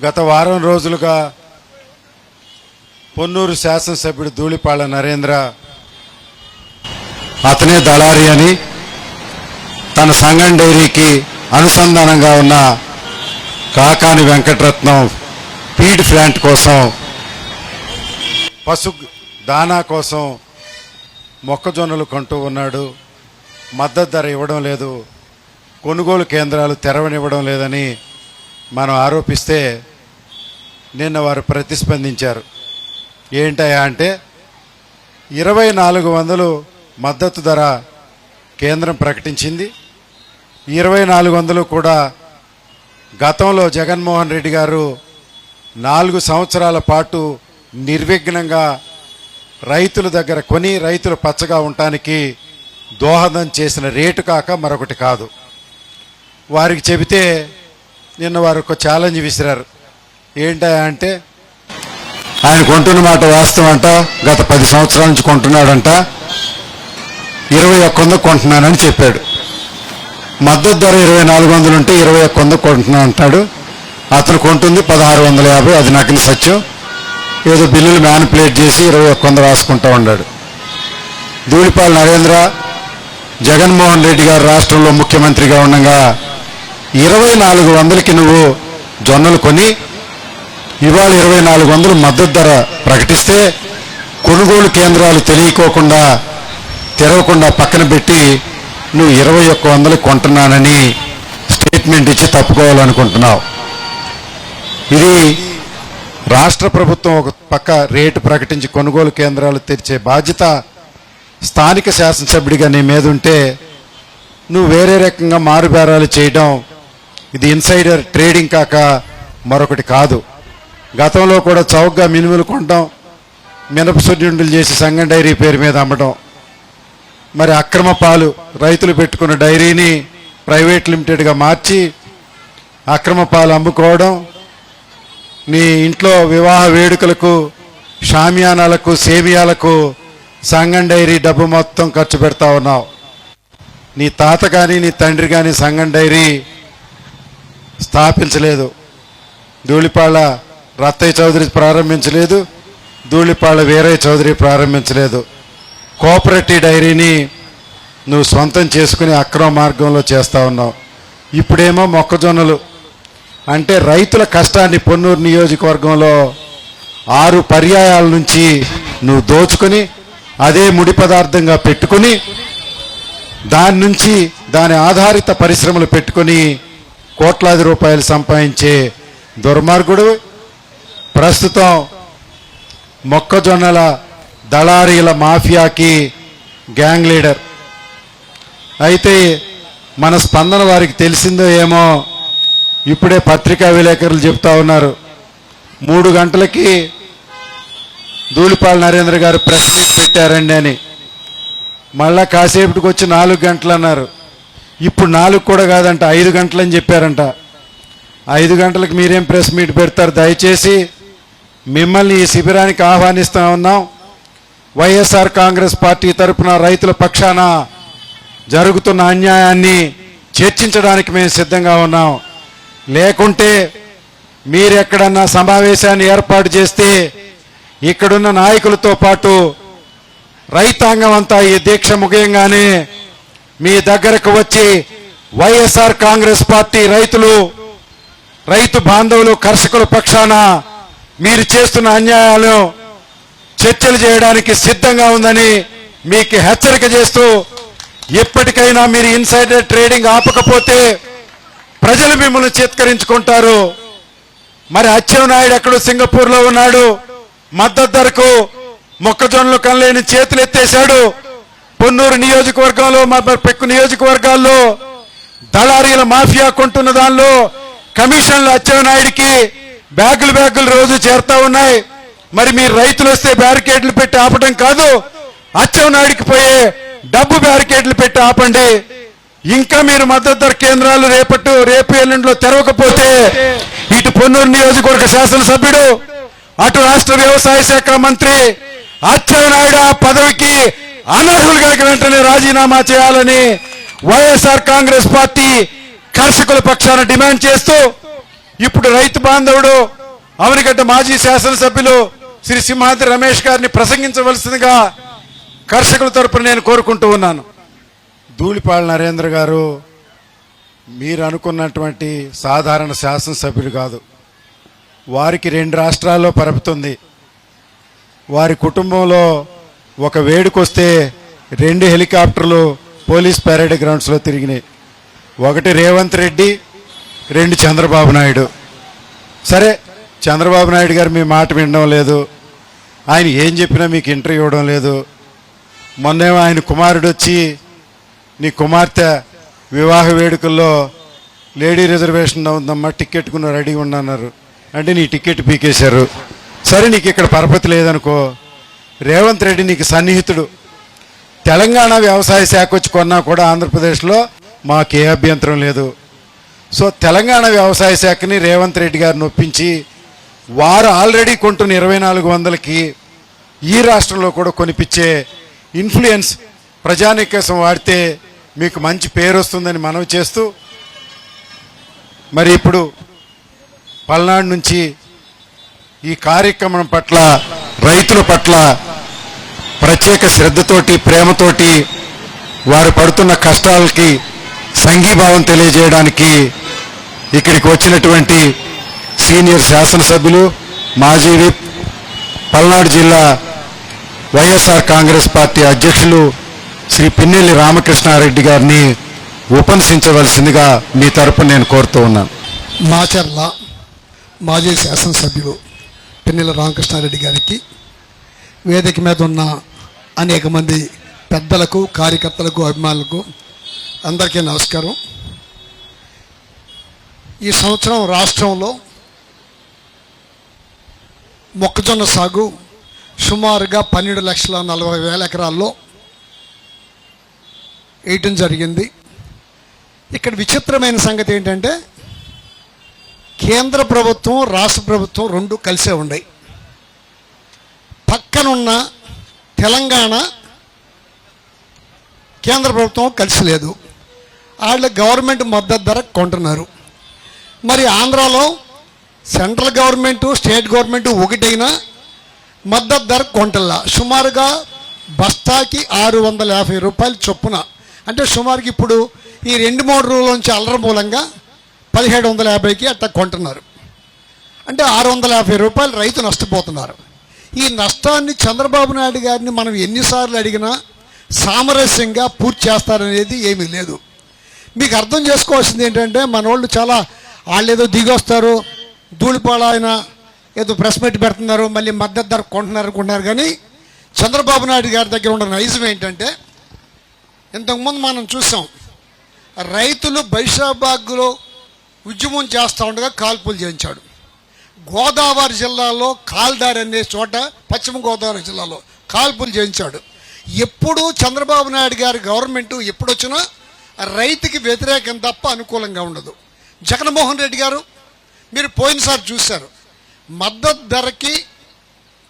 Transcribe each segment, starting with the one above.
గత వారం రోజులుగా పొన్నూరు శాసనసభ్యుడు ధూళిపాళ నరేంద్ర అతనే దళారి అని తన సంగం డైరీకి అనుసంధానంగా ఉన్న కాకాని వెంకటరత్నం ఫీడ్ ప్లాంట్ కోసం పశు దానా కోసం మొక్కజొన్నలు కొంటూ ఉన్నాడు. మద్దతు ధర ఇవ్వడం లేదు, కొనుగోలు కేంద్రాలు తెరవనివ్వడం లేదని మనం ఆరోపిస్తే నిన్న వారు ప్రతిస్పందించారు. ఏంటయ్యా అంటే 2400 మద్దతు ధర కేంద్రం ప్రకటించింది. 2400 కూడా గతంలో జగన్మోహన్ రెడ్డి గారు 4 సంవత్సరాల పాటు నిర్విఘ్నంగా రైతుల దగ్గర కొని రైతులు పచ్చగా ఉండటానికి దోహదం చేసిన రేటు కాక మరొకటి కాదు. వారికి చెబితే నిన్న వారు ఒక ఛాలెంజ్ విసిరారు. ఏంటా అంటే ఆయన కొంటున్న మాట వాస్తవం అంట, గత 10 సంవత్సరాల నుంచి కొంటున్నాడంట, 21 కొంటున్నానని చెప్పాడు. మద్దతు ధర 2400 ఉంటే 21 కొంటున్నా అంటాడు. అతను కొంటుంది 1650, అది నకిలీ సత్యం. ఏదో బిల్లులు మ్యానిపులేట్ చేసి 21 రాసుకుంటా ఉన్నాడు. ధూళిపాళ నరేంద్ర జగన్మోహన్ రెడ్డి గారు రాష్ట్రంలో ముఖ్యమంత్రిగా ఉండగా 2400కి నువ్వు జొన్నలు కొని ఇవాళ 2400 మద్దతు ధర ప్రకటిస్తే కొనుగోలు కేంద్రాలు తెలియకోకుండా తెరవకుండా పక్కన పెట్టి నువ్వు 2100 కొంటున్నానని స్టేట్మెంట్ ఇచ్చి తప్పుకోవాలనుకుంటున్నావు. ఇది రాష్ట్ర ప్రభుత్వం ఒక పక్క రేటు ప్రకటించి కొనుగోలు కేంద్రాలు తెరిచే బాధ్యత స్థానిక శాసనసభ్యుడిగా నీ మీద ఉంటే నువ్వు వేరే రకంగా మారుబేరాలు చేయడం ఇది ఇన్సైడర్ ట్రేడింగ్ కాక మరొకటి కాదు. గతంలో కూడా చౌకగా మినుములు కొనడం, మినపసుడ్యుండులు చేసి సంగం డైరీ పేరు మీద అమ్మడం, మరి అక్రమ పాలు రైతులు పెట్టుకున్న డైరీని ప్రైవేట్ లిమిటెడ్గా మార్చి అక్రమ పాలు అమ్ముకోవడం, నీ ఇంట్లో వివాహ వేడుకలకు షామియానాలకు సేమియాలకు సంగం డైరీ డబ్బు మొత్తం ఖర్చు పెడతా ఉన్నావు. నీ తాత కానీ నీ తండ్రి కానీ సంగం డైరీ స్థాపించలేదు. ధూళిపాళ రత్తయ్య చౌదరి ప్రారంభించలేదు, ధూళిపాళ వీరయ్య చౌదరి ప్రారంభించలేదు. కోఆపరేటివ్ డైరీని నువ్వు సొంతం చేసుకుని అక్రమ మార్గంలో చేస్తా ఉన్నావు. ఇప్పుడేమో మొక్కజొన్నలు అంటే రైతుల కష్టాన్ని పొన్నూరు నియోజకవర్గంలో 6 పర్యాయాల నుంచి నువ్వు దోచుకుని అదే ముడి పదార్థంగా పెట్టుకుని దాని నుంచి దాని ఆధారిత పరిశ్రమలు పెట్టుకుని కోట్లాది రూపాయలు సంపాదించే దుర్మార్గుడు ప్రస్తుతం మొక్కజొన్నల దళారీల మాఫియాకి గ్యాంగ్ లీడర్. అయితే మన స్పందన వారికి తెలిసిందో ఏమో, ఇప్పుడే పత్రికా విలేకరులు చెప్తా ఉన్నారు 3 గంటలకి ధూళిపాళ నరేంద్ర గారు ప్రెస్ మీట్ పెట్టారండి అని. మళ్ళా కాసేపటికి వచ్చి 4 గంటలు అన్నారు. ఇప్పుడు 4 కూడా కాదంట, 5 గంటలని చెప్పారంట. 5 గంటలకు మీరేం ప్రెస్ మీట్ పెడతారు? దయచేసి మిమ్మల్ని ఈ శిబిరానికి ఆహ్వానిస్తా ఉన్నాం. వైఎస్ఆర్ కాంగ్రెస్ పార్టీ తరఫున రైతుల పక్షాన జరుగుతున్న అన్యాయాన్ని చర్చించడానికి మేము సిద్ధంగా ఉన్నాం. లేకుంటే మీరెక్కడన్నా సమావేశాన్ని ఏర్పాటు చేస్తే ఇక్కడున్న నాయకులతో పాటు రైతాంగం అంతా ఈ దీక్ష ముగియంగానే మీ దగ్గరకు వచ్చి వైఎస్ఆర్ కాంగ్రెస్ పార్టీ రైతు బాంధవులు కర్షకుల పక్షాన మీరు చేస్తున్న అన్యాయాలను చర్చలు చేయడానికి సిద్ధంగా ఉందని మీకు హెచ్చరిక చేస్తూ, ఎప్పటికైనా మీరు ఇన్సైడర్ ట్రేడింగ్ ఆపకపోతే ప్రజలు మిమ్మల్ని చేత్కరించుకుంటారు. మరి అచ్చెన్నాయుడు ఎక్కడో సింగపూర్లో ఉన్నాడు, మద్దతు ధరకు మొక్కజొన్నలు కనలేని చేతులు ఎత్తేశాడు. పొన్నూరు నియోజకవర్గంలో పెక్కు నియోజకవర్గాల్లో దళారీల మాఫియా కొంటున్న దానిలో కమిషన్లు అచ్చెన్నాయుడికి బ్యాగులు రోజు చేరుతా ఉన్నాయి. మరి మీరు రైతులు వస్తే బ్యారికేడ్లు పెట్టి ఆపడం కాదు, అచ్చెన్నాయుడికి పోయే డబ్బు బ్యారికేడ్లు పెట్టి ఆపండి. ఇంకా మీరు మద్దతు ధర కేంద్రాలు రేపు ఎల్లుండిలో తెరవకపోతే ఇటు పొన్నూరు నియోజకవర్గ శాసనసభ్యుడు అటు రాష్ట్ర వ్యవసాయ శాఖ మంత్రి అచ్చెన్నాయుడు ఆ పదవికి అనర్హులుగా వెంటనే రాజీనామా చేయాలని వైఎస్ఆర్ కాంగ్రెస్ పార్టీ కర్షకుల పక్షాన డిమాండ్ చేస్తూ ఇప్పుడు రైతు బాంధవుడు అవనిగడ్డ మాజీ శాసనసభ్యులు శ్రీ సింహాద్రి రమేష్ గారిని ప్రసంగించవలసిందిగా కర్షకుల తరపున నేను కోరుకుంటూ ఉన్నాను. ధూళిపాళ నరేంద్ర గారు మీరు అనుకున్నటువంటి సాధారణ శాసనసభ్యులు కాదు. వారికి 2 రాష్ట్రాల్లో పరపుతుంది. వారి కుటుంబంలో ఒక వేడుకొస్తే 2 హెలికాప్టర్లు పోలీస్ పరేడ్ గ్రౌండ్స్లో తిరిగినాయి. 1 రేవంత్ రెడ్డి, 2 చంద్రబాబు నాయుడు. సరే, చంద్రబాబు నాయుడు గారు మీ మాట వినడం లేదు, ఆయన ఏం చెప్పినా మీకు ఇంటర్వ్యూ ఇవ్వడం లేదు. మొన్నేమో ఆయన కుమారుడు వచ్చి నీ కుమార్తె వివాహ వేడుకల్లో లేడీ రిజర్వేషన్ ఉందమ్మా, టికెట్ కొన్న రెడీ ఉండన్నారు అంటే నీ టికెట్ పీకేశారు. సరే, నీకు ఇక్కడ పరపతి లేదనుకో, రేవంత్ రెడ్డి నీకు సన్నిహితుడు, తెలంగాణ వ్యవసాయ శాఖ వచ్చి కొన్నా కూడా ఆంధ్రప్రదేశ్లో మాకే అభ్యంతరం లేదు. సో తెలంగాణ వ్యవసాయ శాఖని రేవంత్ రెడ్డి గారిని ఒప్పించి వారు ఆల్రెడీ కొంటున్న 2400కి ఈ రాష్ట్రంలో కూడా కొనిపించే ఇన్ఫ్లుయెన్స్ ప్రజానికేసం వాడితే మీకు మంచి పేరు వస్తుందని మనవి చేస్తూ, మరి ఇప్పుడు పల్నాడు నుంచి ఈ కార్యక్రమం పట్ల, రైతుల పట్ల ప్రత్యేక శ్రద్ధతోటి, ప్రేమతోటి వారు పడుతున్న కష్టాలకి సంఘీభావం తెలియజేయడానికి ఇక్కడికి వచ్చినటువంటి సీనియర్ శాసనసభ్యులు, మాజీ విప్, పల్నాడు జిల్లా వైఎస్ఆర్ కాంగ్రెస్ పార్టీ అధ్యక్షులు శ్రీ పిన్నెల్లి రామకృష్ణారెడ్డి గారిని ఉపన్యసించవలసిందిగా మీ తరపున నేను కోరుతూ ఉన్నాను. మాచర్ల మాజీ శాసనసభ్యులు పిన్నెల్లి రామకృష్ణారెడ్డి గారికి, వేదిక మీద ఉన్న అనేక మంది పెద్దలకు, కార్యకర్తలకు, అభిమానులకు అందరికీ నమస్కారం. ఈ సంవత్సరం రాష్ట్రంలో మొక్కజొన్న సాగు సుమారుగా 12,40,000 ఎకరాల్లో వేయటం జరిగింది. ఇక్కడ విచిత్రమైన సంగతి ఏంటంటే కేంద్ర ప్రభుత్వం, రాష్ట్ర ప్రభుత్వం 2 కలిసే ఉన్నాయి. పక్కనున్న తెలంగాణ కేంద్ర ప్రభుత్వం కలిసి లేదు. వాళ్ళు గవర్నమెంట్ మద్దతు ధర కొంటున్నారు. మరి ఆంధ్రాలో సెంట్రల్ గవర్నమెంటు, స్టేట్ గవర్నమెంటు ఒకటైనా మద్దతు ధర కొంటల్లా. సుమారుగా బస్తాకి 650 రూపాయలు చొప్పున, అంటే సుమారుగా ఇప్పుడు ఈ 2-3 రోజుల నుంచి అల్లరి మూలంగా 1750కి అట్లా కొంటున్నారు. అంటే 650 రూపాయలు రైతు నష్టపోతున్నారు. ఈ నష్టాన్ని చంద్రబాబు నాయుడు గారిని మనం ఎన్నిసార్లు అడిగినా సామరస్యంగా పూర్తి చేస్తారనేది ఏమీ లేదు. మీకు అర్థం చేసుకోవాల్సింది ఏంటంటే మన వాళ్ళు చాలా, వాళ్ళు ఏదో దిగొస్తారు, ధూళిపాళ ఆయన ఏదో ప్రెస్ మీట్ పెడుతున్నారు, మళ్ళీ మద్దతు ధర కొంటున్నారు అనుకుంటున్నారు. కానీ చంద్రబాబు నాయుడు గారి దగ్గర ఉన్న నైజం ఏంటంటే, ఇంతకుముందు మనం చూసాం, రైతులు బైషాబాగ్లో ఉద్యమం చేస్తూ ఉండగా కాల్పులు చేయించాడు. గోదావరి జిల్లాలో కాల్దారి అనే చోట, పశ్చిమ గోదావరి జిల్లాలో కాల్పులు చేయించాడు. ఎప్పుడు చంద్రబాబు నాయుడు గారి గవర్నమెంటు ఎప్పుడొచ్చినా రైతుకి వ్యతిరేకం తప్ప అనుకూలంగా ఉండదు. జగన్మోహన్ రెడ్డి గారు మీరు పోయినసారి చూశారు, మద్దతు ధరకి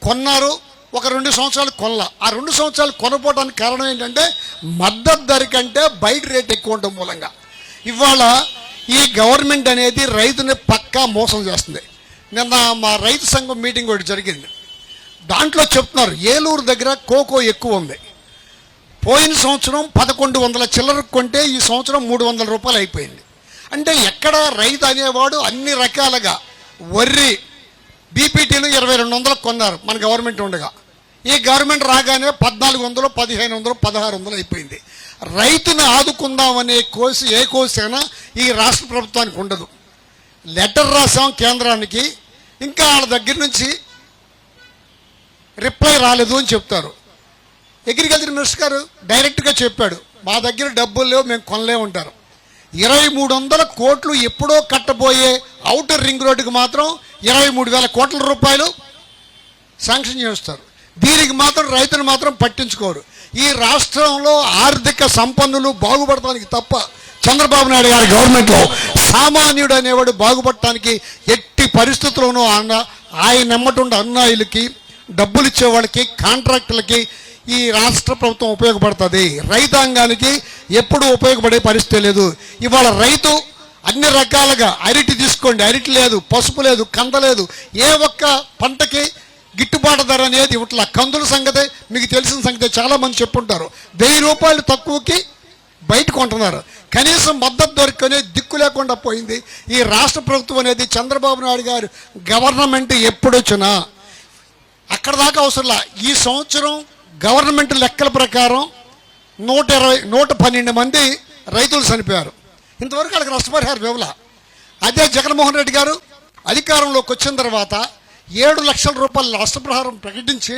కొన్నారు, ఒక 2 సంవత్సరాలు కొనలా. ఆ 2 సంవత్సరాలు కొనపోవడానికి కారణం ఏంటంటే మద్దతు ధర కంటే బయట రేట్ ఎక్కువ ఉండడం మూలంగా. ఇవాళ ఈ గవర్నమెంట్ అనేది రైతుని పక్కా మోసం చేస్తుంది. నిన్న మా రైతు సంఘం మీటింగ్ ఒకటి జరిగింది. దాంట్లో చెప్తున్నారు ఏలూరు దగ్గర కోకో ఎక్కువ ఉంది. పోయిన సంవత్సరం 1100 చిల్లరకు కొంటే ఈ సంవత్సరం 300 రూపాయలు అయిపోయింది. అంటే ఎక్కడ రైతు అనేవాడు అన్ని రకాలుగా వర్రి బీపీటీలు 2200 కొన్నారు మన గవర్నమెంట్ ఉండగా. ఈ గవర్నమెంట్ రాగానే 1400, 1500, 1600 అయిపోయింది. రైతును ఆదుకుందామనే కోసి ఏ కోసైనా ఈ రాష్ట్ర ప్రభుత్వానికి ఉండదు. లెటర్ రాసాం కేంద్రానికి, ఇంకా వాళ్ళ దగ్గర నుంచి రిప్లై రాలేదు అని చెప్తారు. అగ్రికల్చర్ మినిస్టర్ గారు డైరెక్ట్గా చెప్పాడు, మా దగ్గర డబ్బులు లేవు, మేము కొనలేమంటారు. 2300 కోట్లు ఎప్పుడో కట్టబోయే ఔటర్ రింగ్ రోడ్డుకి మాత్రం 23,000 కోట్ల రూపాయలు శాంక్షన్ చేస్తారు. దీనికి మాత్రం రైతులు మాత్రం పట్టించుకోరు. ఈ రాష్ట్రంలో ఆర్థిక సంపన్నులు బాగుపడటానికి తప్ప చంద్రబాబు నాయుడు గారి గవర్నమెంట్లో సామాన్యుడు అనేవాడు బాగుపడటానికి ఎట్టి పరిస్థితుల్లోనూ ఆయన నెమ్మటుండే అన్నాయిలకి, డబ్బులు ఇచ్చే వాళ్ళకి, కాంట్రాక్టులకి ఈ రాష్ట్ర ప్రభుత్వం ఉపయోగపడుతుంది. రైతాంగానికి ఎప్పుడూ ఉపయోగపడే పరిస్థితి లేదు. ఇవాళ రైతు అన్ని రకాలుగా అరటి తీసుకో తీసుకోండి, అరటి లేదు, పసుపు లేదు, కంద లేదు, ఏ ఒక్క పంటకి గిట్టుబాటు ధర అనేది ఇట్లా. కందుల సంగతే మీకు తెలిసిన సంగతే, చాలామంది చెప్పుంటారు. 1000 రూపాయలు తక్కువకి బయట కొంటున్నారు. కనీసం మద్దతు దొరికనే దిక్కు లేకుండా పోయింది ఈ రాష్ట్ర ప్రభుత్వం అనేది. చంద్రబాబు నాయుడు గారు గవర్నమెంట్ ఎప్పుడొచ్చినా అక్కడ దాకా అవసరంలా. ఈ సంవత్సరం గవర్నమెంట్ లెక్కల ప్రకారం 112 మంది రైతులు చనిపోయారు. ఇంతవరకు వాళ్ళకి నష్టపరిహారం ఇవ్వాల. అదే జగన్మోహన్ రెడ్డి గారు అధికారంలోకి వచ్చిన తర్వాత 7 లక్షల రూపాయల నష్టపరిహారం ప్రకటించి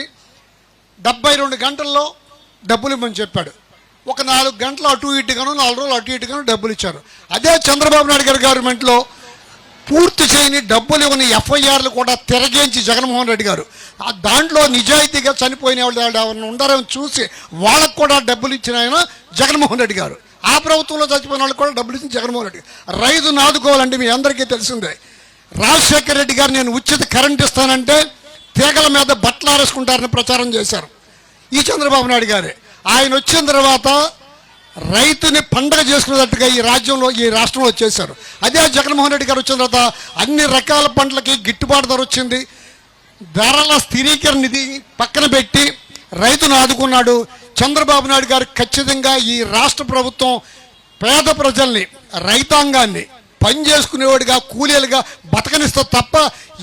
72 గంటల్లో డబ్బులు ఇవ్వమని చెప్పాడు. ఒక 4 గంటలు అటు ఇటుగాను, 4 రోజులు అటు ఇటుగాను డబ్బులు ఇచ్చారు. అదే చంద్రబాబు నాయుడు గారి గవర్నమెంట్లో పూర్తి చేయని డబ్బులు ఇవ్వని ఎఫ్ఐఆర్లు కూడా తిరగేంచి జగన్మోహన్ రెడ్డి గారు దాంట్లో నిజాయితీగా చనిపోయిన వాళ్ళు ఎవరైనా ఉండారని చూసి వాళ్ళకు కూడా డబ్బులు ఇచ్చిన ఆయన జగన్మోహన్ రెడ్డి గారు. ఆ ప్రభుత్వంలో చచ్చిపోయిన వాళ్ళకి కూడా డబ్బులు ఇచ్చిన జగన్మోహన్ రెడ్డి. రైతును ఆదుకోవాలంటే మీ అందరికీ తెలిసిందే. రాజశేఖర రెడ్డి గారు నేను ఉచిత కరెంట్ ఇస్తానంటే తీగల మీద బట్టలు ఆరేసుకుంటారని ప్రచారం చేశారు ఈ చంద్రబాబు నాయుడు గారే. ఆయన వచ్చిన తర్వాత రైతుని పండగ చేసుకునేటట్టుగా ఈ రాష్ట్రంలో చేశారు. అదే జగన్మోహన్ రెడ్డి గారు వచ్చిన తర్వాత అన్ని రకాల పంటలకి గిట్టుబాటు ధర వచ్చింది. ధరల స్థిరీకరణ నిధి పక్కన పెట్టి రైతును ఆదుకున్నాడు చంద్రబాబు నాయుడు గారు. ఖచ్చితంగా ఈ రాష్ట్ర ప్రభుత్వం పేద ప్రజల్ని, రైతాంగాన్ని పని చేసుకునేవాడిగా, కూలీలుగా బతకనిస్తా తప్ప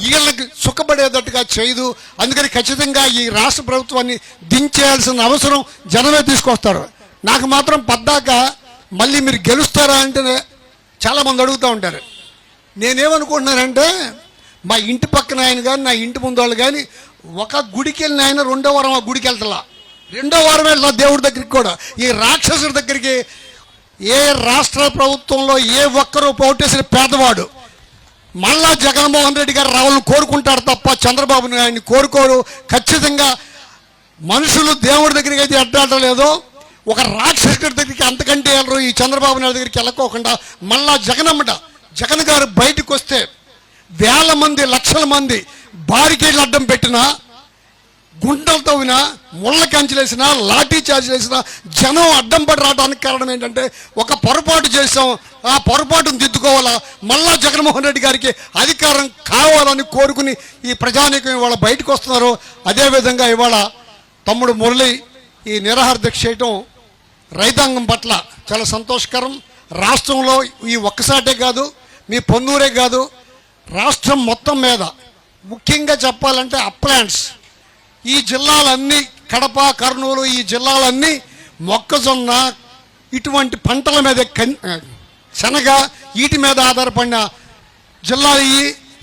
వీళ్ళకి సుఖపడేటట్టుగా చేయదు. అందుకని ఖచ్చితంగా ఈ రాష్ట్ర ప్రభుత్వాన్ని దించేయాల్సిన అవసరం జనమే తీసుకొస్తారు. నాకు మాత్రం పద్దాక మళ్ళీ మీరు గెలుస్తారా అంటే చాలామంది అడుగుతూ ఉంటారు. నేనేమనుకుంటున్నానంటే మా ఇంటి పక్కన ఆయన కానీ, నా ఇంటి ముందు వాళ్ళు కానీ ఒక గుడికి వెళ్ళిన ఆయన 2వ వారం ఆ గుడికి వెళ్తలా, 2వ వారం వెళ్తా దేవుడి దగ్గరికి కూడా. ఈ రాక్షసుడి దగ్గరికి ఏ రాష్ట్ర ప్రభుత్వంలో ఏ ఒక్కరూ పోటేసిన పేదవాడు మళ్ళా జగన్మోహన్ రెడ్డి గారు రావాలని కోరుకుంటారు తప్ప చంద్రబాబు నాయుడిని కోరుకోరు. ఖచ్చితంగా మనుషులు దేవుడి దగ్గరికి అయితే అడ్డాడలేదో ఒక రాక్షసుడి దగ్గరికి అంతకంటే వెళ్ళరు. ఈ చంద్రబాబు నాయుడు దగ్గరికి వెళ్ళకోకుండా మళ్ళా జగన్ గారు బయటకు వస్తే వేల మంది, లక్షల మంది బారికేడ్లు అడ్డం పెట్టినా, గుంటలతో వినా, ముళ్ళ కంచెలేసినా, లాఠీ చార్జ్ చేసినా జనం అడ్డం పడి రావడానికి కారణం ఏంటంటే ఒక పొరపాటు చేసాం, ఆ పొరపాటును దిద్దుకోవాలా, మళ్ళా జగన్మోహన్ రెడ్డి గారికి అధికారం కావాలని కోరుకుని ఈ ప్రజానీకం ఇవాళ బయటకు వస్తున్నారు. అదేవిధంగా ఇవాళ తమ్ముడు మురళి ఈ నిరాహార దీక్ష చేయటం రైతాంగం పట్ల చాలా సంతోషకరం. రాష్ట్రంలో ఈ ఒక్కసాటే కాదు, మీ పొన్నూరే కాదు, రాష్ట్రం మొత్తం మీద ముఖ్యంగా చెప్పాలంటే అప్లాంట్స్ ఈ జిల్లాలన్నీ, కడప, కర్నూలు ఈ జిల్లాలన్నీ మొక్కజొన్న ఇటువంటి పంటల మీద, శనగ వీటి మీద ఆధారపడిన జిల్లాలు.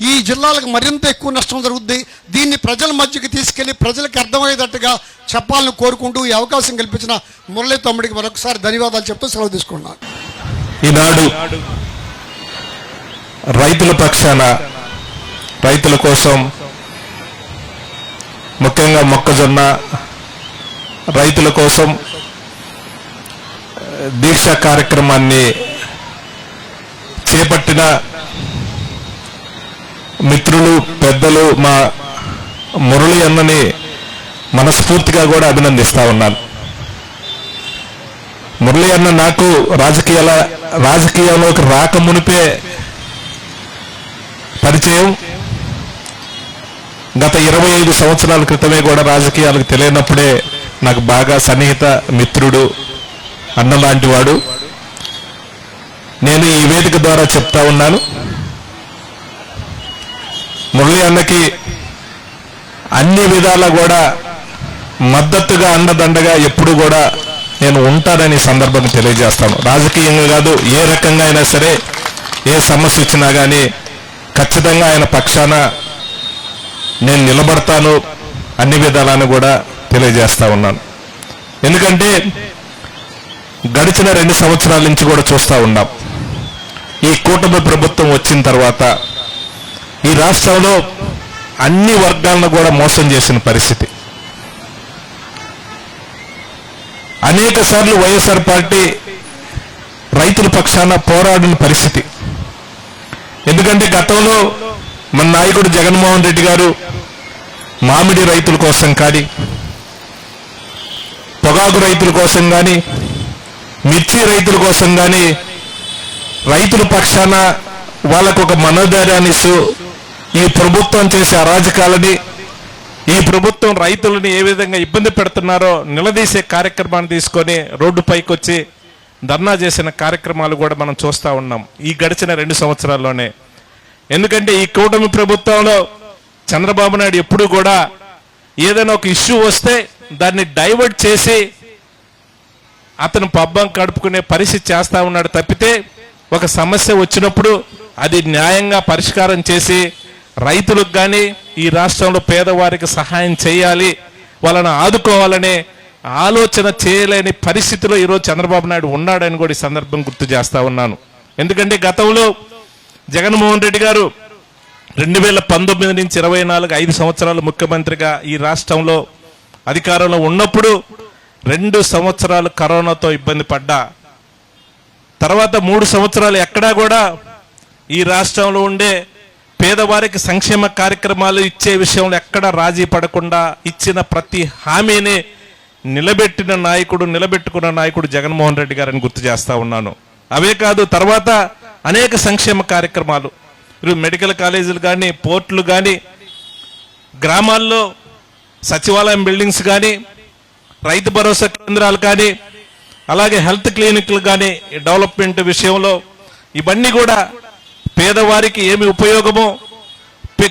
ఈ జిల్లాలకు మరింత ఎక్కువ నష్టం జరుగుద్ది. దీన్ని ప్రజల మధ్యకి తీసుకెళ్లి ప్రజలకు అర్థమయ్యేటట్టుగా చెప్పాలని కోరుకుంటూ ఈ అవకాశం కల్పించిన మురళీ తమ్ముడికి మరొకసారి ధన్యవాదాలు చెప్తూ సెలవు తీసుకున్నాను. ఈనాడు రైతుల పక్షాన, రైతుల కోసం, ముఖ్యంగా మొక్కజొన్న రైతుల కోసం దీక్షా కార్యక్రమాన్ని చేపట్టిన మిత్రులు, పెద్దలు మా మురళి అన్నని మనస్ఫూర్తిగా కూడా అభినందిస్తా ఉన్నాను. మురళి అన్న నాకు రాజకీయాల్లోకి రాక మునిపే పరిచయం. గత 25 సంవత్సరాల క్రితమే కూడా రాజకీయాలకు తెలియనప్పుడే నాకు బాగా సన్నిహిత మిత్రుడు, అన్న లాంటి వాడు. నేను ఈ వేదిక ద్వారా చెప్తా ఉన్నాను, మురళి అన్నకి అన్ని విధాలా కూడా మద్దతుగా, అండదండగా ఎప్పుడు కూడా నేను ఉంటానని సందర్భంగా తెలియజేస్తాను. రాజకీయంగా కాదు, ఏ రకంగా అయినా సరే, ఏ సమస్య వచ్చినా కానీ ఖచ్చితంగా ఆయన పక్షాన నేను నిలబడతాను, అన్ని విధాలను కూడా తెలియజేస్తా ఉన్నాను. ఎందుకంటే గడిచిన 2 సంవత్సరాల నుంచి కూడా చూస్తూ ఉన్నాం, ఈ కూటమి ప్రభుత్వం వచ్చిన తర్వాత ఈ రాష్ట్రంలో అన్ని వర్గాలను కూడా మోసం చేసిన పరిస్థితి. అనేక సార్లు వైఎస్ఆర్ పార్టీ రైతుల పక్షాన పోరాడిన పరిస్థితి. ఎందుకంటే గతంలో మన నాయకుడు జగన్మోహన్ రెడ్డి గారు మామిడి రైతుల కోసం కానీ, పొగాకు రైతుల కోసం కానీ, మిర్చి రైతుల కోసం కానీ రైతుల పక్షాన వాళ్ళకు ఒక మనోధైర్యాన్ని ఇస్తూ ఈ ప్రభుత్వం చేసే అరాజకాలని, ఈ ప్రభుత్వం రైతులని ఏ విధంగా ఇబ్బంది పెడుతున్నారో నిలదీసే కార్యక్రమాన్ని తీసుకొని రోడ్డుపైకి వచ్చి ధర్నా చేసిన కార్యక్రమాలు కూడా మనం చూస్తూ ఉన్నాం ఈ గడిచిన 2 సంవత్సరాల్లోనే. ఎందుకంటే ఈ కూటమి ప్రభుత్వంలో చంద్రబాబు నాయుడు ఎప్పుడు కూడా ఏదైనా ఒక ఇష్యూ వస్తే దాన్ని డైవర్ట్ చేసి అతను పబ్బం గడుపుకునే పరిస్థితి చేస్తా ఉన్నాడు తప్పితే, ఒక సమస్య వచ్చినప్పుడు అది న్యాయంగా పరిష్కారం చేసి రైతులకు కానీ ఈ రాష్ట్రంలో పేదవారికి సహాయం చేయాలి, వాళ్ళని ఆదుకోవాలనే ఆలోచన చేయలేని పరిస్థితిలో ఈరోజు చంద్రబాబు నాయుడు ఉన్నాడని కూడా ఈ సందర్భం గుర్తు చేస్తా ఉన్నాను. ఎందుకంటే గతంలో జగన్మోహన్ రెడ్డి గారు 2019 నుంచి 24 5 సంవత్సరాలు ముఖ్యమంత్రిగా ఈ రాష్ట్రంలో అధికారంలో ఉన్నప్పుడు 2 సంవత్సరాలు కరోనాతో ఇబ్బంది పడ్డా, తర్వాత 3 సంవత్సరాలు ఎక్కడా కూడా ఈ రాష్ట్రంలో ఉండే పేదవారికి సంక్షేమ కార్యక్రమాలు ఇచ్చే విషయంలో ఎక్కడ రాజీ పడకుండా ఇచ్చిన ప్రతి హామీని నిలబెట్టుకున్న నాయకుడు జగన్మోహన్ రెడ్డి గారని గుర్తు చేస్తా ఉన్నాను. అవే కాదు, తర్వాత అనేక సంక్షేమ కార్యక్రమాలు, మెడికల్ కాలేజీలు కానీ, పోర్టులు కానీ, గ్రామాల్లో సచివాలయం బిల్డింగ్స్ కానీ, రైతు భరోసా కేంద్రాలు కానీ, అలాగే హెల్త్ క్లినిక్లు కానీ డెవలప్మెంట్ విషయంలో ఇవన్నీ కూడా పేదవారికి ఏమి ఉపయోగమో,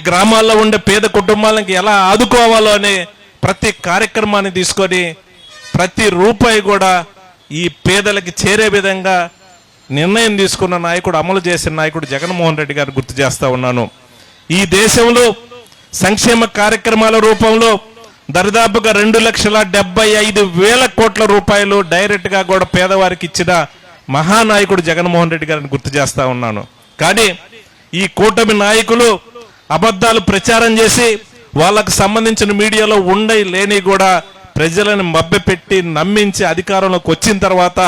గ్రామాల్లో ఉండే పేద కుటుంబాలకి ఎలా ఆదుకోవాలో అనే ప్రతి కార్యక్రమాన్ని తీసుకొని ప్రతి రూపాయి కూడా ఈ పేదలకి చేరే విధంగా నిర్ణయం తీసుకున్న నాయకుడు, అమలు చేసిన నాయకుడు జగన్మోహన్ రెడ్డి గారు గుర్తు చేస్తా ఉన్నాను. ఈ దేశంలో సంక్షేమ కార్యక్రమాల రూపంలో దరిదాపుగా 2,75,000 కోట్ల రూపాయలు డైరెక్ట్ గా కూడా పేదవారికి ఇచ్చిన మహానాయకుడు జగన్మోహన్ రెడ్డి గారిని గుర్తు చేస్తా ఉన్నాను. కానీ ఈ కూటమి నాయకులు అబద్ధాలు ప్రచారం చేసి వాళ్ళకు సంబంధించిన మీడియాలో లేని కూడా ప్రజలను మభ్యపెట్టి నమ్మించి అధికారంలోకి వచ్చిన తర్వాత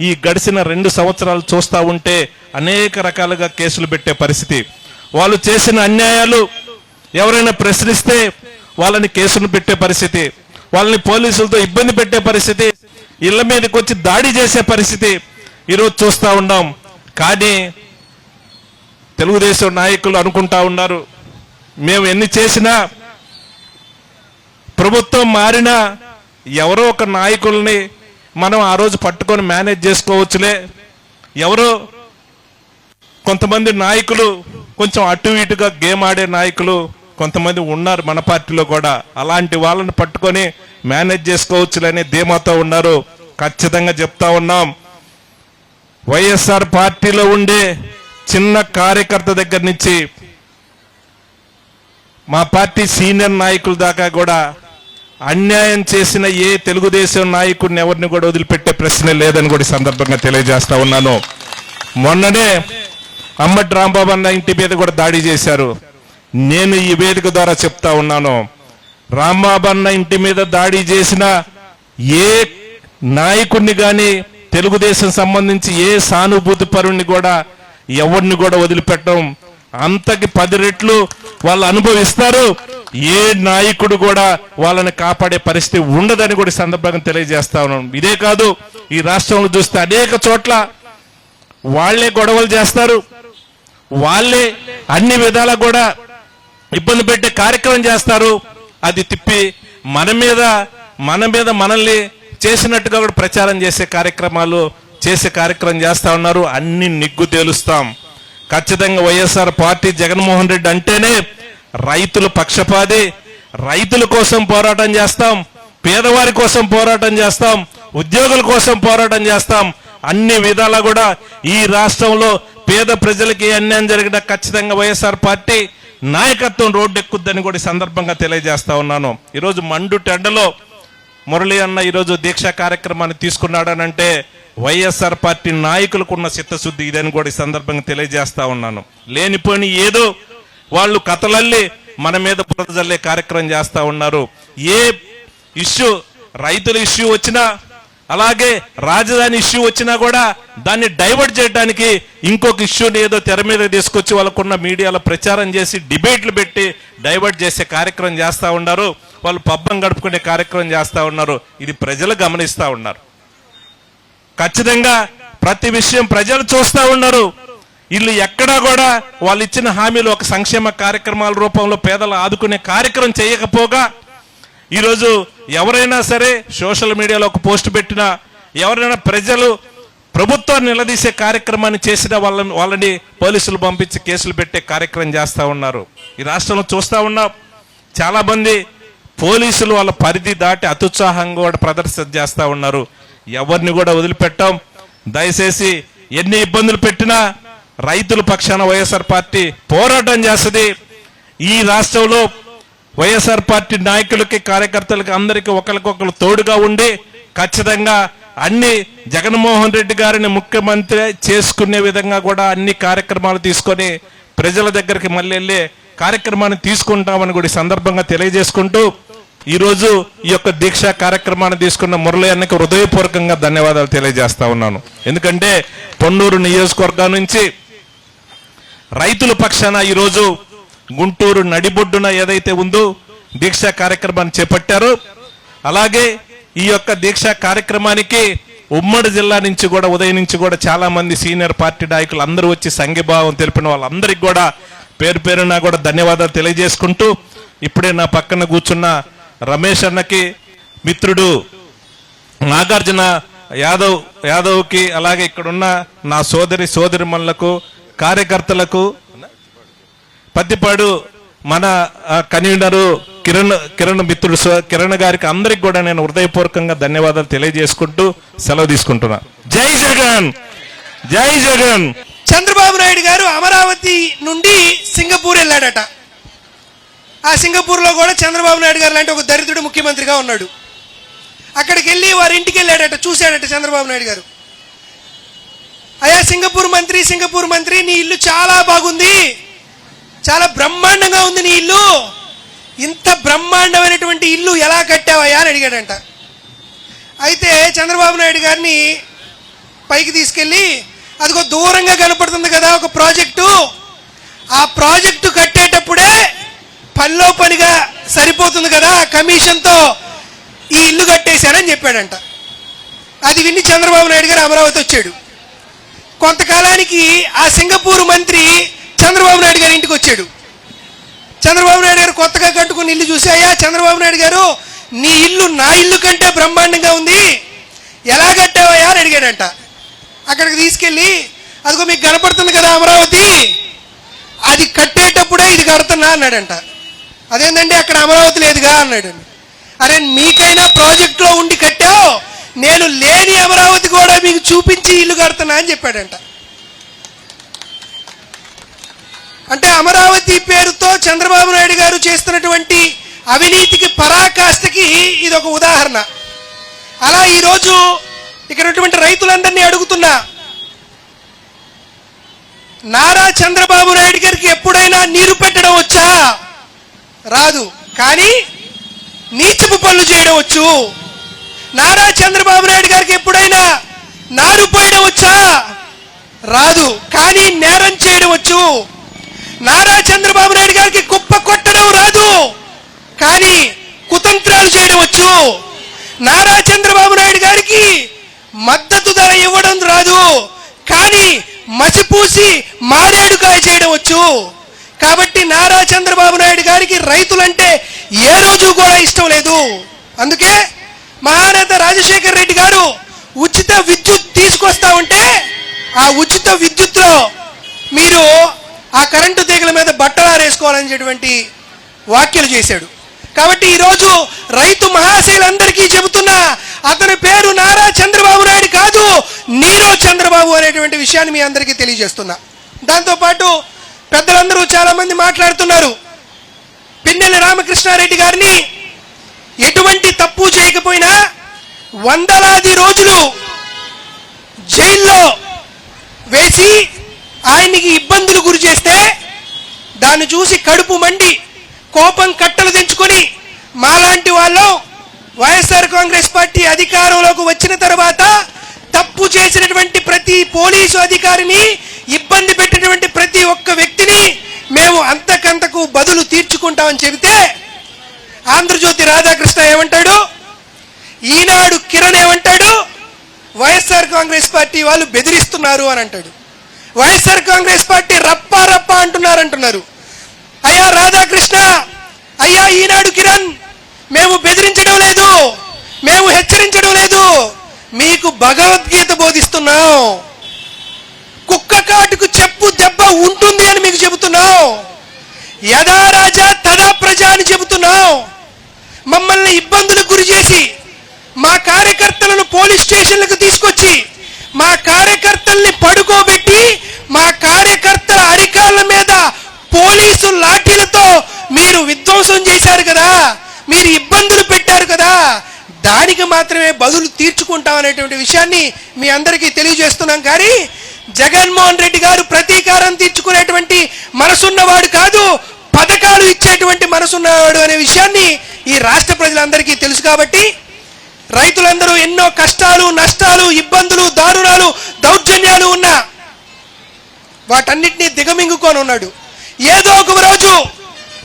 ఈ గడిచిన 2 సంవత్సరాలు చూస్తూ ఉంటే అనేక రకాలుగా కేసులు పెట్టే పరిస్థితి, వాళ్ళు చేసిన అన్యాయాలు ఎవరైనా ప్రశ్నిస్తే వాళ్ళని కేసులు పెట్టే పరిస్థితి, వాళ్ళని పోలీసులతో ఇబ్బంది పెట్టే పరిస్థితి, ఇళ్ల మీదకి వచ్చి దాడి చేసే పరిస్థితి ఈరోజు చూస్తూ ఉన్నాం. కానీ తెలుగుదేశం నాయకులు అనుకుంటా ఉన్నారు, మేము ఎన్ని చేసినా ప్రభుత్వం మారినా ఎవరో ఒక నాయకుల్ని మనం ఆ రోజు పట్టుకొని మేనేజ్ చేసుకోవచ్చులే, ఎవరో కొంతమంది నాయకులు కొంచెం అటు ఇటుగా గేమ్ ఆడే నాయకులు కొంతమంది ఉన్నారు మన పార్టీలో కూడా, అలాంటి వాళ్ళని పట్టుకొని మేనేజ్ చేసుకోవచ్చులనే ధీమాతో ఉన్నారు. ఖచ్చితంగా చెప్తా ఉన్నాం, వైఎస్ఆర్ పార్టీలో ఉండే చిన్న కార్యకర్త దగ్గర నుంచి మా పార్టీ సీనియర్ నాయకుల దాకా కూడా అన్యాయం చేసిన ఏ తెలుగుదేశం నాయకుడిని ఎవరిని కూడా వదిలిపెట్టే ప్రశ్నే లేదని కూడా సందర్భంగా తెలియజేస్తా ఉన్నాను. మొన్ననే అమ్మటి రాంబాబు అన్న ఇంటి మీద కూడా దాడి చేశారు. నేను ఈ వేదిక ద్వారా చెప్తా ఉన్నాను, రాంబాబు అన్న ఇంటి మీద దాడి చేసిన ఏ నాయకుడిని కానీ, తెలుగుదేశం సంబంధించి ఏ సానుభూతి పరుణ్ణి కూడా ఎవరిని కూడా వదిలిపెట్టం, అంతకి 10 రెట్లు వాళ్ళు అనుభవిస్తారు. ఏ నాయకుడు కూడా వాళ్ళని కాపాడే పరిస్థితి ఉండదని కూడా సందర్భంగా తెలియజేస్తా ఉన్నాను. ఇదే కాదు, ఈ రాష్ట్రంలో చూస్తే అనేక చోట్ల వాళ్లే గొడవలు చేస్తారు, వాళ్ళే అన్ని విధాలా కూడా ఇబ్బంది పెట్టే కార్యక్రమం చేస్తారు. అది తిప్పి మన మీద మనల్ని చేసినట్టుగా కూడా ప్రచారం చేసే కార్యక్రమం చేస్తా ఉన్నారు. అన్ని నిగ్గు తేలుస్తాం. ఖచ్చితంగా వైఎస్ఆర్ పార్టీ జగన్మోహన్ రెడ్డి అంటేనే రైతుల పక్షపాతి, రైతుల కోసం పోరాటం చేస్తాం, పేదవారి కోసం పోరాటం చేస్తాం, ఉద్యోగుల కోసం పోరాటం చేస్తాం. అన్ని విధాలా కూడా ఈ రాష్ట్రంలో పేద ప్రజలకి అన్యాయం జరిగిన ఖచ్చితంగా వైఎస్ఆర్ పార్టీ నాయకత్వం రోడ్డెక్కుద్దని కూడా సందర్భంగా తెలియజేస్తా ఉన్నాను. ఈరోజు మండు టెండలో మురళి అన్న ఈరోజు దీక్షా కార్యక్రమాన్ని తీసుకున్నాడనంటే వైఎస్ఆర్ పార్టీ నాయకులకున్న చిత్తశుద్ధి ఇదని కూడా ఈ సందర్భంగా తెలియజేస్తా ఉన్నాను. లేనిపోని ఏదో వాళ్ళు కథలల్లి మన మీద బురదజల్లే కార్యక్రమం చేస్తా ఉన్నారు. ఏ ఇష్యూ, రైతుల ఇష్యూ వచ్చినా, అలాగే రాజధాని ఇష్యూ వచ్చినా కూడా దాన్ని డైవర్ట్ చేయడానికి ఇంకొక ఇష్యూని ఏదో తెర మీద తీసుకొచ్చి వాళ్ళకున్న మీడియాలో ప్రచారం చేసి డిబేట్లు పెట్టి డైవర్ట్ చేసే కార్యక్రమం చేస్తా ఉన్నారు. వాళ్ళు పబ్బం గడుపుకునే కార్యక్రమం చేస్తా ఉన్నారు. ఇది ప్రజలు గమనిస్తా ఉన్నారు. ఖచ్చితంగా ప్రతి విషయం ప్రజలు చూస్తా ఉన్నారు. వీళ్ళు ఎక్కడా కూడా వాళ్ళు ఇచ్చిన హామీలు ఒక సంక్షేమ కార్యక్రమాల రూపంలో పేదలు ఆదుకునే కార్యక్రమం చేయకపోగా ఈరోజు ఎవరైనా సరే సోషల్ మీడియాలో ఒక పోస్ట్ పెట్టినా, ఎవరైనా ప్రజలు ప్రభుత్వాన్ని నిలదీసే కార్యక్రమాన్ని చేసిన వాళ్ళని పోలీసులు పంపించి కేసులు పెట్టే కార్యక్రమం చేస్తూ ఉన్నారు. ఈ రాష్ట్రంలో చూస్తూ ఉన్నాం, చాలా మంది పోలీసులు వాళ్ళ పరిధి దాటి అత్యుత్సాహంగా కూడా ప్రదర్శన చేస్తూ ఉన్నారు. ఎవరిని కూడా వదిలిపెట్టాం. దయచేసి ఎన్ని ఇబ్బందులు పెట్టినా రైతుల పక్షాన వైఎస్ఆర్ పార్టీ పోరాటం చేస్తుంది. ఈ రాష్ట్రంలో వైఎస్ఆర్ పార్టీ నాయకులకి, కార్యకర్తలకి అందరికీ ఒకరికొకరు తోడుగా ఉండి ఖచ్చితంగా అన్ని జగన్మోహన్ రెడ్డి గారిని ముఖ్యమంత్రి చేసుకునే విధంగా కూడా అన్ని కార్యక్రమాలు తీసుకొని ప్రజల దగ్గరికి మళ్ళీ వెళ్ళే కార్యక్రమాన్ని తీసుకుంటామని కూడా ఈ సందర్భంగా తెలియజేసుకుంటూ, ఈరోజు ఈ యొక్క దీక్ష కార్యక్రమాన్ని తీసుకున్న మురళి అన్నకి హృదయపూర్వకంగా ధన్యవాదాలు తెలియజేస్తా ఉన్నాను. ఎందుకంటే పొన్నూరు నియోజకవర్గం నుంచి రైతుల పక్షాన ఈరోజు గుంటూరు నడిబొడ్డున ఏదైతే ఉందో దీక్షా కార్యక్రమాన్ని చేపట్టారో, అలాగే ఈ యొక్క దీక్షా కార్యక్రమానికి ఉమ్మడి జిల్లా నుంచి కూడా, ఉదయం నుంచి కూడా చాలా మంది సీనియర్ పార్టీ నాయకులు అందరూ వచ్చి సంఘీభావం తెలిపిన వాళ్ళందరికీ కూడా పేరు పేరున కూడా ధన్యవాదాలు తెలియజేసుకుంటూ, ఇప్పుడే నా పక్కన కూర్చున్న రమేష్ అన్నకి, మిత్రుడు నాగార్జున యాదవ్కి, అలాగే ఇక్కడున్న నా సోదరిమణులకు, కార్యకర్తలకు, పత్తిపాడు మన కన్వీనరు కిరణ్ మిత్రుడు కిరణ్ గారికి అందరికి కూడా నేను హృదయపూర్వకంగా ధన్యవాదాలు తెలియజేసుకుంటూ సెలవు తీసుకుంటున్నా. జై జగన్, జై జగన్. చంద్రబాబు నాయుడు గారు అమరావతి నుండి సింగపూర్ వెళ్ళాడట. ఆ సింగపూర్లో కూడా చంద్రబాబు నాయుడు గారు లాంటి ఒక దరిద్రుడు ముఖ్యమంత్రిగా ఉన్నాడు. అక్కడికి వెళ్ళి వారి ఇంటికి వెళ్ళాడట, చూశాడట చంద్రబాబు నాయుడు గారు. అయ్యా సింగపూర్ మంత్రి, నీ ఇల్లు చాలా బాగుంది, చాలా బ్రహ్మాండంగా ఉంది నీ ఇల్లు, ఇంత బ్రహ్మాండమైనటువంటి ఇల్లు ఎలా కట్టావయ్యా అని అడిగాడంట. అయితే చంద్రబాబు నాయుడు గారిని పైకి తీసుకెళ్ళి, అదిగో దూరంగా కనపడుతుంది కదా ఒక ప్రాజెక్టు, ఆ ప్రాజెక్టు కట్టేటప్పుడే పనిలో పనిగా సరిపోతుంది కదా, కమిషన్తో ఈ ఇల్లు కట్టేశానని చెప్పాడంట. అది విని చంద్రబాబు నాయుడు గారు అమరావతి వచ్చాడు. కొంతకాలానికి ఆ సింగపూర్ మంత్రి చంద్రబాబు నాయుడు గారి ఇంటికి వచ్చాడు. చంద్రబాబు నాయుడు గారు కొత్తగా కట్టుకుని ఇల్లు చూసి, అయ్యా చంద్రబాబు నాయుడు గారు, నీ ఇల్లు నా ఇల్లు కంటే బ్రహ్మాండంగా ఉంది, ఎలా కట్టావయ్యా అని అడిగాడంట. అక్కడికి తీసుకెళ్ళి, అదిగో మీకు కనపడుతుంది కదా అమరావతి, అది కట్టేటప్పుడే ఇది కడుతున్నా అన్నాడంట. అదేంటంటే అక్కడ అమరావతి లేదుగా అన్నాడు. అరే మీకైనా ప్రాజెక్టులో ఉండి కట్టావు, నేను లేని అమరావతి కూడా మీకు చూపించి ఇల్లు కడుతున్నా అని చెప్పాడంట. అంటే అమరావతి పేరుతో చంద్రబాబు నాయుడు గారు చేస్తున్నటువంటి అవినీతికి, పరాకాష్ఠకి ఇది ఒక ఉదాహరణ. అలా ఈరోజు ఇక్కడ ఉన్నటువంటి రైతులందరినీ అడుగుతున్నా, నారా చంద్రబాబు నాయుడు గారికి ఎప్పుడైనా నీరు పెట్టడం వచ్చా? రాదు. కానీ నీచపు పనులు చేయడం వచ్చు. నారా చంద్రబాబు నాయుడు గారికి ఎప్పుడైనా నారు పోయడం వచ్చా? రాదు. కానీ నేరం చేయడం వచ్చు. నారా చంద్రబాబు నాయుడు గారికి కుప్ప కొట్టడం రాదు, కానీ కుతంత్రాలు చేయడం వచ్చు. నారా చంద్రబాబు నాయుడు గారికి మద్దతు ధర ఇవ్వడం రాదు, కానీ మసిపూసి మారేడుకాయ చేయడం వచ్చు. కాబట్టి నారా చంద్రబాబు నాయుడు గారికి రైతులంటే ఏ రోజు కూడా ఇష్టం లేదు. అందుకే మహానేత రాజశేఖర రెడ్డి గారు ఉచిత విద్యుత్ తీసుకొస్తా ఉంటే ఆ ఉచిత విద్యుత్లో మీరు ఆ కరెంటు తీగల మీద బట్టలారేసుకోవాలనేటువంటి వ్యాఖ్యలు చేశాడు. కాబట్టి ఈరోజు రైతు మహాశైలందరికీ చెబుతున్నా, అతని పేరు నారా చంద్రబాబు నాయుడు కాదు, నీరో చంద్రబాబు అనేటువంటి విషయాన్ని మీ అందరికీ తెలియజేస్తున్నా. దాంతోపాటు పెద్దలందరూ చాలా మంది మాట్లాడుతున్నారు. పిన్నెల్లి రామకృష్ణారెడ్డి గారిని ఎటువంటి తప్పు చేయకపోయినా వందలాది రోజులు జైల్లో వేసి ఆయనకి ఇబ్బందులు గురి చేస్తే దాన్ని చూసి కడుపు మండి కోపం కట్టలు తెంచుకొని మాలాంటి వాళ్ళు వైఎస్ఆర్ కాంగ్రెస్ పార్టీ అధికారంలోకి వచ్చిన తర్వాత తప్పు చేసినటువంటి ప్రతి పోలీసు అధికారిని, ఇబ్బంది పెట్టినటువంటి ప్రతి ఒక్క వ్యక్తిని మేము అంతకంతకు బదులు తీర్చుకుంటామని చెబితే ఆంధ్రజ్యోతి రాధాకృష్ణ ఏమంటాడు, ఈనాడు కిరణ్ ఏమంటాడు, వైఎస్ఆర్ కాంగ్రెస్ పార్టీ వాళ్ళు బెదిరిస్తున్నారు అని అంటాడు. వైఎస్ఆర్ కాంగ్రెస్ పార్టీ రప్పా రప్పా అంటున్నారు. అయ్యా రాధాకృష్ణ, అయ్యా ఈనాడు కిరణ్, మేము బెదిరించడం లేదు, మేము హెచ్చరించడం లేదు, మీకు భగవద్గీత బోధిస్తున్నాం. కుక్క కాటుకు చెప్పు దెబ్బ ఉంటుంది అని మీకు చెబుతున్నాం. యథా రాజా తదా ప్రజ అని చెబుతున్నాం. మమ్మల్ని ఇబ్బందులకు గురి చేసి మా కార్యకర్తలను పోలీస్ స్టేషన్లకు తీసుకొచ్చి మా కార్యకర్తల్ని పడుకోబెట్టి మా కార్యకర్తల అరికాళ్ళ మీద పోలీసు లాఠీలతో మీరు విధ్వంసం చేశారు కదా, మీరు ఇబ్బందులు పెట్టారు కదా, దానికి మాత్రమే బదులు తీర్చుకుంటాం అనేటువంటి విషయాన్ని మీ అందరికీ తెలియజేస్తున్నాం. కానీ జగన్మోహన్ రెడ్డి గారు ప్రతీకారం తీర్చుకునేటువంటి మనసున్నవాడు కాదు, పథకాలు ఇచ్చేటువంటి మనసున్నవాడు అనే విషయాన్ని ఈ రాష్ట్ర ప్రజలందరికీ తెలుసు. కాబట్టి రైతులందరూ ఎన్నో కష్టాలు, నష్టాలు, ఇబ్బందులు, దారుణాలు, దౌర్జన్యాలు ఉన్నా వాటన్నిటినీ దిగమింగుకొని ఉన్నాడు. ఏదో ఒక రోజు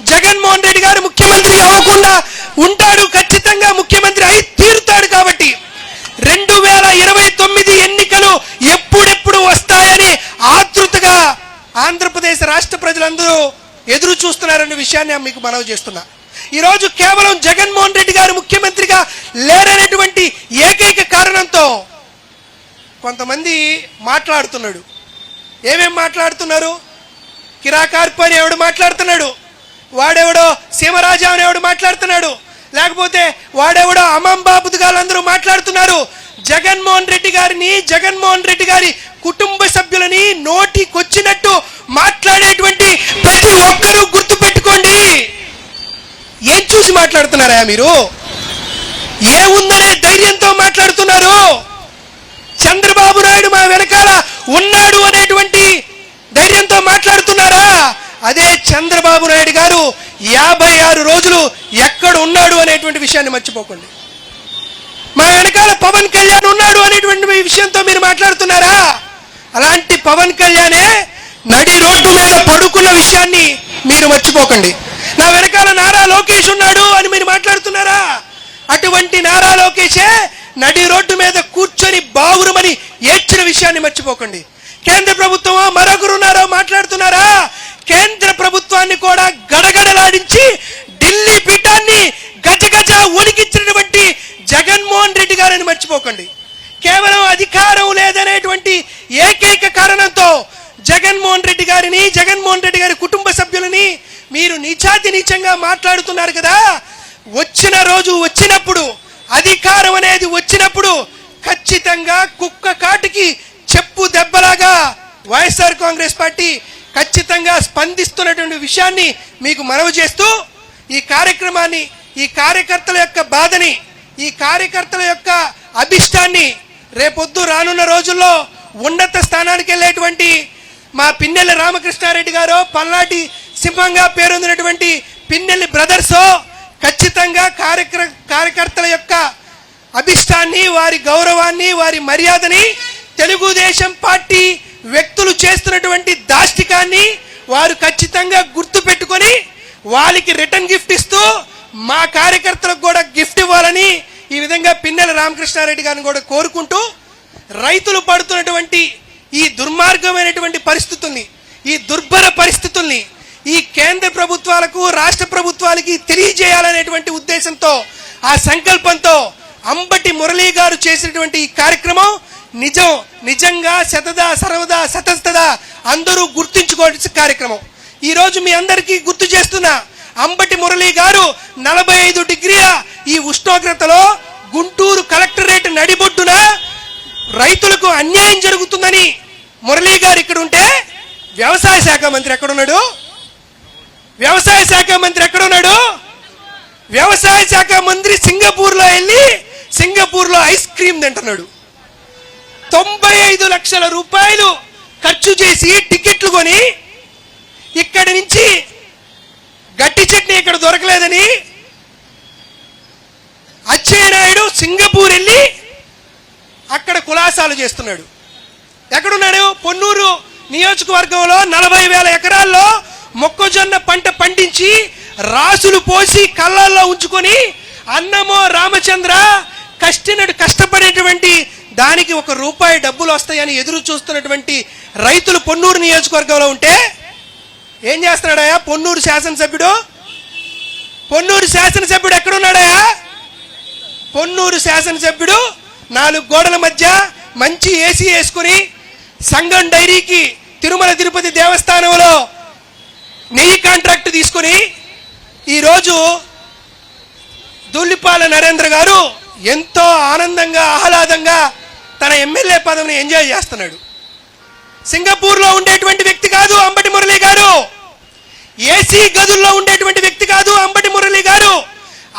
జగన్మోహన్ రెడ్డి గారు ముఖ్యమంత్రి అవ్వకుండా ఉంటాడు, ఖచ్చితంగా ముఖ్యమంత్రి అయి తీరుతాడు. కాబట్టి 2029 ఎన్నికలు ఎప్పుడెప్పుడు వస్తాయని ఆతృతగా ఆంధ్రప్రదేశ్ రాష్ట్ర ప్రజలందరూ ఎదురు చూస్తున్నారనే విషయాన్ని మీకు మనవి చేస్తున్నా. ఈరోజు కేవలం జగన్మోహన్ రెడ్డి గారు ముఖ్యమంత్రిగా లేరనేటువంటి ఏకైక కారణంతో కొంతమంది మాట్లాడుతున్నాడు. ఏమేం మాట్లాడుతున్నారు? కిరాకార్పు అని ఎవడు మాట్లాడుతున్నాడు, వాడెవడో సీమరాజా అని ఎవడు మాట్లాడుతున్నాడు, లేకపోతే వాడెవడో అమంబాబుదుగాళ్ళందరూ మాట్లాడుతున్నారు. జగన్మోహన్ రెడ్డి గారిని, జగన్మోహన్ రెడ్డి గారి కుటుంబ సభ్యులని నోటికొచ్చినట్టు మాట్లాడేటువంటి ప్రతి ఒక్కరూ గుర్తు పెట్టుకోండి. ఏం చూసి మాట్లాడుతున్నారా మీరు? ఏముందనే ధైర్యంతో మాట్లాడుతున్నారు? చంద్రబాబు నాయుడు మా వెనకాల ఉన్నాడు అనేటువంటి ధైర్యంతో మాట్లాడుతున్నారా? అదే చంద్రబాబు నాయుడు గారు 56 రోజులు ఎక్కడ ఉన్నాడు అనేటువంటి విషయాన్ని మర్చిపోకండి. మా వెనకాల పవన్ కళ్యాణ్ ఉన్నాడు అనేటువంటి విషయంతో మీరు మాట్లాడుతున్నారా? అలాంటి పవన్ కళ్యాణే నడి రోడ్డు మీద పడుకున్న విషయాన్ని మీరు మర్చిపోకండి. నా వెనకాల నారా లోకేష్ ఉన్నాడు అని మీరు మాట్లాడుతున్నారా? అటువంటి నారా లోకేషే నడి రోడ్డు మీద కూర్చొని బావురుమని ఏడ్చిన విషయాన్ని మర్చిపోకండి. కేంద్ర ప్రభుత్వమో మరొకరున్నారో మాట్లాడుతున్నారా? కేంద్ర ప్రభుత్వాన్ని కూడా గడగడలాడించి ఢిల్లీ పీఠాన్ని గజగజ ఉనికించినటువంటి జగన్మోహన్ రెడ్డి గారని మర్చిపోకండి. కేవలం అధికారం లేదనేటువంటి ఏకైక కారణంతో జగన్మోహన్ రెడ్డి గారిని, జగన్మోహన్ రెడ్డి గారి కుటుంబ సభ్యులని మీరు నీచాతి నీచంగా మాట్లాడుతున్నారు కదా. వచ్చిన రోజు వచ్చినప్పుడు, అధికారం అనేది వచ్చినప్పుడు ఖచ్చితంగా కుక్క కాటుకి చెప్పు దెబ్బలాగా వైఎస్ఆర్ కాంగ్రెస్ పార్టీ ఖచ్చితంగా స్పందిస్తున్నటువంటి విషయాన్ని మీకు మనవి చేస్తూ ఈ కార్యక్రమాన్ని, ఈ కార్యకర్తల యొక్క బాధని, ఈ కార్యకర్తల యొక్క అభిష్టాన్ని రేపొద్దు రానున్న రోజుల్లో ఉన్నత స్థానానికి వెళ్ళేటువంటి మా పిన్నెల్లి రామకృష్ణారెడ్డి గారో, పల్నాటి సింహంగా పేరొందినటువంటి పిన్నెల్లి బ్రదర్సో ఖచ్చితంగా కార్యకర్తల యొక్క అభిష్టాన్ని, వారి గౌరవాన్ని, వారి మర్యాదని, తెలుగుదేశం పార్టీ వ్యక్తులు చేస్తున్నటువంటి దాష్టికాన్ని వారు ఖచ్చితంగా గుర్తు పెట్టుకొని వాళ్ళకి రిటర్న్ గిఫ్ట్ ఇస్తూ మా కార్యకర్తలకు కూడా గిఫ్ట్ ఇవ్వాలని ఈ విధంగా పిన్నెల రామకృష్ణారెడ్డి గారిని కూడా కోరుకుంటూ, రైతులు పడుతున్నటువంటి ఈ దుర్మార్గమైనటువంటి పరిస్థితుల్ని, ఈ దుర్భర పరిస్థితుల్ని ఈ కేంద్ర ప్రభుత్వాలకు, రాష్ట్ర ప్రభుత్వాలకి తెలియజేయాలనేటువంటి ఉద్దేశంతో, ఆ సంకల్పంతో అంబటి మురళీ గారు చేసినటువంటి ఈ కార్యక్రమం నిజంగా శతదా సర్వదా సతస్తదా అందరూ గుర్తించుకోవాల్సిన కార్యక్రమం. ఈ రోజు మీ అందరికీ గుర్తు చేస్తున్నా, అంబటి మురళీ గారు 45 డిగ్రీల ఈ ఉష్ణోగ్రతలో గుంటూరు కలెక్టరేట్ నడిబొడ్డున రైతులకు అన్యాయం జరుగుతుందని మురళీ గారు ఇక్కడ ఉంటే వ్యవసాయ శాఖ మంత్రి ఎక్కడున్నాడు? వ్యవసాయ శాఖ మంత్రి ఎక్కడున్నాడు? వ్యవసాయ శాఖ మంత్రి సింగపూర్లో వెళ్ళి సింగపూర్లో ఐస్ క్రీమ్ తింటున్నాడు. 95 లక్షల రూపాయలు ఖర్చు చేసి టికెట్లు కొని ఇక్కడి నుంచి గట్టి చట్నీ ఇక్కడ దొరకలేదని అచ్చెన్నాయుడు సింగపూర్ వెళ్ళి అక్కడ కులాసాలు చేస్తున్నాడు. ఎక్కడున్నాడు? పొన్నూరు నియోజకవర్గంలో 40,000 ఎకరాల్లో మొక్కజొన్న పంట పండించి రాసులు పోసి కళ్ళల్లో ఉంచుకొని అన్నమో రామచంద్ర కష్టపడేటువంటి దానికి 1 రూపాయి డబ్బులు వస్తాయని ఎదురు చూస్తున్నటువంటి రైతులు పొన్నూరు నియోజకవర్గంలో ఉంటే ఏం చేస్తున్నాడయా పొన్నూరు శాసనసభ్యుడు? పొన్నూరు శాసనసభ్యుడు ఎక్కడున్నాడయా? పొన్నూరు శాసనసభ్యుడు 4 గోడల మధ్య మంచి ఏసీ వేసుకుని సంగం డైరీకి తిరుమల తిరుపతి దేవస్థానంలో నెయ్యి కాంట్రాక్ట్ తీసుకుని ఈరోజు ధూళిపాల నరేంద్ర గారు ఎంతో ఆనందంగా ఆహ్లాదంగా తన ఎమ్మెల్యే పదవిని ఎంజాయ్ చేస్తున్నాడు. సింగపూర్లో ఉండేటువంటి వ్యక్తి కాదు అంబటి మురళి గారు. ఏసీ గదుల్లో ఉండేటువంటి వ్యక్తి కాదు అంబటి మురళి గారు.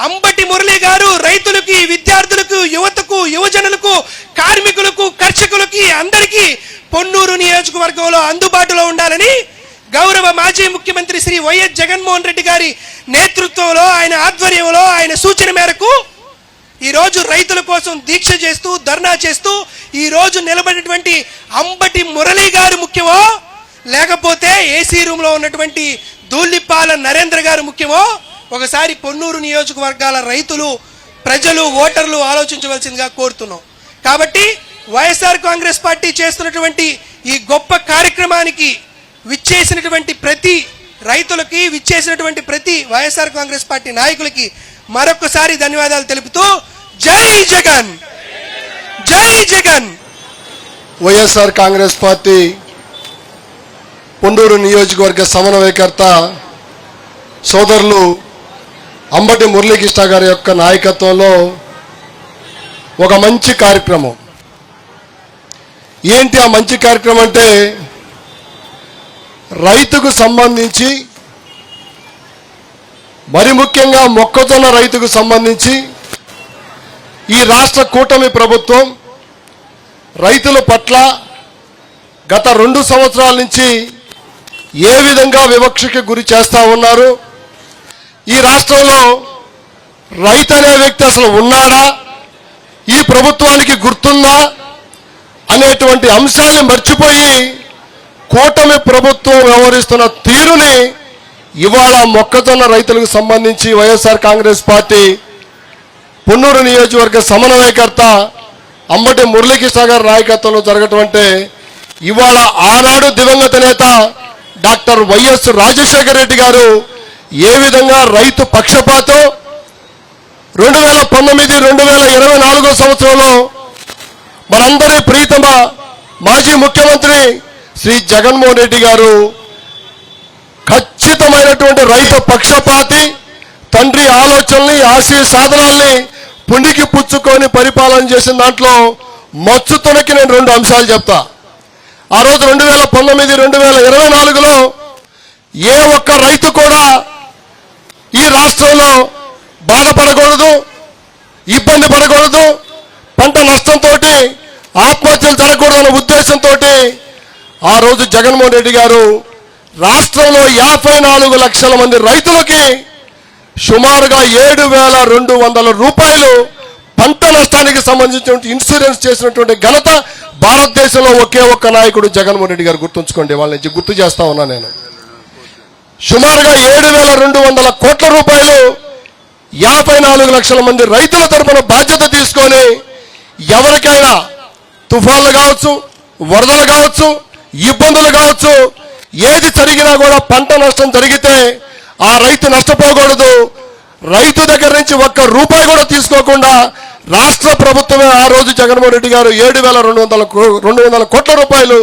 అంబటి మురళి గారు రైతులకి, విద్యార్థులకు, యువతకు, యువజనులకు, కార్మికులకు, కర్షకులకి అందరికీ పొన్నూరు నియోజకవర్గంలో అందుబాటులో ఉండాలని గౌరవ మాజీ ముఖ్యమంత్రి శ్రీ వైఎస్ జగన్మోహన్ రెడ్డి గారి నేతృత్వంలో, ఆయన ఆధ్వర్యంలో, ఆయన సూచన మేరకు ఈరోజు రైతుల కోసం దీక్ష చేస్తూ, ధర్నా చేస్తూ ఈరోజు నిలబడినటువంటి అంబటి మురళి గారు ముఖ్యమో, లేకపోతే ఏసీ రూమ్లో ఉన్నటువంటి ధూళిపాల నరేంద్ర గారు ముఖ్యమో ఒకసారి పొన్నూరు నియోజకవర్గాల రైతులు, ప్రజలు, ఓటర్లు ఆలోచించవలసిందిగా కోరుతున్నాం. కాబట్టి వైఎస్ఆర్ కాంగ్రెస్ పార్టీ చేస్తున్నటువంటి ఈ గొప్ప కార్యక్రమానికి విచ్చేసినటువంటి ప్రతి రైతులకి, విచ్చేసినటువంటి ప్రతి వైఎస్ఆర్ కాంగ్రెస్ పార్టీ నాయకులకి మరొకసారి ధన్యవాదాలు తెలుపుతూ జై జగన్, జై జగన్. వైఎస్ఆర్ కాంగ్రెస్ పార్టీ పొన్నూరు నియోజకవర్గ సమన్వయకర్త సోదరులు అంబటి మురళీకృష్ణ గారి యొక్క నాయకత్వంలో ఒక మంచి కార్యక్రమం. ఏంటి ఆ మంచి కార్యక్రమం అంటే, రైతుకు సంబంధించి, మరి ముఖ్యంగా మొక్కజొన్న రైతుకు సంబంధించి ఈ రాష్ట్ర కూటమి ప్రభుత్వం రైతుల పట్ల గత 2 సంవత్సరాల నుంచి ఏ విధంగా వివక్షకి గురి చేస్తా ఉన్నారు, ఈ రాష్ట్రంలో రైతు అనే వ్యక్తి అసలు ఉన్నాడా, ఈ ప్రభుత్వానికి గుర్తుందా అనేటువంటి అంశాన్ని మర్చిపోయి కూటమి ప్రభుత్వం వ్యవహరిస్తున్న తీరుని ఇవాళ మొక్కజొన్న రైతులకు సంబంధించి వైఎస్ఆర్ కాంగ్రెస్ పార్టీ పొన్నూరు నియోజకవర్గ సమన్వయకర్త అంబటి మురళీకృష్ణ గారి నాయకత్వంలో జరగటం అంటే, ఇవాళ ఆనాడు దివంగత నేత డాక్టర్ వైఎస్ రాజశేఖర రెడ్డి గారు ఏ విధంగా రైతు పక్షపాతం 2019-2024 సంవత్సరంలో మనందరి ప్రీతమ మాజీ ముఖ్యమంత్రి శ్రీ జగన్మోహన్ రెడ్డి గారు ఖచ్చితమైనటువంటి రైతు పక్షపాతి, తండ్రి ఆలోచనల్ని, ఆశయ సాధనాల్ని పుణికి పుచ్చుకొని పరిపాలన చేసిన దాంట్లో మచ్చుతునకి నేను 2 అంశాలు చెప్తా. ఆ రోజు 2019-2024లో ఏ ఒక్క రైతు కూడా ఈ రాష్ట్రంలో బాధపడకూడదు, ఇబ్బంది పడకూడదు, పంట నష్టంతో ఆత్మహత్యలు జరగకూడదన్న ఉద్దేశంతో ఆ రోజు జగన్మోహన్ రెడ్డి గారు రాష్ట్రంలో 54 లక్షల మంది రైతులకి సుమారుగా 7,200 రూపాయలు పంట నష్టానికి సంబంధించిన ఇన్సూరెన్స్ చేసినటువంటి ఘనత భారతదేశంలో ఒకే ఒక్క నాయకుడు జగన్మోహన్ రెడ్డి గారు. గుర్తుంచుకోండి, వాళ్ళ నుంచి గుర్తు చేస్తా ఉన్నా నేను. సుమారుగా 7,200 కోట్ల రూపాయలు 54 లక్షల మంది రైతుల తరపున బాధ్యత తీసుకొని ఎవరికైనా తుఫాన్లు కావచ్చు, వరదలు కావచ్చు, ఇబ్బందులు కావచ్చు, ఏది జరిగినా కూడా పంట నష్టం జరిగితే ఆ రైతు నష్టపోకూడదు. రైతు దగ్గర నుంచి ఒక్క రూపాయి కూడా తీసుకోకుండా రాష్ట్ర ప్రభుత్వమే ఆ రోజు జగన్మోహన్ రెడ్డి గారు 7,200 కోట్ల రూపాయలు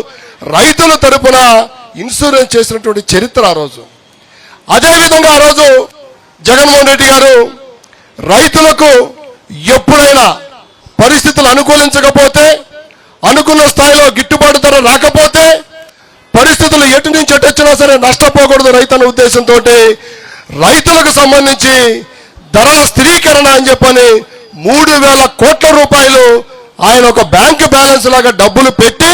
రైతుల తరపున ఇన్సూరెన్స్ చేసినటువంటి చరిత్ర ఆ రోజు. అదేవిధంగా ఆ రోజు జగన్మోహన్ రెడ్డి గారు రైతులకు ఎప్పుడైనా పరిస్థితులు అనుకూలించకపోతే, అనుకున్న స్థాయిలో గిట్టుబాటు ధర రాకపోతే, పరిస్థితులు ఎటు నుంచి ఎటు వచ్చినా సరే నష్టపోకూడదు రైతు అనే ఉద్దేశంతో రైతులకు సంబంధించి ధరల స్థిరీకరణ అని చెప్పని 3,000 కోట్ల రూపాయలు ఆయన ఒక బ్యాంకు బ్యాలెన్స్ లాగా డబ్బులు పెట్టి,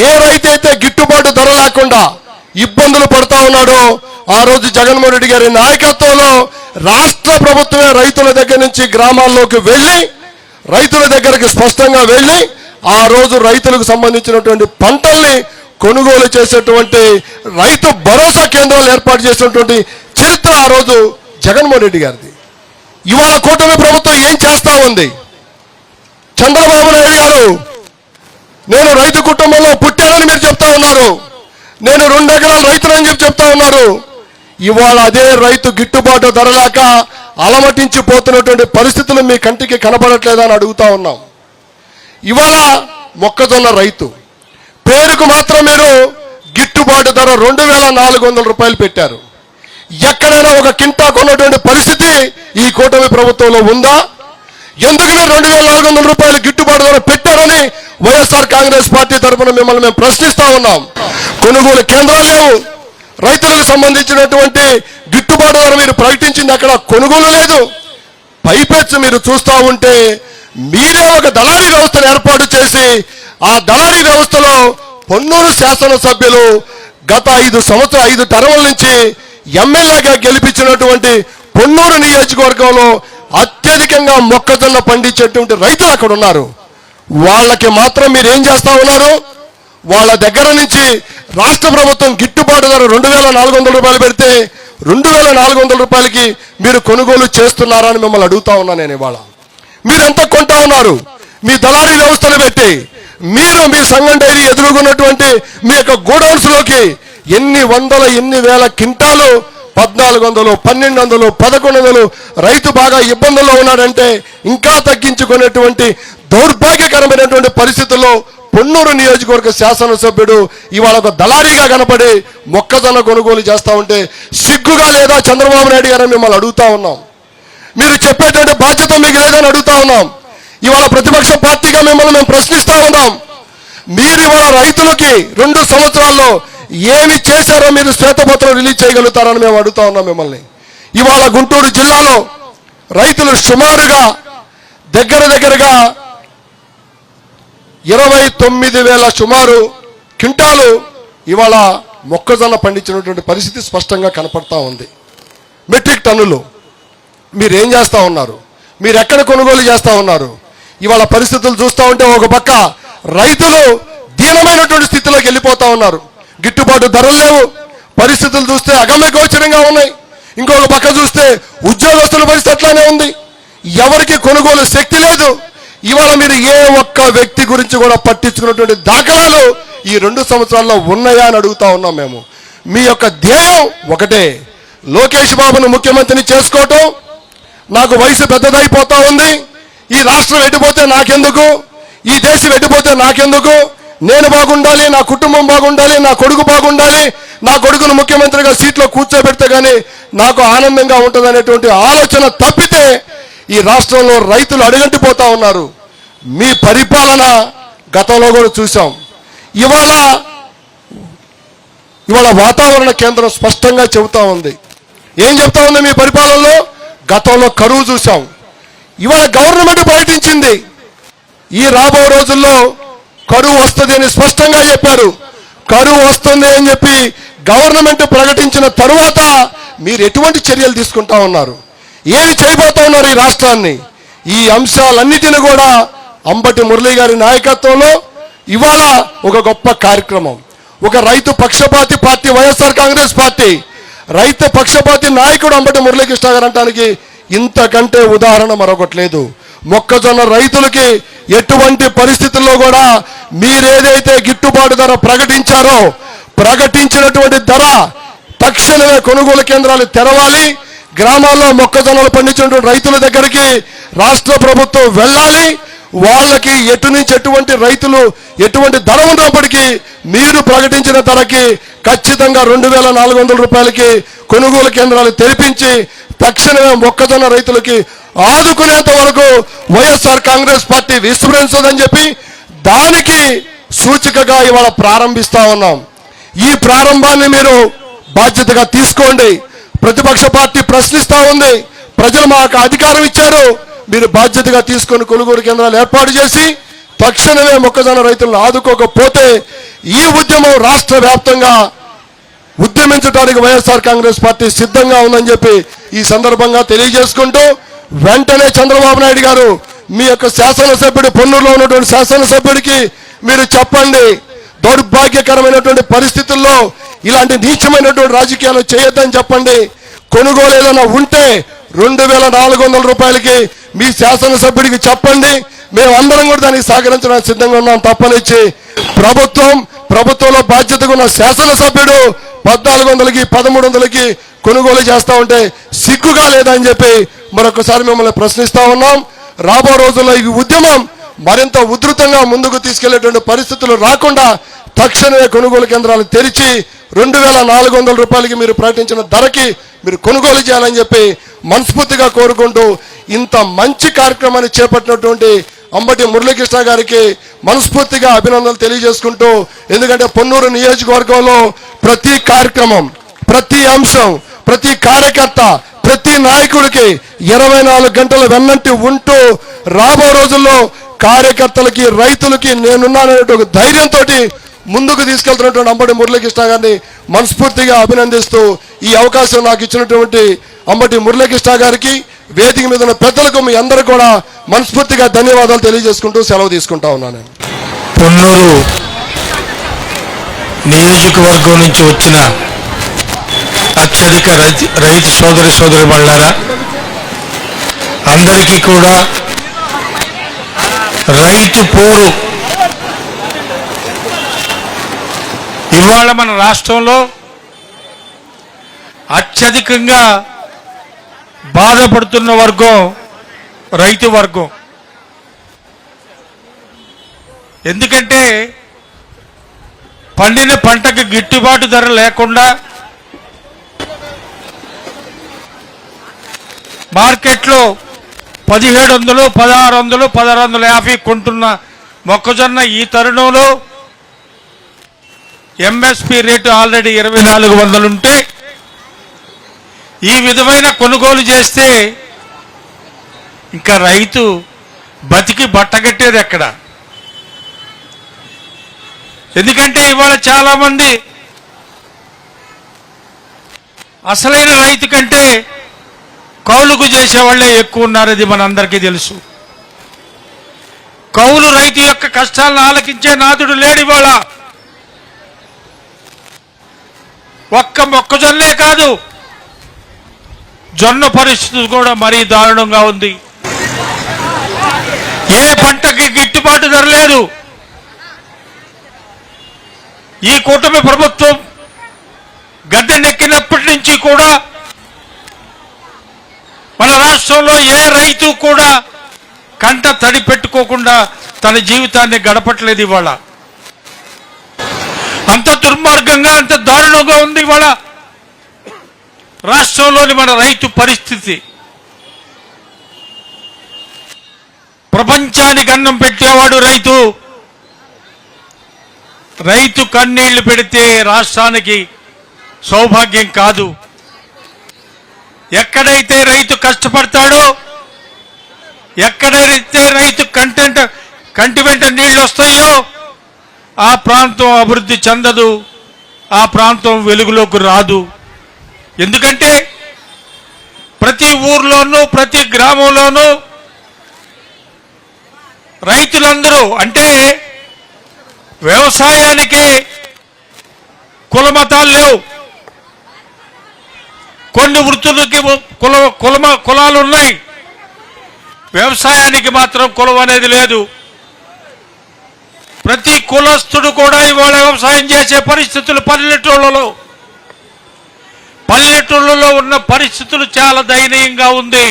ఏ రైతు అయితే గిట్టుబాటు ధర లేకుండా ఇబ్బందులు పడుతూ ఉన్నాడో ఆ రోజు జగన్మోహన్ రెడ్డి గారి నాయకత్వంలో రాష్ట్ర ప్రభుత్వమే రైతుల దగ్గర నుంచి గ్రామాల్లోకి వెళ్ళి, రైతుల దగ్గరికి స్పష్టంగా వెళ్ళి ఆ రోజు రైతులకు సంబంధించినటువంటి పంటల్ని కొనుగోలు చేసేటువంటి రైతు భరోసా కేంద్రాలు ఏర్పాటు చేసినటువంటి చరిత్ర ఆ రోజు జగన్మోహన్ రెడ్డి గారిది. ఇవాళ కూటమి ప్రభుత్వం ఏం చేస్తా ఉంది? చంద్రబాబు నాయుడు గారు నేను రైతు కుటుంబంలో పుట్టానని మీరు చెప్తా ఉన్నారు. నేను 2 ఎకరాల రైతులని చెప్తా ఉన్నారు. ఇవాళ అదే రైతు గిట్టుబాటు ధర లేక అలమటించిపోతున్నటువంటి పరిస్థితులు మీ కంటికి కనబడట్లేదని అడుగుతా ఉన్నాం. ఇవాళ మొక్కజొన్న రైతు పేరుకు మాత్రం మీరు గిట్టుబాటు ధర 2,400 రూపాయలు పెట్టారు. ఎక్కడైనా ఒక కింటా కొన్నటువంటి పరిస్థితి ఈ కూటమి ప్రభుత్వంలో ఉందా? ఎందుకని 2,400 రూపాయలు గిట్టుబాటు ధర పెట్టారని వైఎస్ఆర్ కాంగ్రెస్ పార్టీ తరఫున మిమ్మల్ని మేము ప్రశ్నిస్తా ఉన్నాం. కొనుగోలు కేంద్రాలు లేవు, రైతులకు సంబంధించినటువంటి గిట్టుబాటు ధర మీరు ప్రకటించింది అక్కడ కొనుగోలు లేదు. పైపెచ్చు మీరు చూస్తూ ఉంటే మీరే ఒక దళారీ వ్యవస్థను ఏర్పాటు చేసి ఆ దళారీ వ్యవస్థలో పొన్నూరు శాసనసభ్యులు గత 5 టర్ముల నుంచి ఎమ్మెల్యేగా గెలిపించినటువంటి పొన్నూరు నియోజకవర్గంలో అత్యధికంగా మొక్కజొన్న పండించేటువంటి రైతులు అక్కడ ఉన్నారు. వాళ్ళకి మాత్రం మీరు ఏం చేస్తా ఉన్నారు? వాళ్ళ దగ్గర నుంచి రాష్ట్ర ప్రభుత్వం గిట్టుబాటు ధర 2,400 రూపాయలు పెడితే 2,400 రూపాయలకి మీరు కొనుగోలు చేస్తున్నారా అని మిమ్మల్ని అడుగుతా ఉన్నా నేను. ఇవాళ మీరెంత కొంటా ఉన్నారు? మీ దళారీ వ్యవస్థను పెట్టి మీరు మీ సంఘం డైరీ ఎదుర్కొన్నటువంటి మీ యొక్క గోడౌన్స్ లోకి ఎన్ని వందల ఎన్ని వేల క్వింటాలు 1,400, 1,200, 1,100 రైతు బాగా ఇబ్బందుల్లో ఉన్నాడంటే ఇంకా తగ్గించుకునేటువంటి దౌర్భాగ్యకరమైనటువంటి పరిస్థితుల్లో పొన్నూరు నియోజకవర్గ శాసనసభ్యుడు ఇవాళ ఒక దళారీగా కనపడి మొక్కజొన్న కొనుగోలు చేస్తా ఉంటే సిగ్గుగా లేదా చంద్రబాబు నాయుడు గారని మిమ్మల్ని అడుగుతా ఉన్నాం. మీరు చెప్పేటువంటి బాధ్యత మీకు లేదని అడుగుతా ఉన్నాం. ఇవాళ ప్రతిపక్ష పార్టీగా మిమ్మల్ని మేము ప్రశ్నిస్తా ఉన్నాం. మీరు ఇవాళ రైతులకి 2 సంవత్సరాల్లో ఏమి చేశారో మీరు శ్వేతపత్రం రిలీజ్ చేయగలుగుతారని మేము అడుగుతా ఉన్నాం మిమ్మల్ని. ఇవాళ గుంటూరు జిల్లాలో రైతులు సుమారుగా దగ్గరగా 29,000 సుమారు క్వింటాలు ఇవాళ మొక్కజొన్న పండించినటువంటి పరిస్థితి స్పష్టంగా కనపడతా ఉంది. మెట్రిక్ టన్నులు మీరేం చేస్తా ఉన్నారు? మీరు ఎక్కడ కొనుగోలు చేస్తా ఉన్నారు? ఇవాళ పరిస్థితులు చూస్తూ ఉంటే ఒక పక్క రైతులు దీనమైనటువంటి స్థితిలోకి వెళ్ళిపోతా ఉన్నారు. గిట్టుబాటు ధరలు లేవు, పరిస్థితులు చూస్తే అగమ్య గోచరంగా ఉన్నాయి. ఇంకొక పక్క చూస్తే ఉద్యోగస్తుల పరిస్థితి అట్లానే ఉంది. ఎవరికి కొనుగోలు శక్తి లేదు. ఇవాళ మీరు ఏ ఒక్క వ్యక్తి గురించి కూడా పట్టించుకున్నటువంటి దాఖలాలు ఈ 2 సంవత్సరాల్లో ఉన్నాయా అని అడుగుతా ఉన్నాం మేము. మీ యొక్క ధ్యేయం ఒకటే, లోకేష్ బాబును ముఖ్యమంత్రిని చేసుకోవటం. నాకు వయసు పెద్దదైపోతా ఉంది, ఈ రాష్ట్రం ఎట్టిపోతే నాకెందుకు, ఈ దేశం ఎట్టిపోతే నాకెందుకు, నేను బాగుండాలి, నా కుటుంబం బాగుండాలి, నా కొడుకు బాగుండాలి, నా కొడుకును ముఖ్యమంత్రిగా సీట్లో కూర్చోబెడితే కానీ నాకు ఆనందంగా ఉంటుందనేటువంటి ఆలోచన తప్పితే ఈ రాష్ట్రంలో రైతులు అడుగంటిపోతా ఉన్నారు. మీ పరిపాలన గతంలో కూడా చూసాం. ఇవాళ వాతావరణ కేంద్రం స్పష్టంగా చెబుతా ఉంది. ఏం చెప్తా ఉంది మీ పరిపాలనలో? గతంలో కరువు చూసాం. ఇవాళ గవర్నమెంట్ ప్రకటించింది ఈ రాబో రోజుల్లో కరువు వస్తుంది అని స్పష్టంగా చెప్పారు. కరువు వస్తుంది అని చెప్పి గవర్నమెంట్ ప్రకటించిన తరువాత మీరు ఎటువంటి చర్యలు తీసుకుంటా ఉన్నారు? ఏమి చేయబోతా ఉన్నారు ఈ రాష్ట్రాన్ని? ఈ అంశాలన్నిటిని కూడా అంబటి మురళి గారి నాయకత్వంలో ఇవాళ ఒక గొప్ప కార్యక్రమం. ఒక రైతు పక్షపాతి పార్టీ వైఎస్ఆర్ కాంగ్రెస్ పార్టీ, రైతు పక్షపాతి నాయకుడు అంబటి మురళీకృష్ణ గారు అనడానికి ఇంతకంటే ఉదాహరణ మరొకటి లేదు. మొక్కజొన్న రైతులకి ఎటువంటి పరిస్థితుల్లో కూడా మీరేదైతే గిట్టుబాటు ధర ప్రకటించారో ప్రకటించినటువంటి ధర తక్షణమే కొనుగోలు కేంద్రాలు తెరవాలి. గ్రామాల్లో మొక్కజొన్నలు పండించినటువంటి రైతుల దగ్గరికి రాష్ట్ర ప్రభుత్వం వెళ్ళాలి. వాళ్ళకి ఎటు నుంచి ఎటువంటి రైతులు ఎటువంటి ధర ఉన్నప్పటికీ మీరు ప్రకటించిన ధరకి ఖచ్చితంగా 2,400 రూపాయలకి కొనుగోలు కేంద్రాలు తెరిపించి తక్షణమే మొక్కజొన్న రైతులకి ఆదుకునేంత వరకు వైఎస్ఆర్ కాంగ్రెస్ పార్టీ విస్మరించదని చెప్పి దానికి సూచికగా ఇవాళ ప్రారంభిస్తా ఉన్నాం. ఈ ప్రారంభాన్ని మీరు బాధ్యతగా తీసుకోండి. ప్రతిపక్ష పార్టీ ప్రశ్నిస్తా ఉంది. ప్రజలు మాకు అధికారం ఇచ్చారు, మీరు బాధ్యతగా తీసుకొని కొనుగోలు కేంద్రాలు ఏర్పాటు చేసి తక్షణమే మొక్కజొన్న రైతులను ఆదుకోకపోతే ఈ ఉద్యమం రాష్ట్ర వ్యాప్తంగా ఉద్యమించడానికి వైఎస్ఆర్ కాంగ్రెస్ పార్టీ సిద్ధంగా ఉందని చెప్పి ఈ సందర్భంగా తెలియజేసుకుంటూ వెంటనే చంద్రబాబు నాయుడు గారు మీ యొక్క శాసనసభ్యుడు పొన్నూరులో ఉన్నటువంటి శాసనసభ్యుడికి మీరు చెప్పండి, దౌర్భాగ్యకరమైనటువంటి పరిస్థితుల్లో ఇలాంటి నీచమైనటువంటి రాజకీయాలు చేయొద్దని చెప్పండి. కొనుగోలు ఏదైనా ఉంటే 2,400 రూపాయలకి మీ శాసనసభ్యుడికి చెప్పండి. మేమందరం కూడా దానికి సహకరించడానికి సిద్ధంగా ఉన్నాం. తప్పనిచ్చి ప్రభుత్వంలో బాధ్యతగా ఉన్న శాసనసభ్యుడు 1,400కి 1,300కి కొనుగోలు చేస్తా ఉంటే సిగ్గుగా లేదని చెప్పి మరొకసారి మిమ్మల్ని ప్రశ్నిస్తా ఉన్నాం. రాబో రోజుల్లో ఈ ఉద్యమం మరింత ఉధృతంగా ముందుకు తీసుకెళ్లేటువంటి పరిస్థితులు రాకుండా తక్షణమే కొనుగోలు కేంద్రాలు తెరిచి 2,400 రూపాయలకి మీరు ప్రకటించిన ధరకి మీరు కొనుగోలు చేయాలని చెప్పి మనస్ఫూర్తిగా కోరుకుంటూ ఇంత మంచి కార్యక్రమాన్ని చేపట్టినటువంటి అంబటి మురళీకృష్ణ గారికి మనస్ఫూర్తిగా అభినందనలు తెలియజేసుకుంటూ, ఎందుకంటే పొన్నూరు నియోజకవర్గంలో ప్రతి కార్యక్రమం, ప్రతి అంశం, ప్రతి కార్యకర్త, ప్రతి నాయకుడికి 24 గంటలు వెన్నంటి ఉంటూ రాబో రోజుల్లో కార్యకర్తలకి రైతులకి నేనున్నాననే ఒక ధైర్యంతో ముందుకు తీసుకెళ్తున్నటువంటి అంబటి మురళీకృష్ణ గారిని మనస్ఫూర్తిగా అభినందిస్తూ ఈ అవకాశం నాకు ఇచ్చినటువంటి అంబటి మురళీకృష్ణ గారికి, వేదిక మీద ఉన్న పెద్దలకు, మీ అందరూ కూడా మనస్ఫూర్తిగా ధన్యవాదాలు తెలియజేసుకుంటూ సెలవు తీసుకుంటా ఉన్నాను. పొన్నూరు నియోజకవర్గం నుంచి వచ్చిన అత్యధిక రైతు సోదరిమణులారా, అందరికీ కూడా రైతు పోరు ఇవాళ మన రాష్ట్రంలో అత్యధికంగా బాధపడుతున్న వర్గం రైతు వర్గం. ఎందుకంటే పండిన పంటకి గిట్టుబాటు ధర లేకుండా మార్కెట్లో 1,700, 1,600, 1,650 కొంటున్న మొక్కజొన్న ఈ తరుణంలో ఎంఎస్పి రేటు ఆల్రెడీ 2,400 ఉంటే ఈ విధమైన కొనుగోలు చేస్తే ఇంకా రైతు బతికి బట్టగట్టేది ఎక్కడ? ఎందుకంటే ఇవాళ చాలా మంది అసలైన రైతు కంటే కౌలుకు చేసేవాళ్లే ఎక్కువ ఉన్నారు. అది మనందరికీ తెలుసు. కౌలు రైతు యొక్క కష్టాలను ఆలకించే నాదుడు లేడు ఇవాళ. ఒక్క మొక్కజొన్నే కాదు, జొన్న పరిస్థితి కూడా మరీ దారుణంగా ఉంది. ఏ పంటకి గిట్టుబాటు ధర లేదు. ఈ కూటమి ప్రభుత్వం గద్దెనెక్కినప్పటి నుంచి కూడా మన రాష్ట్రంలో ఏ రైతు కూడా కంట తడి పెట్టుకోకుండా తన జీవితాన్ని గడపట్లేదు. ఇవాళ అంత దుర్మార్గంగా, అంత దారుణంగా ఉంది ఇవాళ రాష్ట్రంలోని మన రైతు పరిస్థితి. ప్రపంచానికి అన్నం పెట్టేవాడు రైతు. రైతు కన్నీళ్లు పెడితే రాష్ట్రానికి సౌభాగ్యం కాదు. ఎక్కడైతే రైతు కష్టపడతాడో, ఎక్కడైతే రైతు కంటి వెంట నీళ్లు వస్తాయో ఆ ప్రాంతం అభివృద్ధి చెందదు, ఆ ప్రాంతం వెలుగులోకి రాదు. ఎందుకంటే ప్రతి ఊర్లోనూ ప్రతి గ్రామంలోనూ రైతులందరూ, అంటే వ్యవసాయానికి కులమతాలు లేవు. కొన్ని వృత్తులకి కులాలు ఉన్నాయి, వ్యవసాయానికి మాత్రం కులం అనేది లేదు. ప్రతి కులస్తుడు కూడా ఇవాళ వ్యవసాయం చేసే పరిస్థితులు పల్లెటూళ్ళలో ఉన్న పరిస్థితులు చాలా దయనీయంగా ఉంది.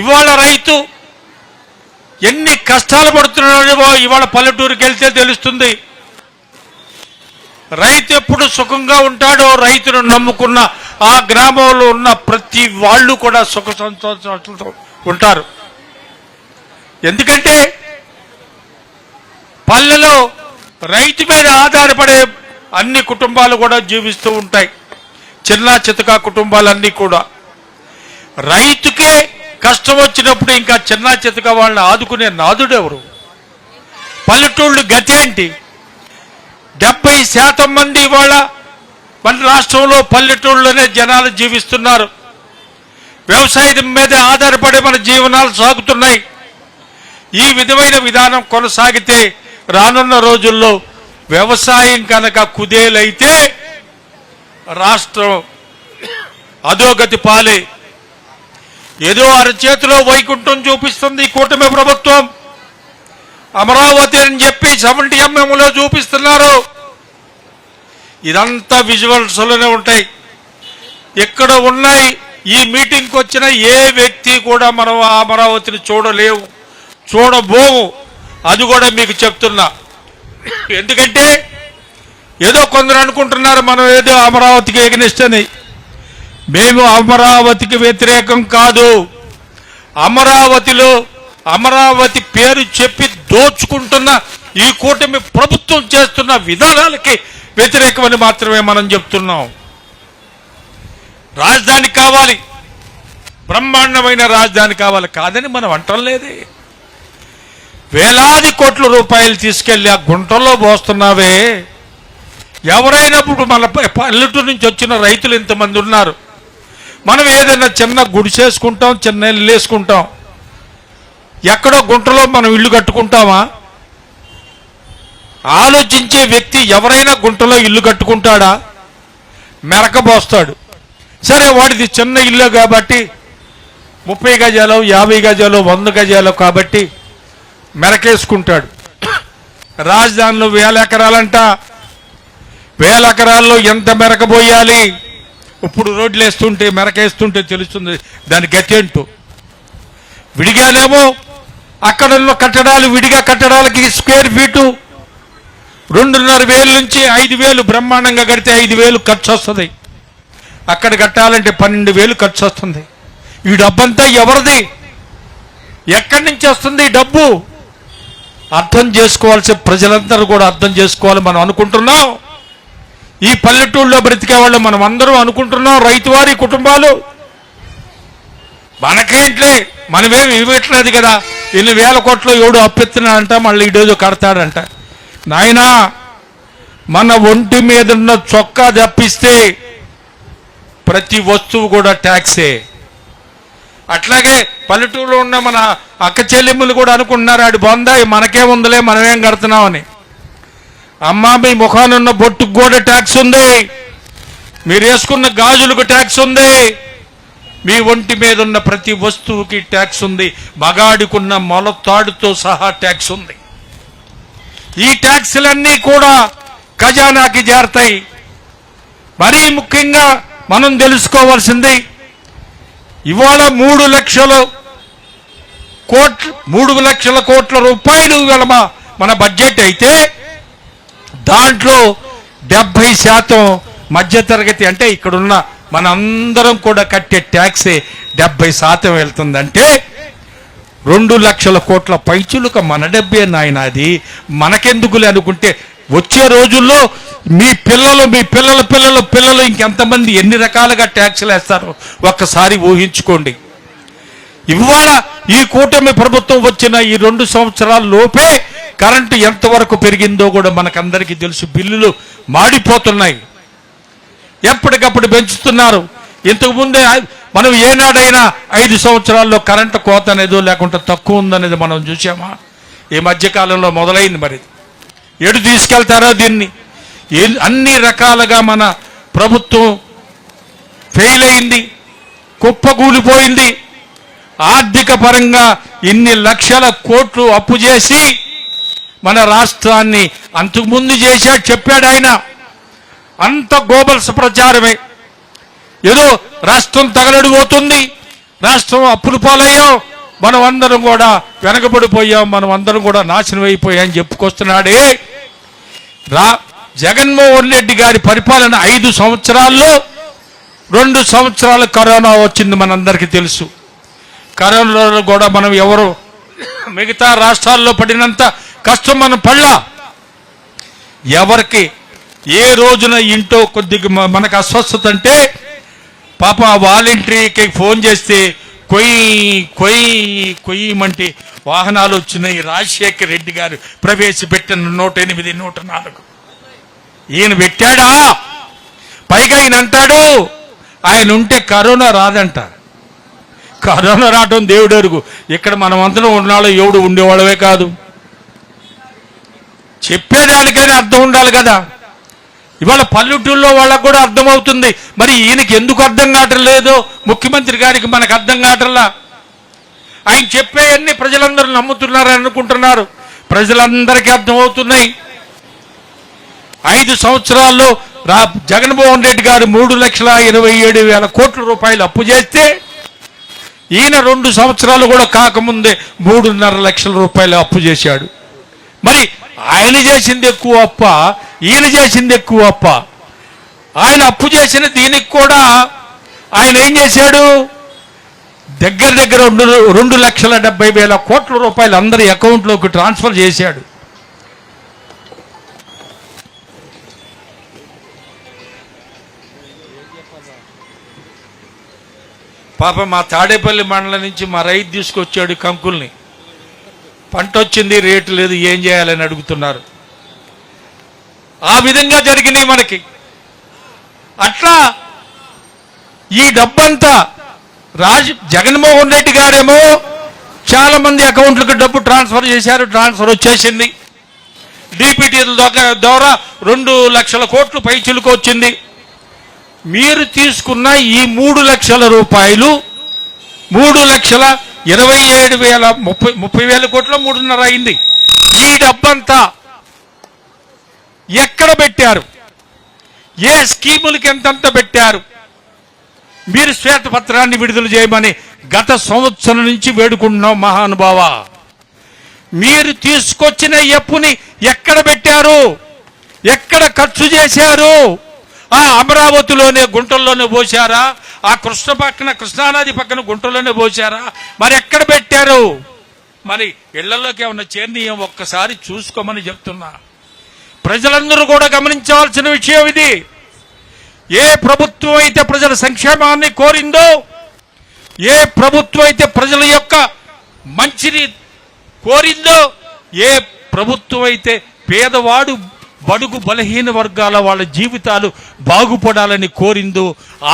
ఇవాళ రైతు ఎన్ని కష్టాలు పడుతున్నాడో ఇవాళ పల్లెటూరుకి వెళ్తే తెలుస్తుంది. రైతు ఎప్పుడు సుఖంగా ఉంటాడో, రైతును నమ్ముకున్న ఆ గ్రామంలో ఉన్న ప్రతి వాళ్ళు కూడా సుఖ సంతోషాలతో ఉంటారు. ఎందుకంటే పల్లెలో రైతు మీద ఆధారపడే అన్ని కుటుంబాలు కూడా జీవిస్తూ ఉంటాయి. చిన్న చితక కుటుంబాలన్నీ కూడా. రైతుకే కష్టం వచ్చినప్పుడు ఇంకా చిన్న చితక వాళ్ళని ఆదుకునే నాదుడెవరు? పల్లెటూళ్ళు గతేంటి? 70% మంది ఇవాళ మన రాష్ట్రంలో పల్లెటూళ్ళలోనే జనాలు జీవిస్తున్నారు. వ్యవసాయం మీద ఆధారపడి మన జీవనాలు సాగుతున్నాయి. ఈ విధమైన విధానం కొనసాగితే రానున్న రోజుల్లో వ్యవసాయం కనుక కుదేలైతే రాష్ట్రం అధోగతి పాలే. ఏదో అరచేతిలో వైకుంఠం చూపిస్తుంది ఈ కూటమి ప్రభుత్వం. అమరావతి అని చెప్పి 70 చూపిస్తున్నారు. ఇదంతా విజువల్స్లోనే ఉంటాయి, ఎక్కడ ఉన్నాయి. ఈ మీటింగ్కి వచ్చిన ఏ వ్యక్తి కూడా మనం ఆ అమరావతిని చూడలేవు, చూడబోము. అది కూడా మీకు చెప్తున్నా. ఎందుకంటే ఏదో కొందరు అనుకుంటున్నారు మనం ఏదో అమరావతికి ఎగనిస్ట్ అని. మేము అమరావతికి వ్యతిరేకం కాదు. అమరావతి పేరు చెప్పి దోచుకుంటున్న ఈ కూటమి ప్రభుత్వం చేస్తున్న విధానాలకి వ్యతిరేకమని మాత్రమే మనం చెప్తున్నాం. రాజధాని కావాలి, బ్రహ్మాండమైన రాజధాని కావాలి కాదని మనం అంటం లేదే. వేలాది కోట్ల రూపాయలు తీసుకెళ్లి ఆ గుంటల్లో పోస్తున్నావే. ఎవరైనా ఇప్పుడు మన పల్లెటూరు నుంచి వచ్చిన రైతులు ఇంతమంది ఉన్నారు. మనం ఏదైనా చిన్న గుడిసేసుకుంటాం, చిన్న ఇల్లు వేసుకుంటాం. ఎక్కడో గుంటలో మనం ఇల్లు కట్టుకుంటామా? ఆలోచించే వ్యక్తి ఎవరైనా గుంటలో ఇల్లు కట్టుకుంటాడా? మెరకబోస్తాడు. సరే, వాడిది చిన్న ఇల్లు కాబట్టి 30 గజాలు, 50 గజాలు, 100 గజాలు కాబట్టి మెరకేసుకుంటాడు. రాజధానిలో 1000 ఎకరాలంట. 1000 ఎకరాల్లో ఎంత మెరకబోయాలి? ఇప్పుడు రోడ్లు వేస్తుంటే మెరకేస్తుంటే తెలుస్తుంది దాని గతేంటో. విడిగానేమో అక్కడల్లో కట్టడాలు, విడిగా కట్టడాలకి స్క్వేర్ ఫీటు 2,500 నుంచి 5,000 బ్రహ్మాండంగా కడితే 5,000 ఖర్చు వస్తుంది. అక్కడ కట్టాలంటే 12,000 ఖర్చు వస్తుంది. ఈ డబ్బంతా ఎవరిది? ఎక్కడి నుంచి వస్తుంది ఈ డబ్బు? అర్థం చేసుకోవాల్సిన ప్రజలందరూ కూడా అర్థం చేసుకోవాలి. మనం అనుకుంటున్నాం ఈ పల్లెటూళ్ళలో బ్రతికే వాళ్ళు మనం అందరం అనుకుంటున్నాం రైతువారి కుటుంబాలు మనకేంట్లే, మనమేమి ఇవ్వట్లేదు కదా. 1,000 కోట్లు ఎవడు అప్పెత్తున్నాడంట, మళ్ళీ ఈడేదో కడతాడంట. నాయనా, మన ఒంటి మీద ఉన్న చొక్కా తప్పిస్తే ప్రతి వస్తువు కూడా ట్యాక్సే. అట్లాగే పల్లెటూరులో ఉన్న మన అక్క చెల్లెమ్మలు కూడా అనుకుంటున్నారు ఆడి బొందా మనకేముందులే, మనమేం కడుతున్నామని. అమ్మా, మీ ముఖానున్న బొట్టుకు కూడా ట్యాక్స్ ఉంది, మీరు వేసుకున్న గాజులకు ట్యాక్స్ ఉంది, మీ ఒంటి మీద ఉన్న ప్రతి వస్తువుకి ట్యాక్స్ ఉంది, మగాడికున్న మొలతాడుతో సహా ట్యాక్స్ ఉంది. ఈ ట్యాక్సులన్నీ కూడా ఖజానాకి చేరతాయి. మరీ ముఖ్యంగా మనం తెలుసుకోవాల్సింది, ఇవాళ 3 లక్షల కోట్ల రూపాయలు మన బడ్జెట్ అయితే దాంట్లో 70% మధ్యతరగతి అంటే ఇక్కడున్న మనందరం కూడా కట్టే ట్యాక్సే 70% వెళ్తుందంటే 2 లక్షల కోట్ల పైచులుక మన డబ్బే నాయన. అది మనకెందుకులే అనుకుంటే వచ్చే రోజుల్లో మీ పిల్లలు ఇంకెంతమంది ఎన్ని రకాలుగా ట్యాక్సులు వేస్తారో ఒక్కసారి ఊహించుకోండి. ఇవాళ ఈ కూటమి ప్రభుత్వం వచ్చిన ఈ 2 సంవత్సరాల లోపే కరెంటు ఎంతవరకు పెరిగిందో కూడా మనకందరికీ తెలుసు. బిల్లులు మాడిపోతున్నాయి, ఎప్పటికప్పుడు పెంచుతున్నారు. ఇంతకుముందే మనం ఏనాడైనా 5 సంవత్సరాల్లో కరెంటు కోత అనేదో లేకుంటే తక్కువ ఉందనేది మనం చూసామా? ఈ మధ్యకాలంలో మొదలైంది. మరి ఎటు తీసుకెళ్తారో దీన్ని. అన్ని రకాలుగా మన ప్రభుత్వం ఫెయిల్ అయింది, కుప్పకూలిపోయింది. ఆర్థిక పరంగా ఇన్ని లక్షల కోట్లు అప్పు చేసి మన రాష్ట్రాన్ని అంతకుముందు చేశాడు, చెప్పాడు ఆయన. అంత గోబల్స్ ప్రచారమే. ఏదో రాష్ట్రం తగలడిపోతుంది, రాష్ట్రం అప్పులు పాలయ్యాం, మనం అందరం కూడా వెనకబడిపోయాం, మనం అందరం కూడా నాశనం అయిపోయాం చెప్పుకొస్తున్నాడే. జగన్మోహన్ రెడ్డి గారి పరిపాలన 5 సంవత్సరాల్లో 2 సంవత్సరాలు కరోనా వచ్చింది, మనందరికీ తెలుసు. కరోనాలో కూడా మనం ఎవరు మిగతా రాష్ట్రాల్లో పడినంత కష్టం మనం పడలా. ఎవరికి ఏ రోజున ఇంట్లో కొద్దిగా మనకు అస్వస్థత అంటే పాప వాలంటరీకి ఫోన్ చేస్తే కొయ్యమంటే వాహనాలు వచ్చినాయి. రాజశేఖర్ రెడ్డి గారు ప్రవేశపెట్టిన 108, 104 ఈయన పెట్టాడా? పైగా ఈయన అంటాడు ఆయన ఉంటే కరోనా రాదంట. కరోనా రావటం దేవుడు ఎరుగు. ఇక్కడ మనం అందరం ఉన్నాళ్ళు, ఎవడు ఉండేవాళ్ళవే కాదు. చెప్పేదానికైనా అర్థం ఉండాలి కదా. ఇవాళ పల్లెటూళ్ళలో వాళ్ళకు కూడా అర్థమవుతుంది. మరి ఈయనకి ఎందుకు అర్థం కావటం లేదో ముఖ్యమంత్రి గారికి మనకు అర్థం కావటంలా. ఆయన చెప్పేవన్నీ ప్రజలందరూ నమ్ముతున్నారని అనుకుంటున్నారు. ప్రజలందరికీ అర్థమవుతున్నాయి. 5 సంవత్సరాల్లో జగన్మోహన్ రెడ్డి గారు 3,27,000 కోట్ల రూపాయలు అప్పు చేస్తే ఈయన 2 సంవత్సరాలు కూడా కాకముందే 3.5 లక్షల రూపాయలు అప్పు చేశాడు. మరి ఆయన చేసింది ఎక్కువ అప్ప, ఈయన చేసింది ఎక్కువ అప్ప. ఆయన అప్పు చేసిన దీనికి కూడా ఆయన ఏం చేశాడు? దగ్గర 2,70,000 కోట్ల రూపాయలు అందరి అకౌంట్లోకి ట్రాన్స్ఫర్ చేశాడు. పాప మా తాడేపల్లి మండలం నుంచి మా రైతు తీసుకొచ్చాడు కంకుల్ని. పంట వచ్చింది, రేటు లేదు, ఏం చేయాలని అడుగుతున్నారు. ఆ విధంగా జరిగినాయి మనకి. అట్లా ఈ డబ్బంతా జగన్మోహన్ రెడ్డి గారేమో చాలా మంది అకౌంట్లకు డబ్బు ట్రాన్స్ఫర్ చేశారు. ట్రాన్స్ఫర్ వచ్చేసింది. డిపిటీల ద్వారా 2 లక్షల కోట్లు పైచిలుకు వచ్చింది. మీరు తీసుకున్న ఈ 3 లక్షల రూపాయలు 3,27,030 కోట్లు 3.5 అయింది. ఈ డబ్బంతా ఎక్కడ పెట్టారు? ఏ స్కీములకి ఎంతంత పెట్టారు? మీరు శ్వేతపత్రాన్ని విడుదల చేయమని గత సంవత్సరం నుంచి వేడుకుంటున్నాం. మహానుభావ, మీరు తీసుకొచ్చిన అప్పుని ఎక్కడ పెట్టారు? ఎక్కడ ఖర్చు చేశారు? ఆ అమరావతిలోనే గుంటల్లోనే పోశారా? ఆ కృష్ణానది పక్కన గుంటల్లోనే పోశారా? మరి ఎక్కడ పెట్టారు? మరి ఇళ్లలోకి ఏమన్నా చేర్నీయం ఒక్కసారి చూసుకోమని చెప్తున్నా. ప్రజలందరూ కూడా గమనించవలసిన విషయం ఇది. ఏ ప్రభుత్వం అయితే ప్రజల సంక్షేమాన్ని కోరిందో, ఏ ప్రభుత్వం అయితే ప్రజల యొక్క మంచిని కోరిందో, ఏ ప్రభుత్వం అయితే పేదవాడు బడుగు బలహీన వర్గాల వాళ్ళ జీవితాలు బాగుపడాలని కోరిందో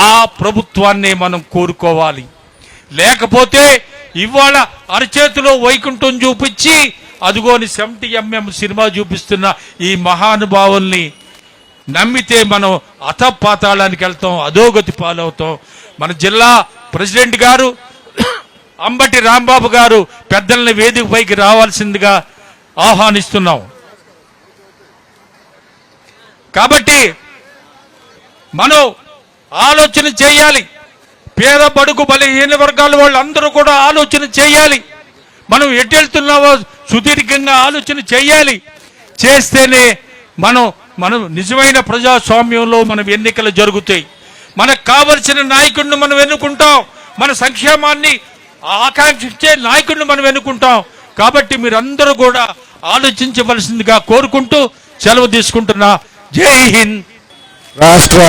ఆ ప్రభుత్వాన్నే మనం కోరుకోవాలి. లేకపోతే ఇవాళ అరచేతిలో వైకుంఠం చూపించి అదుగోని 70mm సినిమా చూపిస్తున్న ఈ మహానుభావుల్ని నమ్మితే మనం అధపాతాళానికి వెళ్తాం, అధోగతి పాలవుతాం. మన జిల్లా ప్రెసిడెంట్ గారు అంబటి రాంబాబు గారు పెద్దల్ని వేదిక పైకి రావాల్సిందిగా ఆహ్వానిస్తున్నాం. కాబట్టి మనం ఆలోచన చేయాలి. పేద బడుగు బలహీన వర్గాల వాళ్ళందరూ కూడా ఆలోచన చేయాలి. మనం ఎటు వెళ్తున్నావో సుదీర్ఘంగా ఆలోచన చేయాలి. చేస్తేనే మనం నిజమైన ప్రజాస్వామ్యంలో మనం ఎన్నికలు జరుగుతాయి. మనకు కావలసిన నాయకుడిని మనం ఎన్నుకుంటాం. మన సంక్షేమాన్ని ఆకాంక్షించే నాయకుడిని మనం ఎన్నుకుంటాం. కాబట్టి మీరందరూ కూడా ఆలోచించవలసిందిగా కోరుకుంటూ సెలవు తీసుకుంటున్నా. జై హింద్. రాష్ట్ర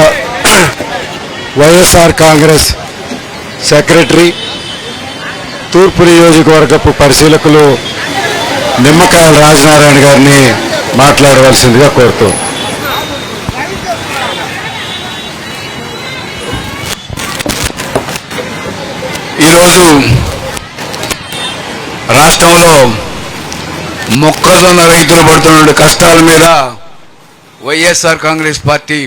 వైఎస్ఆర్ కాంగ్రెస్ సెక్రటరీ, తూర్పు నియోజకవర్గపు పరిశీలకులు నిమ్మకాయల రాజనారాయణ గారిని మాట్లాడవలసిందిగా కోరుతూ. ఈరోజు రాష్ట్రంలో మొక్కజొన్న రైతులు పడుతున్న కష్టాల మీద వైఎస్ఆర్ కాంగ్రెస్ పార్టీ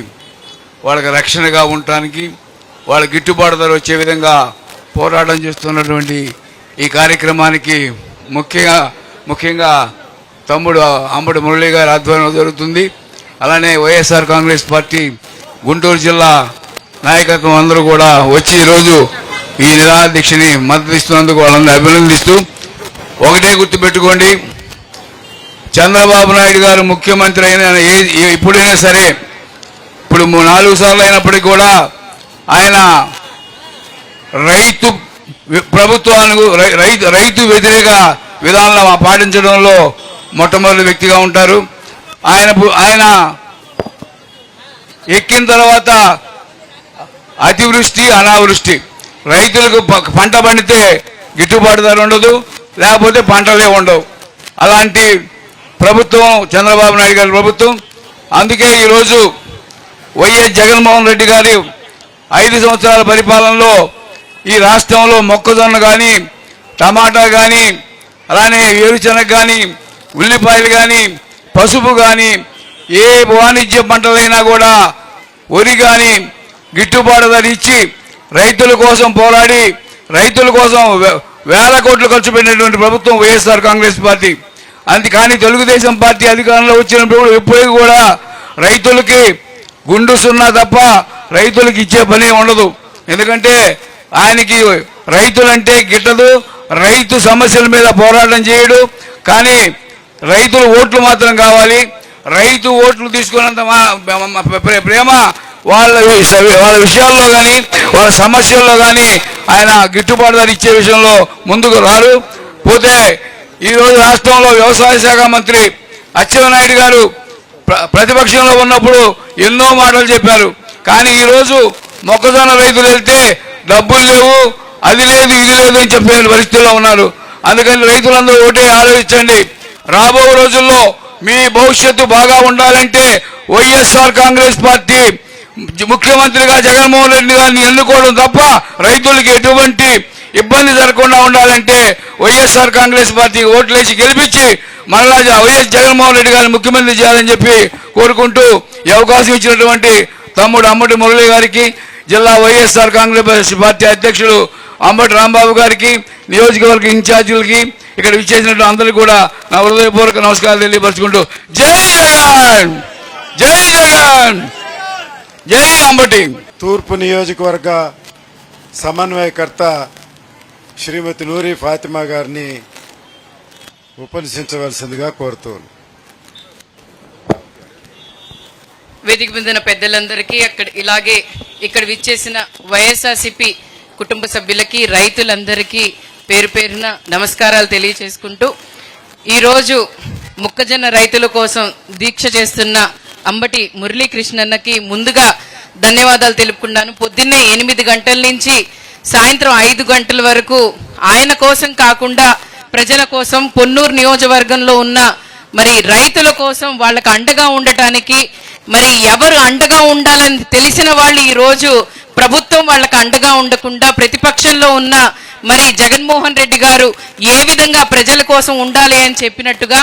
వాళ్ళకి రక్షణగా ఉండటానికి, వాళ్ళ గిట్టుబాటు ధర వచ్చే విధంగా పోరాటం చేస్తున్నటువంటి ఈ కార్యక్రమానికి ముఖ్యంగా తమ్ముడు అంబటి మురళి గారి ఆధ్వర్యంలో జరుగుతుంది. అలానే వైఎస్ఆర్ కాంగ్రెస్ పార్టీ గుంటూరు జిల్లా నాయకత్వం అందరూ కూడా వచ్చి ఈరోజు ఈ నిరాదీక్షని మద్దతు ఇస్తున్నందుకు వాళ్ళందరూ అభినందిస్తూ, ఒకటే గుర్తుపెట్టుకోండి, చంద్రబాబు నాయుడు గారు ముఖ్యమంత్రి అయిన ఇప్పుడైనా సరే, ఇప్పుడు 4 సార్లు అయినప్పటికీ కూడా ఆయన రైతు వ్యతిరేక విధానాలను పాటించడంలో మొట్టమొదటి వ్యక్తిగా ఉంటారు. ఆయన ఎక్కిన తర్వాత అతివృష్టి అనావృష్టి, రైతులకు పంట పండితే గిట్టుబాటు ధర ఉండదు, లేకపోతే పంటలే ఉండవు. అలాంటి ప్రభుత్వం చంద్రబాబు నాయుడు గారి ప్రభుత్వం. అందుకే ఈరోజు వైఎస్ జగన్మోహన్ రెడ్డి గారి 5 సంవత్సరాల పరిపాలనలో ఈ రాష్ట్రంలో మొక్కజొన్న కానీ, టమాటా కానీ, అలానే వేరుశనగ కానీ, ఉల్లిపాయలు కానీ, పసుపు కానీ, ఏ వాణిజ్య పంటలైనా కూడా వరి కానీ గిట్టుబాటు ధర ఇచ్చి రైతుల కోసం పోరాడి రైతుల కోసం వేల కోట్లు ఖర్చు పెట్టినటువంటి ప్రభుత్వం వైఎస్ఆర్ కాంగ్రెస్ పార్టీ. కానీ తెలుగుదేశం పార్టీ అధికారంలో వచ్చినప్పుడు ఎప్పుడు కూడా రైతులకి గుండు సున్నా తప్ప రైతులకు ఇచ్చే పని ఉండదు. ఎందుకంటే ఆయనకి రైతులంటే గిట్టదు, రైతు సమస్యల మీద పోరాటం చేయడు. కానీ రైతుల ఓట్లు మాత్రం కావాలి. రైతు ఓట్లు తీసుకున్నంత ప్రేమ వాళ్ళ విషయాల్లో కానీ వాళ్ళ సమస్యల్లో కానీ ఆయన గిట్టుబాటు ధర ఇచ్చే విషయంలో ముందుకు రారు. పోతే ఈరోజు రాష్ట్రంలో వ్యవసాయ శాఖ మంత్రి అచ్చెన్నాయుడు గారు ప్రతిపక్షంలో ఉన్నప్పుడు ఎన్నో మాటలు చెప్పారు. కానీ ఈరోజు మొక్కజొన్న రైతులు వెళ్తే డబ్బులు లేవు, అది లేదు, ఇది లేదు అని చెప్పే పరిస్థితుల్లో ఉన్నారు. అందుకని రైతులందరూ ఒకటే ఆలోచించండి. రాబో రోజుల్లో మీ భవిష్యత్తు బాగా ఉండాలంటే వైఎస్ఆర్ కాంగ్రెస్ పార్టీ ముఖ్యమంత్రిగా జగన్మోహన్ రెడ్డి గారిని ఎన్నుకోవడం తప్ప రైతులకి ఎటువంటి ఇబ్బంది జరగకుండా ఉండాలంటే వైఎస్ఆర్ కాంగ్రెస్ పార్టీ ఓట్లేసి గెలిపించి మళ్ళా వైఎస్ జగన్మోహన్ రెడ్డి గారిని ముఖ్యమంత్రి చేయాలని చెప్పి కోరుకుంటూ ఈ అవకాశం ఇచ్చినటువంటి తమ్ముడు అంబటి మురళి గారికి, జిల్లా వైఎస్ఆర్ కాంగ్రెస్ పార్టీ అధ్యక్షుడు అంబటి రాంబాబు గారికి, నియోజకవర్గ ఇన్ఛార్జీలకి, ఇక్కడ విచ్చేసినట్టు అందరికీ కూడా నా హృదయపూర్వక నమస్కారాలు తెలియపరుచుకుంటూ జై జగన్, జై జగన్, జై అంబటి. తూర్పు నియోజకవర్గ సమన్వయకర్త శ్రీమతి నూరి ఫాతిమా గారిని ఉపన్యసించవలసిందిగా కోరుతున్నాను. వేదిక మీద పెద్దలందరికీ ఇలాగే ఇక్కడ విచ్చేసిన వైఎస్ఆర్సీపీ కుటుంబ సభ్యులకి, రైతులందరికీ పేరు పేరున నమస్కారాలు తెలియచేసుకుంటూ, ఈరోజు మొక్కజొన్న రైతుల కోసం దీక్ష చేస్తున్న అంబటి మురళీకృష్ణన్నకి ముందుగా ధన్యవాదాలు తెలుపుకున్నాను. పొద్దున్నే 8 గంటల నుంచి సాయంత్రం 5 గంటల వరకు ఆయన కోసం కాకుండా ప్రజల కోసం, పొన్నూరు నియోజకవర్గంలో ఉన్న మరి రైతుల కోసం వాళ్ళకు అండగా ఉండటానికి, మరి ఎవరు అండగా ఉండాలని తెలిసిన వాళ్ళు ఈరోజు ప్రభుత్వం వాళ్ళకు అండగా ఉండకుండా ప్రతిపక్షంలో ఉన్న మరి జగన్మోహన్ రెడ్డి గారు ఏ విధంగా ప్రజల కోసం ఉండాలి అని చెప్పినట్టుగా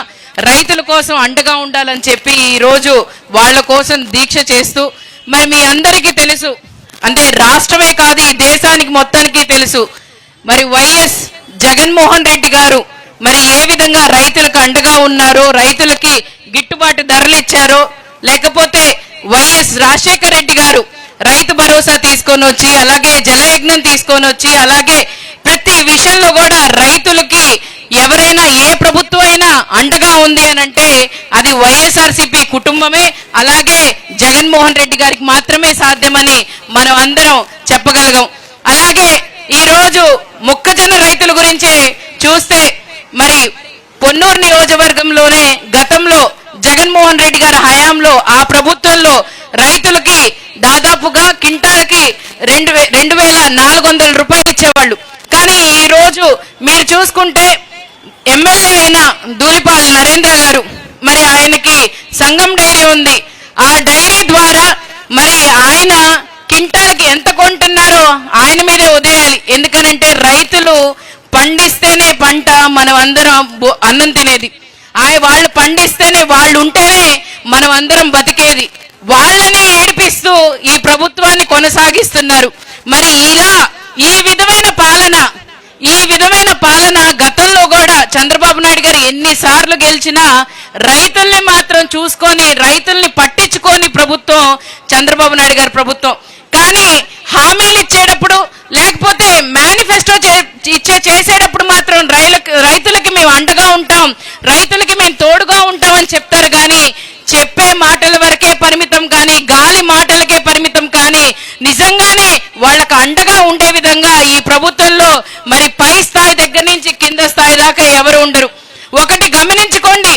రైతుల కోసం అండగా ఉండాలని చెప్పి ఈరోజు వాళ్ళ కోసం దీక్ష చేస్తూ, మరి మీ అందరికీ తెలుసు, అంటే రాష్ట్రమే కాదు ఈ దేశానికి మొత్తానికి తెలుసు, మరి వైఎస్ జగన్మోహన్ రెడ్డి గారు మరి ఏ విధంగా రైతులకు అండగా ఉన్నారో, రైతులకి గిట్టుబాటు ధరలు ఇచ్చారో, లేకపోతే వైఎస్ రాజశేఖర రెడ్డి గారు రైతు భరోసా తీసుకొని వచ్చి, అలాగే జలయజ్ఞం తీసుకొని వచ్చి, అలాగే ప్రతి విషయంలో కూడా రైతులకి ఎవరైనా ఏ ప్రభుత్వం అయినా అండగా ఉంది అని అంటే అది వైఎస్ఆర్సీపీ కుటుంబమే, అలాగే జగన్మోహన్ రెడ్డి గారికి మాత్రమే సాధ్యమని మనం అందరం చెప్పగలం. అలాగే ఈరోజు మొక్కజొన్న రైతుల గురించి చూస్తే మరి పొన్నూరు నియోజకవర్గంలోనే గతంలో జగన్మోహన్ రెడ్డి గారి హయాంలో ఆ ప్రభుత్వంలో రైతులకి దాదాపుగా క్వింటాలకి 2,400 రూపాయలు ఇచ్చేవాళ్ళు. కానీ ఈ రోజు మీరు చూసుకుంటే ఎమ్మెల్యే అయిన ధూళిపాల నరేంద్ర గారు, మరి ఆయనకి సంఘం డైరీ ఉంది. ఆ డైరీ ద్వారా మరి ఆయన క్వింటాల్కి ఎంత కొంటున్నారో ఆయన మీదే వదిలేయాలి. ఎందుకనంటే రైతులు పండిస్తేనే పంట మనం అందరం అన్నం తినేది, వాళ్ళు పండిస్తేనే, వాళ్ళు ఉంటేనే మనం అందరం బతికేది. వాళ్ళని ఏడిపిస్తూ ఈ ప్రభుత్వాన్ని కొనసాగిస్తున్నారు. మరి ఈ విధమైన పాలన గతంలో కూడా చంద్రబాబు నాయుడు గారు ఎన్నిసార్లు గెలిచినా రైతుల్ని మాత్రం చూసుకొని, రైతుల్ని పట్టించుకొని ప్రభుత్వం చంద్రబాబు నాయుడు గారి ప్రభుత్వం. కానీ హామీలు ఇచ్చేటప్పుడు, లేకపోతే మేనిఫెస్టో చేసేటప్పుడు మాత్రం రైతులకి మేము అండగా ఉంటాం, రైతులకి మేము తోడుగా ఉంటామని చెప్తారు. కానీ చెప్పే మాటల వరకే పరిమితం, కానీ గాలి మాటలకే పరిమితం, కానీ నిజంగానే వాళ్ళకు అండగా ఉండే విధంగా ఈ ప్రభుత్వంలో మరి పై స్థాయి దగ్గర నుంచి కింద స్థాయి దాకా ఎవరు ఉండరు. ఒకటి గమనించుకోండి,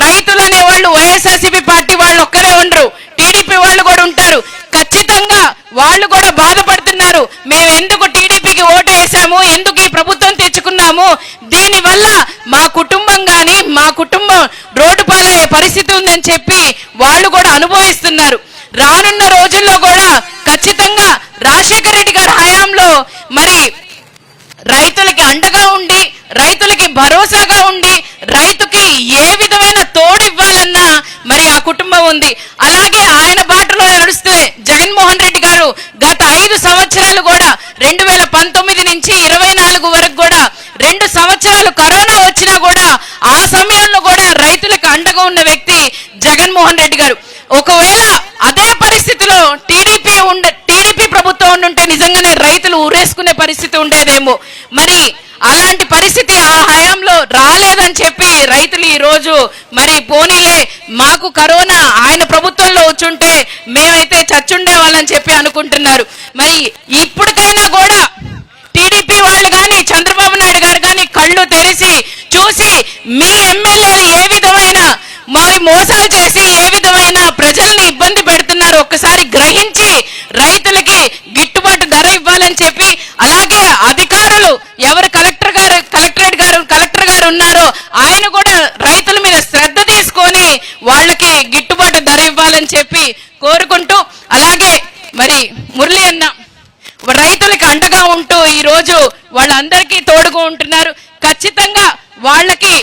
రైతులు అనే వాళ్ళు వైఎస్ఆర్సీపీ పార్టీ వాళ్ళు ఒక్కరే ఉండరు, టీడీపీ వాళ్ళు కూడా ఉంటారు. ఖచ్చితంగా వాళ్ళు కూడా బాధపడుతున్నారు. మేము ఎందుకు టీడీపీకి ఓటు వేసాము, ఎందుకు ఈ ప్రభుత్వం తెచ్చుకున్నాము, దీనివల్ల మా కుటుంబం కానీ మా కుటుంబం రోడ్డు పాలయ్యే పరిస్థితి ఉందని చెప్పి వాళ్ళు కూడా అనుభవిస్తున్నారు. రానున్న రోజుల్లో కూడా ఖచ్చితంగా రాజశేఖర రెడ్డి గారి హయాంలో మరి రైతులకి అండగా ఉండి, రైతులకి భరోసాగా ఉండి, రైతుకి ఏ విధమైన తోడు ఇవ్వాలన్నా మరి ఆ కుటుంబం ఉంది. అలాగే ఆయన బాటలో నడుస్తే జగన్మోహన్ రెడ్డి గారు గత 5 సంవత్సరాలు కూడా 2019 నుంచి 24 వరకు కూడా 2 సంవత్సరాలు కరోనా వచ్చినా కూడా ఆ సమయంలో కూడా రైతులకు అండగా ఉన్న వ్యక్తి జగన్మోహన్ రెడ్డి గారు. ఒకవేళ అదే పరిస్థితిలో టీడీపీ ప్రభుత్వం ఉండుంటే నిజంగానే రైతులు ఊరేసుకునే పరిస్థితి ఉండేదేమో. మరి అలాంటి పరిస్థితి ఆ హయాంలో రాలేదని చెప్పి రైతులు ఈ రోజు మరి పోనీలే మాకు కరోనా ఆయన ప్రభుత్వంలో వచ్చుంటే మేమైతే చచ్చుండే వాళ్ళని చెప్పి అనుకుంటున్నారు. మరి ఇప్పటికైనా కూడా టీడీపీ వాళ్ళు కానీ చంద్రబాబు నాయుడు గారు కానీ కళ్ళు తెరిచి చూసి మీ ఎమ్మెల్యేలు ఏ విధమైన మరి మోసాలు చేసి ఏ విధమైన ప్రజల్ని ఇబ్బంది పెడుతున్నారు ఒక్కసారి గ్రహించి రైతులకి గిట్టుబాటు ధర ఇవ్వాలని చెప్పి, అలాగే అధికారులు ఎవరు కలెక్టర్ గారు ఉన్నారో ఆయన కూడా రైతుల మీద శ్రద్ధ తీసుకొని వాళ్ళకి గిట్టుబాటు ధర ఇవ్వాలని చెప్పి కోరుకుంటూ, అలాగే మరి మురళి అన్న రైతులకి అండగా ఉంటూ ఈ రోజు వాళ్ళందరికీ తోడుగా ఉంటున్నారు. ఖచ్చితంగా వాళ్ళకి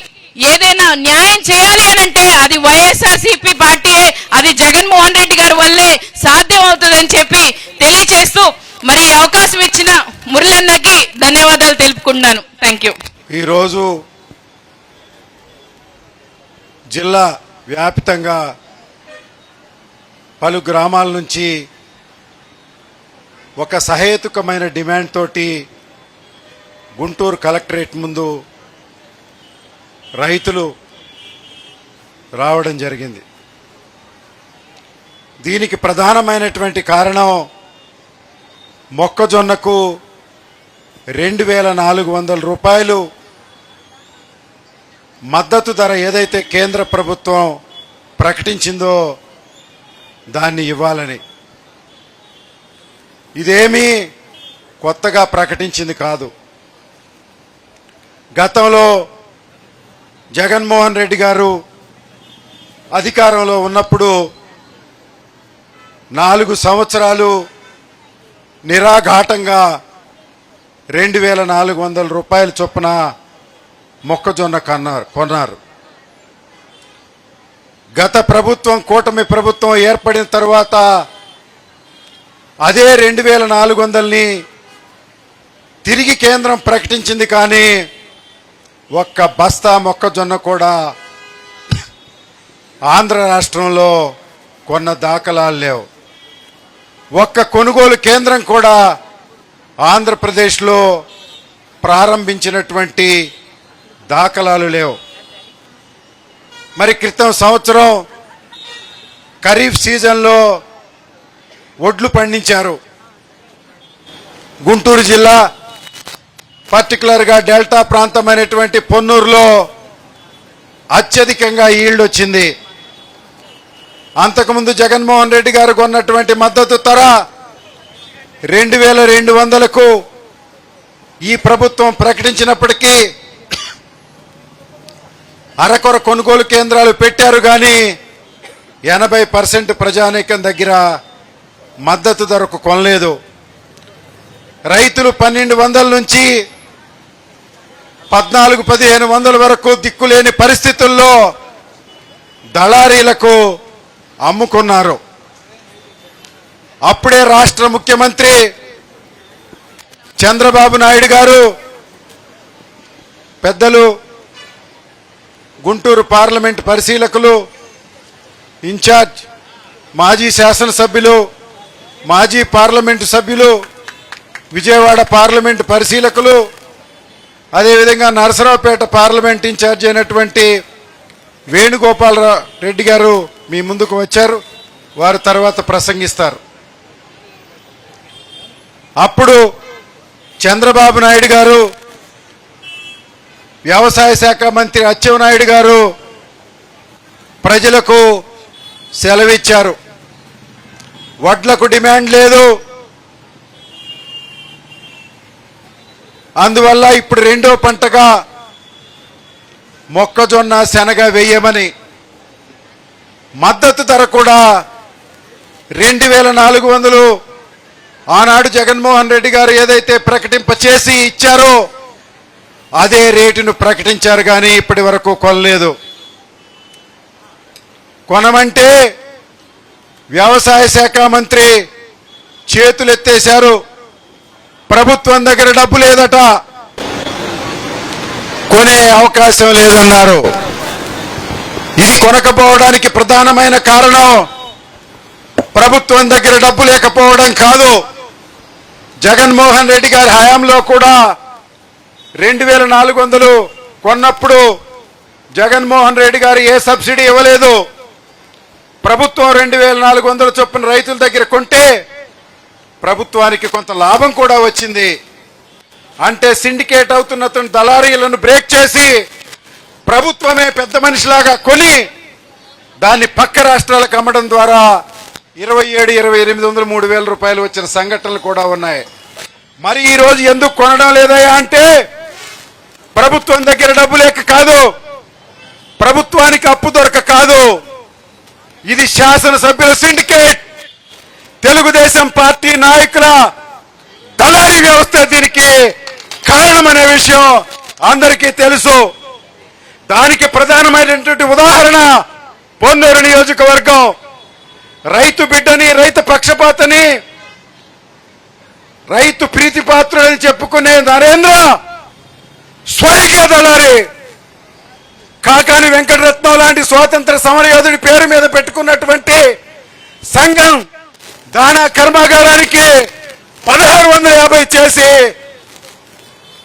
ఏదైనా న్యాయం చేయాలి అని అంటే అది వైఎస్ఆర్సీపీ పార్టీయే, అది జగన్మోహన్ రెడ్డి గారి వల్లే సాధ్యం అవుతుందని చెప్పి తెలియచేస్తూ మరి ఈ అవకాశం ఇచ్చిన మురళన్నకి ధన్యవాదాలు తెలుపుకుంటున్నాను. Thank you. ఈరోజు జిల్లా వ్యాప్తంగా పలు గ్రామాల నుంచి ఒక సహేతుకమైన డిమాండ్ తోటి గుంటూరు కలెక్టరేట్ ముందు రైతులు రావడం జరిగింది. దీనికి ప్రధానమైనటువంటి కారణం మొక్కజొన్నకు 2400 రూపాయలు మద్దతు ధర ఏదైతే కేంద్ర ప్రభుత్వం ప్రకటించిందో దాన్ని ఇవ్వాలని. ఇదేమీ కొత్తగా ప్రకటించింది కాదు. గతంలో జగన్మోహన్ రెడ్డి గారు అధికారంలో ఉన్నప్పుడు 4 సంవత్సరాలు నిరాఘాటంగా 2400 రూపాయల చొప్పున మొక్కజొన్న కొన్నారు. గత ప్రభుత్వం కూటమి ప్రభుత్వం ఏర్పడిన తర్వాత అదే 2400ని తిరిగి కేంద్రం ప్రకటించింది. కానీ ఒక్క బస్తా మొక్కజొన్న కూడా ఆంధ్ర రాష్ట్రంలో కొన్న దాఖలాలు లేవు. ఒక్క కొనుగోలు కేంద్రం కూడా ఆంధ్రప్రదేశ్లో ప్రారంభించినటువంటి దాఖలాలు లేవు. మరి క్రితం సంవత్సరం ఖరీఫ్ సీజన్లో వడ్లు పండించారు. గుంటూరు జిల్లా పర్టికులర్గా డెల్టా ప్రాంతమైనటువంటి పొన్నూరులో అత్యధికంగా ఈల్డ్ వచ్చింది. అంతకుముందు జగన్మోహన్ రెడ్డి గారు కొన్నటువంటి మద్దతు ధర 2200కు ఈ ప్రభుత్వం ప్రకటించినప్పటికీ అరకొర కొనుగోలు కేంద్రాలు పెట్టారు. కానీ 80% ప్రజానీకం దగ్గర మద్దతు ధరకు కొనలేదు. రైతులు 1200 నుంచి 1400-1500 వరకు దిక్కులేని పరిస్థితుల్లో దళారీలకు అమ్ముకున్నారు. అప్పుడే రాష్ట్ర ముఖ్యమంత్రి చంద్రబాబు నాయుడు గారు, పెద్దలు, గుంటూరు పార్లమెంట్ పరిశీలకులు, ఇన్ఛార్జ్ మాజీ శాసనసభ్యులు, మాజీ పార్లమెంటు సభ్యులు, విజయవాడ పార్లమెంటు పరిశీలకులు, అదేవిధంగా నరసరావుపేట పార్లమెంట్ ఇన్ఛార్జ్ అయినటువంటి వేణుగోపాల్ రెడ్డి గారు మీ ముందుకు వచ్చారు. వారు తర్వాత ప్రసంగిస్తారు. అప్పుడు చంద్రబాబు నాయుడు గారు, వ్యవసాయ శాఖ మంత్రి అచ్చెన్నాయుడు గారు ప్రజలకు సెలవిచ్చారు. వడ్లకు డిమాండ్ లేదు, అందువల్ల ఇప్పుడు రెండో పంటగా మొక్కజొన్న శనగ వేయమని, మద్దతు ధర కూడా 2400 ఆనాడు జగన్మోహన్ రెడ్డి గారు ఏదైతే ప్రకటింపచేసి ఇచ్చారో అదే రేటును ప్రకటించారు. కానీ ఇప్పటి వరకు కొనలేదు. కొనమంటే వ్యవసాయ శాఖ మంత్రి చేతులెత్తేశారు. ప్రభుత్వం దగ్గర డబ్బు లేదట, కొనే అవకాశం లేదన్నారు. ఇది కొనకపోవడానికి ప్రధానమైన కారణం ప్రభుత్వం దగ్గర డబ్బు లేకపోవడం కాదు. జగన్మోహన్ రెడ్డి గారి హయాంలో కూడా 2400 కొన్నప్పుడు జగన్మోహన్ రెడ్డి గారు ఏ సబ్సిడీ ఇవ్వలేదు. ప్రభుత్వం 2400 చొప్పున రైతుల దగ్గర కొంటే ప్రభుత్వానికి కొంత లాభం కూడా వచ్చింది. అంటే సిండికేట్ అవుతున్న దళారీలను బ్రేక్ చేసి ప్రభుత్వమే పెద్ద మనిషిలాగా కొని దాన్ని పక్క రాష్ట్రాలకు అమ్మడం ద్వారా 27,000, 2800, 3,000 రూపాయలు వచ్చిన సంఘటనలు కూడా ఉన్నాయి. మరి ఈ రోజు ఎందుకు కొనడం లేదయ్యా అంటే ప్రభుత్వం దగ్గర డబ్బు లేక కాదు, ప్రభుత్వానికి అప్పు దొరక కాదు. ఇది శాసనసభ్యుల సిండికేట్, తెలుగుదేశం పార్టీ నాయకుల దళారీ వ్యవస్థ దీనికి కారణమనే విషయం అందరికీ తెలుసు. దానికి ప్రధానమైనటువంటి ఉదాహరణ పొన్నూరు నియోజకవర్గం. రైతు బిడ్డని, రైతు పక్షపాతని, రైతు ప్రీతిపాత్రులని చెప్పుకునే నరేంద్ర స్వయంగా దళారి. కాకాని వెంకటరత్నం లాంటి స్వాతంత్ర సమరయోధుడి పేరు మీద పెట్టుకున్నటువంటి సంఘం దానా కర్మాగారానికి 1650 చేసి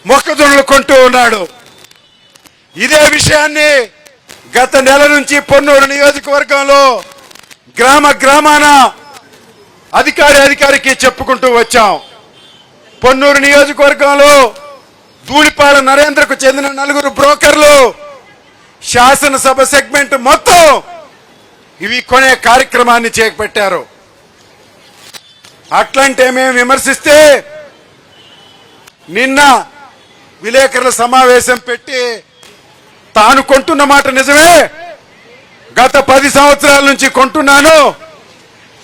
మొక్కజొన్నలు కొంటూ ఉన్నాడు. ఇదే విషయాన్ని గత నెల నుంచి పొన్నూరు నియోజకవర్గంలో గ్రామ గ్రామాన అధికారికి చెప్పుకుంటూ వచ్చాం. పొన్నూరు నియోజకవర్గంలో ధూళిపాల నరేంద్రకు చెందిన 4 బ్రోకర్లు శాసనసభ సెగ్మెంట్ మొత్తం ఇవి కొనే కార్యక్రమాన్ని చేపట్టారు. అట్లంటే మేము విమర్శిస్తే నిన్న విలేకరుల సమావేశం పెట్టి తాను కొంటున్న మాట నిజమే, గత 10 సంవత్సరాల నుంచి కొంటున్నాను,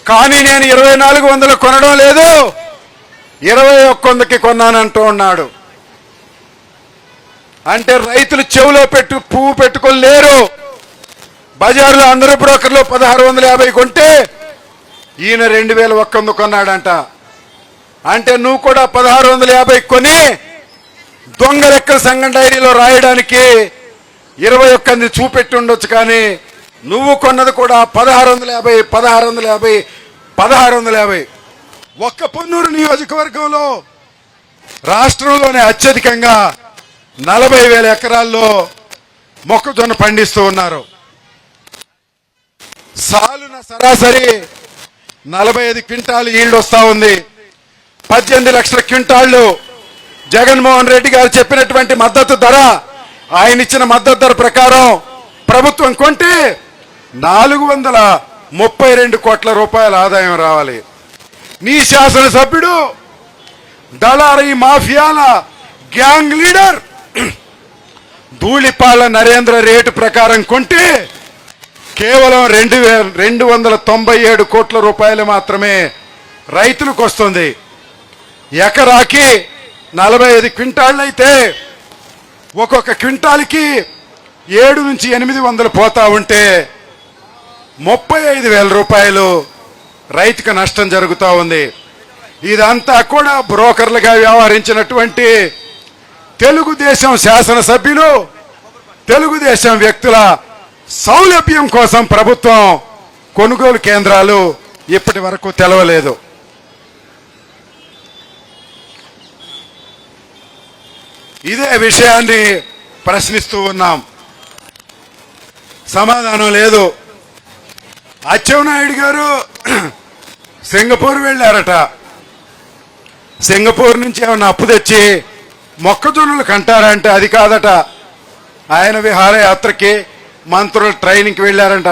కానీ నేను 2400 కొనడం లేదు, 2100కి కొన్నానంటూ ఉన్నాడు. అంటే రైతులు చెవులో పువ్వు పెట్టుకొని లేరు. బజారులో అందరూ బ్రోకర్లు 1650 కొంటే ఈయన 2100 కొన్నాడంట. అంటే నువ్వు కూడా 1650 కొని దొంగ లెక్కల సంఘం డైరీలో రాయడానికి 21 చూపెట్టి ఉండొచ్చు, కానీ నువ్వు కొన్నది కూడా 1650. ఒక్క పొన్నూరు నియోజకవర్గంలో రాష్ట్రంలోనే అత్యధికంగా 40,000 ఎకరాల్లో మొక్కజొన్న పండిస్తూ ఉన్నారు. సాలున సరాసరి 45 క్వింటాలు ఈల్డ్ వస్తా ఉంది. 18 లక్షల క్వింటాళ్లు జగన్మోహన్ రెడ్డి గారు చెప్పినటువంటి మద్దతు ధర, ఆయన ఇచ్చిన మద్దతు ధర ప్రకారం ప్రభుత్వం కొంటే 432 కోట్ల రూపాయల ఆదాయం రావాలి. నీ శాసనసభ్యుడు దళారీ మాఫియాల gang leader Dhulipala Narendra rate ప్రకారం కొంటే కేవలం 297 కోట్ల రూపాయలు మాత్రమే రైతులకు వస్తుంది. ఎకరాకి 45 క్వింటాళ్ళు అయితే ఒక్కొక్క క్వింటాల్కి 7 నుంచి 800 పోతా ఉంటే 35,000 రూపాయలు రైతుకు నష్టం జరుగుతూ ఉంది. ఇదంతా కూడా బ్రోకర్లుగా వ్యవహరించినటువంటి తెలుగుదేశం శాసనసభ్యులు, తెలుగుదేశం వ్యక్తుల సౌలభ్యం కోసం ప్రభుత్వం కొనుగోలు కేంద్రాలు ఇప్పటి వరకు తెలవలేదు. ఇదే విషయాన్ని ప్రశ్నిస్తూ ఉన్నాం, సమాధానం లేదు. అచ్చెన్నాయుడు గారు సింగపూర్ వెళ్ళారట. సింగపూర్ నుంచి ఏమన్నా అప్పు తెచ్చి మొక్కజొన్నలు కంటారంటే అది కాదట. ఆయన విహారయాత్రకి మంత్రుల ట్రైనింగ్కి వెళ్ళారంట.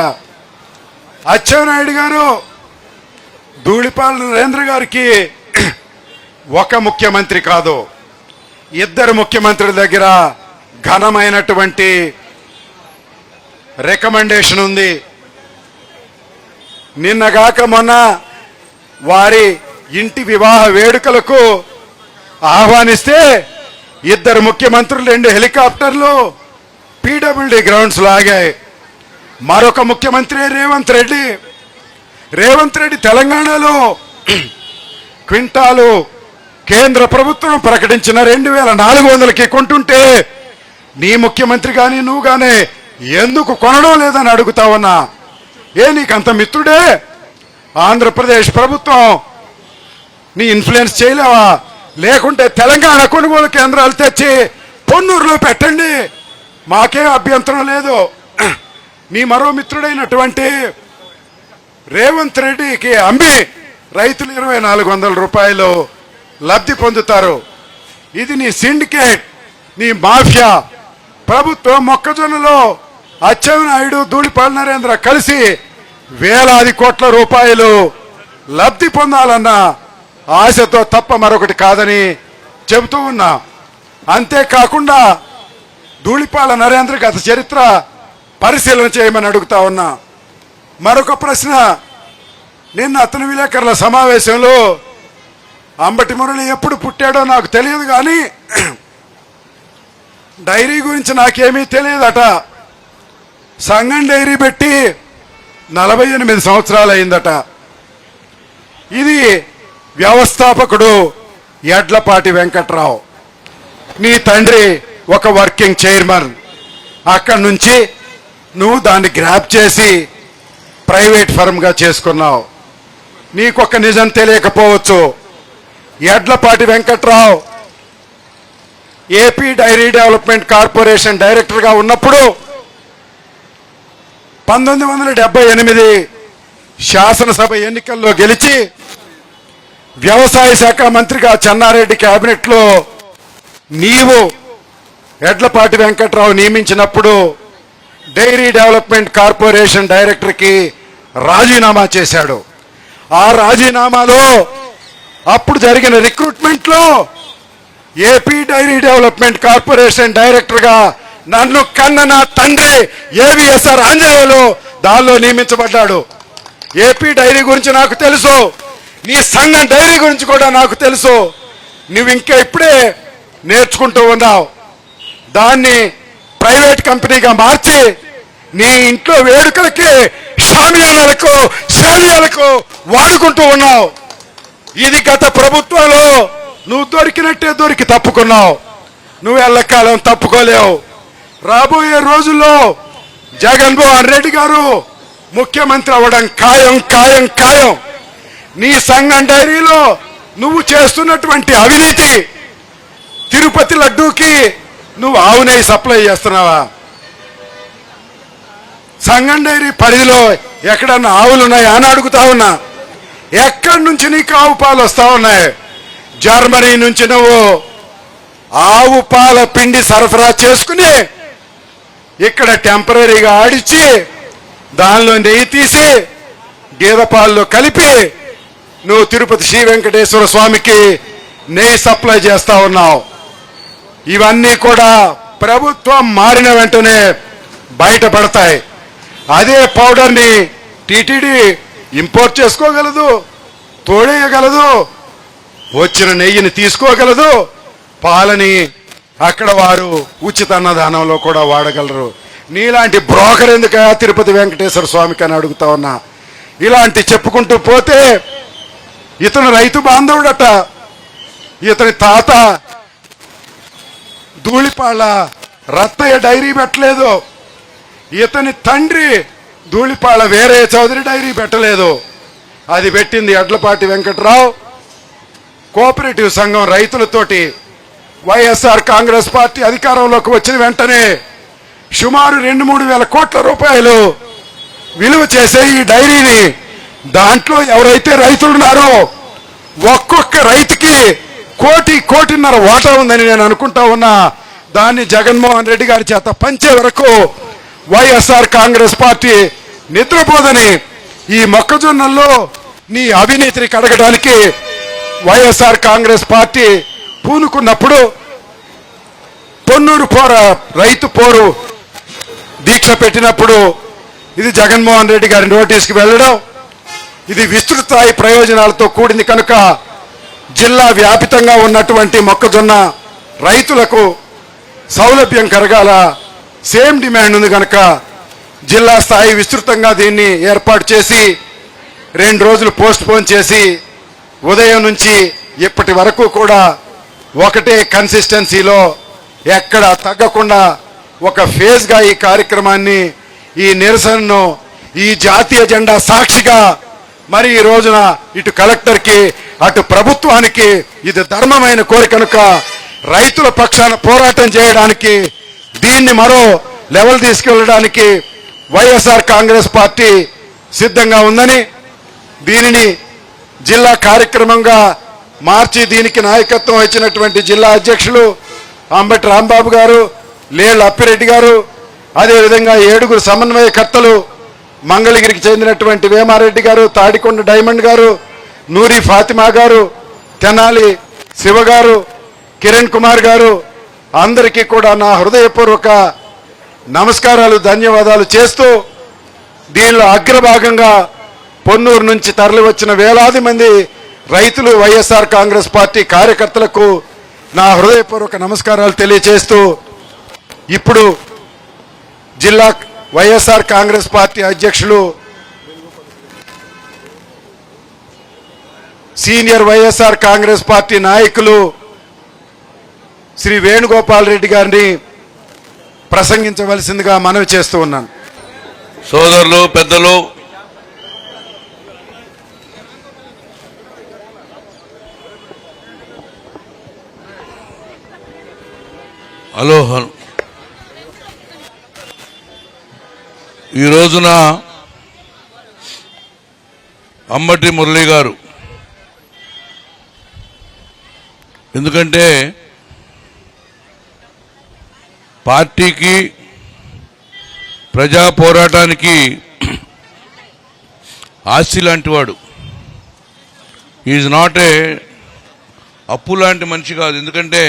అచ్చెన్నాయుడు గారు ధూళిపాల నరేంద్ర గారికి ఒక ముఖ్యమంత్రి కాదు, 2 ముఖ్యమంత్రుల దగ్గర ఘనమైనటువంటి రికమెండేషన్ ఉంది. నిన్నగాక మొన్న వారి ఇంటి వివాహ వేడుకలకు ఆహ్వానిస్తే 2 ముఖ్యమంత్రులు 2 హెలికాప్టర్లు పీడబ్ల్యూడీ గ్రౌండ్స్ లాగాయి. మరొక ముఖ్యమంత్రి రేవంత్ రెడ్డి. రేవంత్ రెడ్డి తెలంగాణలో క్వింటాలు కేంద్ర ప్రభుత్వం ప్రకటించిన 2400కి కొంటుంటే నీ ముఖ్యమంత్రి కానీ నువ్వు కానీ ఎందుకు కొనడం లేదని అడుగుతా ఉన్నా. నీకంత మిత్రుడే? ఆంధ్రప్రదేశ్ ప్రభుత్వం నీ ఇన్ఫ్లుయెన్స్ చేయలేవా? లేకుంటే తెలంగాణ కొనుగోలు కేంద్రాలు తెచ్చి పొన్నూరులో పెట్టండి, మాకేం అభ్యంతరం లేదు. నీ మరో మిత్రుడైనటువంటి రేవంత్ రెడ్డికి అమ్మి రైతులు 2400 రూపాయలు లబ్ధి పొందుతారు. ఇది నీ సిండికేట్, నీ మాఫియా. ప్రభుత్వం మొక్కజొన్నలో అచ్చెన్నాయుడు, ధూళిపాల నరేంద్ర కలిసి వేలాది కోట్ల రూపాయలు లబ్ధి పొందాలన్న ఆశతో తప్ప మరొకటి కాదని చెబుతూ ఉన్నా. అంతేకాకుండా ధూళిపాల నరేంద్ర గత చరిత్ర పరిశీలన చేయమని అడుగుతా ఉన్నా. మరొక ప్రశ్న, నిన్న అతని విలేకరుల సమావేశంలో అంబటి మురళి ఎప్పుడు పుట్టాడో నాకు తెలియదు కానీ డైరీ గురించి నాకేమీ తెలియదట. సంగం డైరీ పెట్టి 48 సంవత్సరాలు అయిందట. ఇది వ్యవస్థాపకుడు ఎడ్లపాటి వెంకట్రావు. నీ తండ్రి ఒక వర్కింగ్ చైర్మన్. అక్కడి నుంచి నువ్వు దాన్ని గ్రాప్ చేసి ప్రైవేట్ ఫర్మ్గా చేసుకున్నావు. నీకొక నిజం తెలియకపోవచ్చు. Edlapati Venkatrao AP dairy development corporation డైరెక్టర్గా ఉన్నప్పుడు 1978 శాసనసభ ఎన్నికల్లో గెలిచి వ్యవసాయ శాఖ మంత్రిగా చెన్నారెడ్డి కేబినెట్లో నీవు ఎడ్లపాటి వెంకట్రావు నియమించినప్పుడు డైరీ డెవలప్మెంట్ కార్పొరేషన్ డైరెక్టర్కి రాజీనామా చేశాడు. ఆ రాజీనామాలో అప్పుడు జరిగిన రిక్రూట్మెంట్లో ఏపీ డైరీ డెవలప్మెంట్ కార్పొరేషన్ డైరెక్టర్గా నన్ను కన్న నా తండ్రి ఏవిఎస్ఆర్ ఆంజనేయులు దానిలో నియమించబడ్డాడు. ఏపీ డైరీ గురించి నాకు తెలుసు, నీ సంఘం డైరీ గురించి కూడా నాకు తెలుసు. నువ్వు ఇంకా ఇప్పుడే నేర్చుకుంటూ ఉన్నావు. దాన్ని ప్రైవేట్ కంపెనీగా మార్చి నీ ఇంట్లో వేడుకలకి షామియానాలకు షామియాలకు వాడుకుంటూ ఉన్నావు. ఇది గత ప్రభుత్వంలో నువ్వు దొరికినట్టే దొరికి తప్పుకున్నావు. నువ్వు ఎల్లకాలం తప్పుకోలేవు. రాబోయే రోజుల్లో జగన్మోహన్ రెడ్డి గారు ముఖ్యమంత్రి అవ్వడం ఖాయం ఖాయం ఖాయం. నీ సంఘం డైరీలో నువ్వు చేస్తున్నటువంటి అవినీతి, తిరుపతి లడ్డూకి నువ్వు ఆవు నెయ్యి సప్లై చేస్తున్నావా? సంఘం డైరీ పరిధిలో ఎక్కడన్నా ఆవులు ఉన్నాయా అని అడుగుతా ఉన్నా. ఎక్కడి నుంచి నీకు ఆవు పాలు వస్తా ఉన్నాయి? జర్మనీ నుంచి నువ్వు ఆవు పాల పిండి సరఫరా చేసుకుని ఇక్కడ టెంపరీగా ఆడిచ్చి దానిలో నెయ్యి తీసి గేదె పాల్లో కలిపి నువ్వు తిరుపతి శ్రీ వెంకటేశ్వర స్వామికి నెయ్యి సప్లై చేస్తా ఉన్నావు. ఇవన్నీ కూడా ప్రభుత్వం మారిన వెంటనే బయటపడతాయి. అదే పౌడర్ని టీటీడీ ఇంపోర్ట్ చేసుకోగలదు, తోడేయగలదు, వచ్చిన నెయ్యిని తీసుకోగలదు, పాలని అక్కడ వారు ఉచిత అన్నదానంలో కూడా వాడగలరు. నీలాంటి బ్రోకర్ ఎందుకు తిరుపతి వెంకటేశ్వర స్వామికి అని అడుగుతా ఉన్నా. ఇలాంటి చెప్పుకుంటూ పోతే ఇతను రైతు బాంధవుడట. ఇతని తాత ధూళిపాళ్ళ రత్తయ్య డైరీ పెట్టలేదు. ఇతని తండ్రి ధూళిపాళ్ళ వేరే చౌదరి డైరీ పెట్టలేదు. అది పెట్టింది ఎడ్లపాటి వెంకట్రావు. కోఆపరేటివ్ సంఘం రైతులతోటి వైఎస్ఆర్ కాంగ్రెస్ పార్టీ అధికారంలోకి వచ్చిన వెంటనే సుమారు 2-3 వేల కోట్ల రూపాయలు విలువ చేసే ఈ డైరీని దాంట్లో ఎవరైతే రైతులున్నారో ఒక్కొక్క రైతుకి 1.5 వాటా ఉందని నేను అనుకుంటా ఉన్నా. దాన్ని జగన్మోహన్ రెడ్డి గారి చేత పంచే వరకు వైఎస్ఆర్ కాంగ్రెస్ పార్టీ నిద్రపోదని ఈ మొక్కజొన్నల్లో నీ అవినీతిని కడగడానికి వైఎస్ఆర్ కాంగ్రెస్ పార్టీ పూనుకున్నప్పుడు పొన్నూరు రైతు పోరు దీక్ష పెట్టినప్పుడు ఇది జగన్మోహన్ రెడ్డి గారి నోటీస్కి వెళ్ళడం, ఇది విస్తృత స్థాయి ప్రయోజనాలతో కూడింది కనుక జిల్లా వ్యాపితంగా ఉన్నటువంటి మొక్కజొన్న రైతులకు సౌలభ్యం కలగాల, సేమ్ డిమాండ్ ఉంది కనుక జిల్లా స్థాయి విస్తృతంగా దీన్ని ఏర్పాటు చేసి 2 రోజులు పోస్ట్ పోన్ చేసి ఉదయం నుంచి ఇప్పటి వరకు కూడా ఒకటే కన్సిస్టెన్సీలో ఎక్కడ తగ్గకుండా ఒక ఫేజ్గా ఈ కార్యక్రమాన్ని, ఈ నిరసనను, ఈ జాతీయ జెండా సాక్షిగా మరి ఈ రోజున ఇటు కలెక్టర్కి అటు ప్రభుత్వానికి ఇది ధర్మమైన కోరిక కనుక రైతుల పక్షాన పోరాటం చేయడానికి, దీన్ని మరో లెవెల్ తీసుకెళ్ళడానికి వైఎస్ఆర్ కాంగ్రెస్ పార్టీ సిద్ధంగా ఉందని, దీనిని జిల్లా కార్యక్రమంగా మార్చి దీనికి నాయకత్వం వహించినటువంటి జిల్లా అధ్యక్షులు అంబటి రాంబాబు గారు, లేళ్ల అప్పిరెడ్డి గారు, అదేవిధంగా 7 సమన్వయకర్తలు మంగళగిరికి చెందినటువంటి వేమారెడ్డి గారు, తాడికొండ డైమండ్ గారు, నూరి ఫాతిమా గారు, తెనాలి శివ గారు, కిరణ్ కుమార్ గారు, అందరికీ కూడా నా హృదయపూర్వక నమస్కారాలు, ధన్యవాదాలు చేస్తూ దీనిలో అగ్రభాగంగా పొన్నూరు నుంచి తరలి వచ్చిన వేలాది మంది రైతులు, వైఎస్ఆర్ కాంగ్రెస్ పార్టీ కార్యకర్తలకు నా హృదయపూర్వక నమస్కారాలు తెలియజేస్తూ ఇప్పుడు జిల్లా వైఎస్ఆర్ కాంగ్రెస్ పార్టీ అధ్యక్షులు సీనియర్ వైఎస్ఆర్ కాంగ్రెస్ పార్టీ నాయకులు శ్రీ వేణుగోపాల్ రెడ్డి గారిని ప్రసంగించవలసిందిగా మనవి చేస్తూ ఉన్నాను. సోదరులు, పెద్దలు, హలో, ఈ రోజున అంబటి మురళి గారు, ఎందుకంటే పార్టీకి, ప్రజా పోరాటానికి ఆస్తి లాంటివాడు. ఈజ్ నాట్ ఏ అప్పు లాంటి మనిషి కాదు. ఎందుకంటే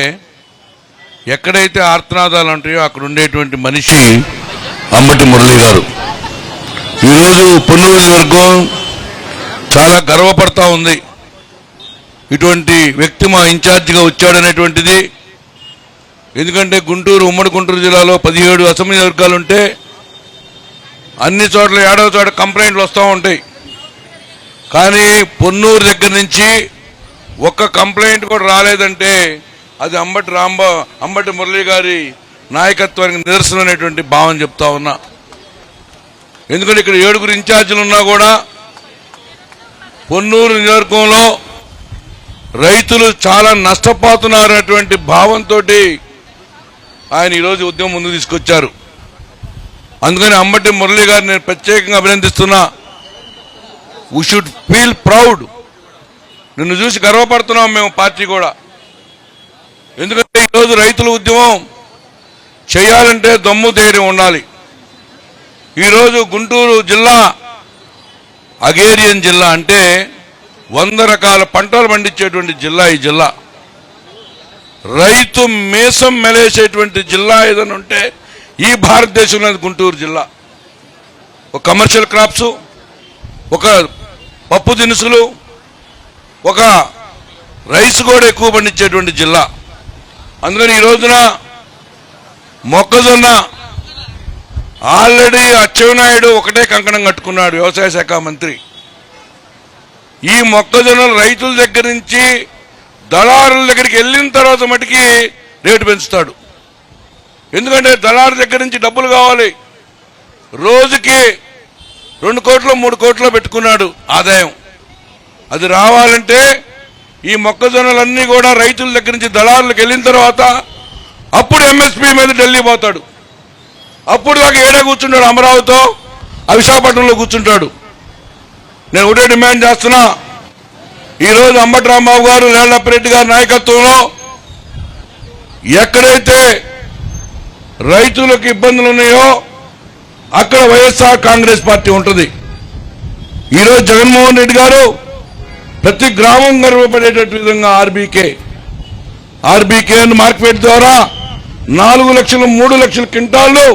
ఎక్కడైతే ఆర్తనాదాలు ఉంటాయో అక్కడ ఉండేటువంటి మనిషి అంబటి మురళి గారు. ఈరోజు పొన్నూరు వర్గం చాలా గర్వపడతా ఉంది. ఇటువంటి వ్యక్తి మా ఇన్ఛార్జిగా వచ్చాడనేటువంటిది. ఎందుకంటే ఉమ్మడి గుంటూరు జిల్లాలో 17 అసెంబ్లీ వర్గాలు ఉంటే అన్ని చోట్ల 7వ చోట కంప్లైంట్లు వస్తూ ఉంటాయి. కానీ పొన్నూరు దగ్గర నుంచి ఒక్క కంప్లైంట్ కూడా రాలేదంటే అది అంబటి మురళి గారి నాయకత్వానికి నిదర్శనం అనేటువంటి భావన చెప్తా ఉన్నా. ఎందుకంటే ఇక్కడ 7 ఇన్ఛార్జీలు ఉన్నా కూడా పొన్నూరు నియోజకవర్గంలో రైతులు చాలా నష్టపోతున్నారనేటువంటి భావంతో ఆయన ఈరోజు ఉద్యమం ముందుకు తీసుకొచ్చారు. అందుకని అంబటి మురళి గారిని నేను ప్రత్యేకంగా అభినందిస్తున్నా. We should feel proud. నిన్ను చూసి గర్వపడుతున్నాం మేము పార్టీ కూడా. ఎందుకంటే ఈరోజు రైతుల ఉద్యమం చేయాలంటే దమ్ము ధైర్యం ఉండాలి. ఈరోజు గుంటూరు జిల్లా అగేరియన్ జిల్లా, అంటే 100 రకాల పంటలు పండించేటువంటి జిల్లా ఈ జిల్లా. రైతు మేసం మెలేసేటువంటి జిల్లా ఏదైనా ఉంటే ఈ భారతదేశంలో గుంటూరు జిల్లా. ఒక కమర్షియల్ క్రాప్స్, ఒక పప్పు దినుసులు, ఒక రైస్ కూడా ఎక్కువ పండించేటువంటి జిల్లా. అందుకని ఈ రోజున మొక్కజొన్న ఆల్రెడీ అచ్చెన్నాయుడు ఒకటే కంకణం కట్టుకున్నాడు, వ్యవసాయ శాఖ మంత్రి. ఈ మొక్కజొన్నలు రైతుల దగ్గర నుంచి దళారుల దగ్గరికి వెళ్ళిన తర్వాత మటుకి రేటు పెంచుతాడు. ఎందుకంటే దళారు దగ్గర నుంచి డబ్బులు కావాలి. రోజుకి 2 కోట్లు 3 కోట్లు పెట్టుకున్నాడు ఆదాయం. అది రావాలంటే ఈ మొక్కజొన్నలన్నీ కూడా రైతుల దగ్గర నుంచి దళారులకు వెళ్ళిన తర్వాత అప్పుడు ఎంఎస్పీ మీద ఢిల్లీ పోతాడు. అప్పుడు దాకా ఏడే కూర్చుంటాడు, అమరావతితో విశాఖపట్నంలో కూర్చుంటాడు. నేను ఒకటే డిమాండ్ చేస్తున్నా. ఈరోజు అంబటి రాంబాబు గారు, లేళ్ల అప్పిరెడ్డి గారి నాయకత్వంలో ఎక్కడైతే రైతులకు ఇబ్బందులు ఉన్నాయో అక్కడ వైఎస్ఆర్ కాంగ్రెస్ పార్టీ ఉంటుంది. ఈరోజు జగన్మోహన్ రెడ్డి గారు ప్రతి గ్రామం గర్వపడేటట్టు విధంగా ఆర్బీకే మార్కెట్ ద్వారా 4 లక్షలు 3 లక్షల క్వింటాళ్ళు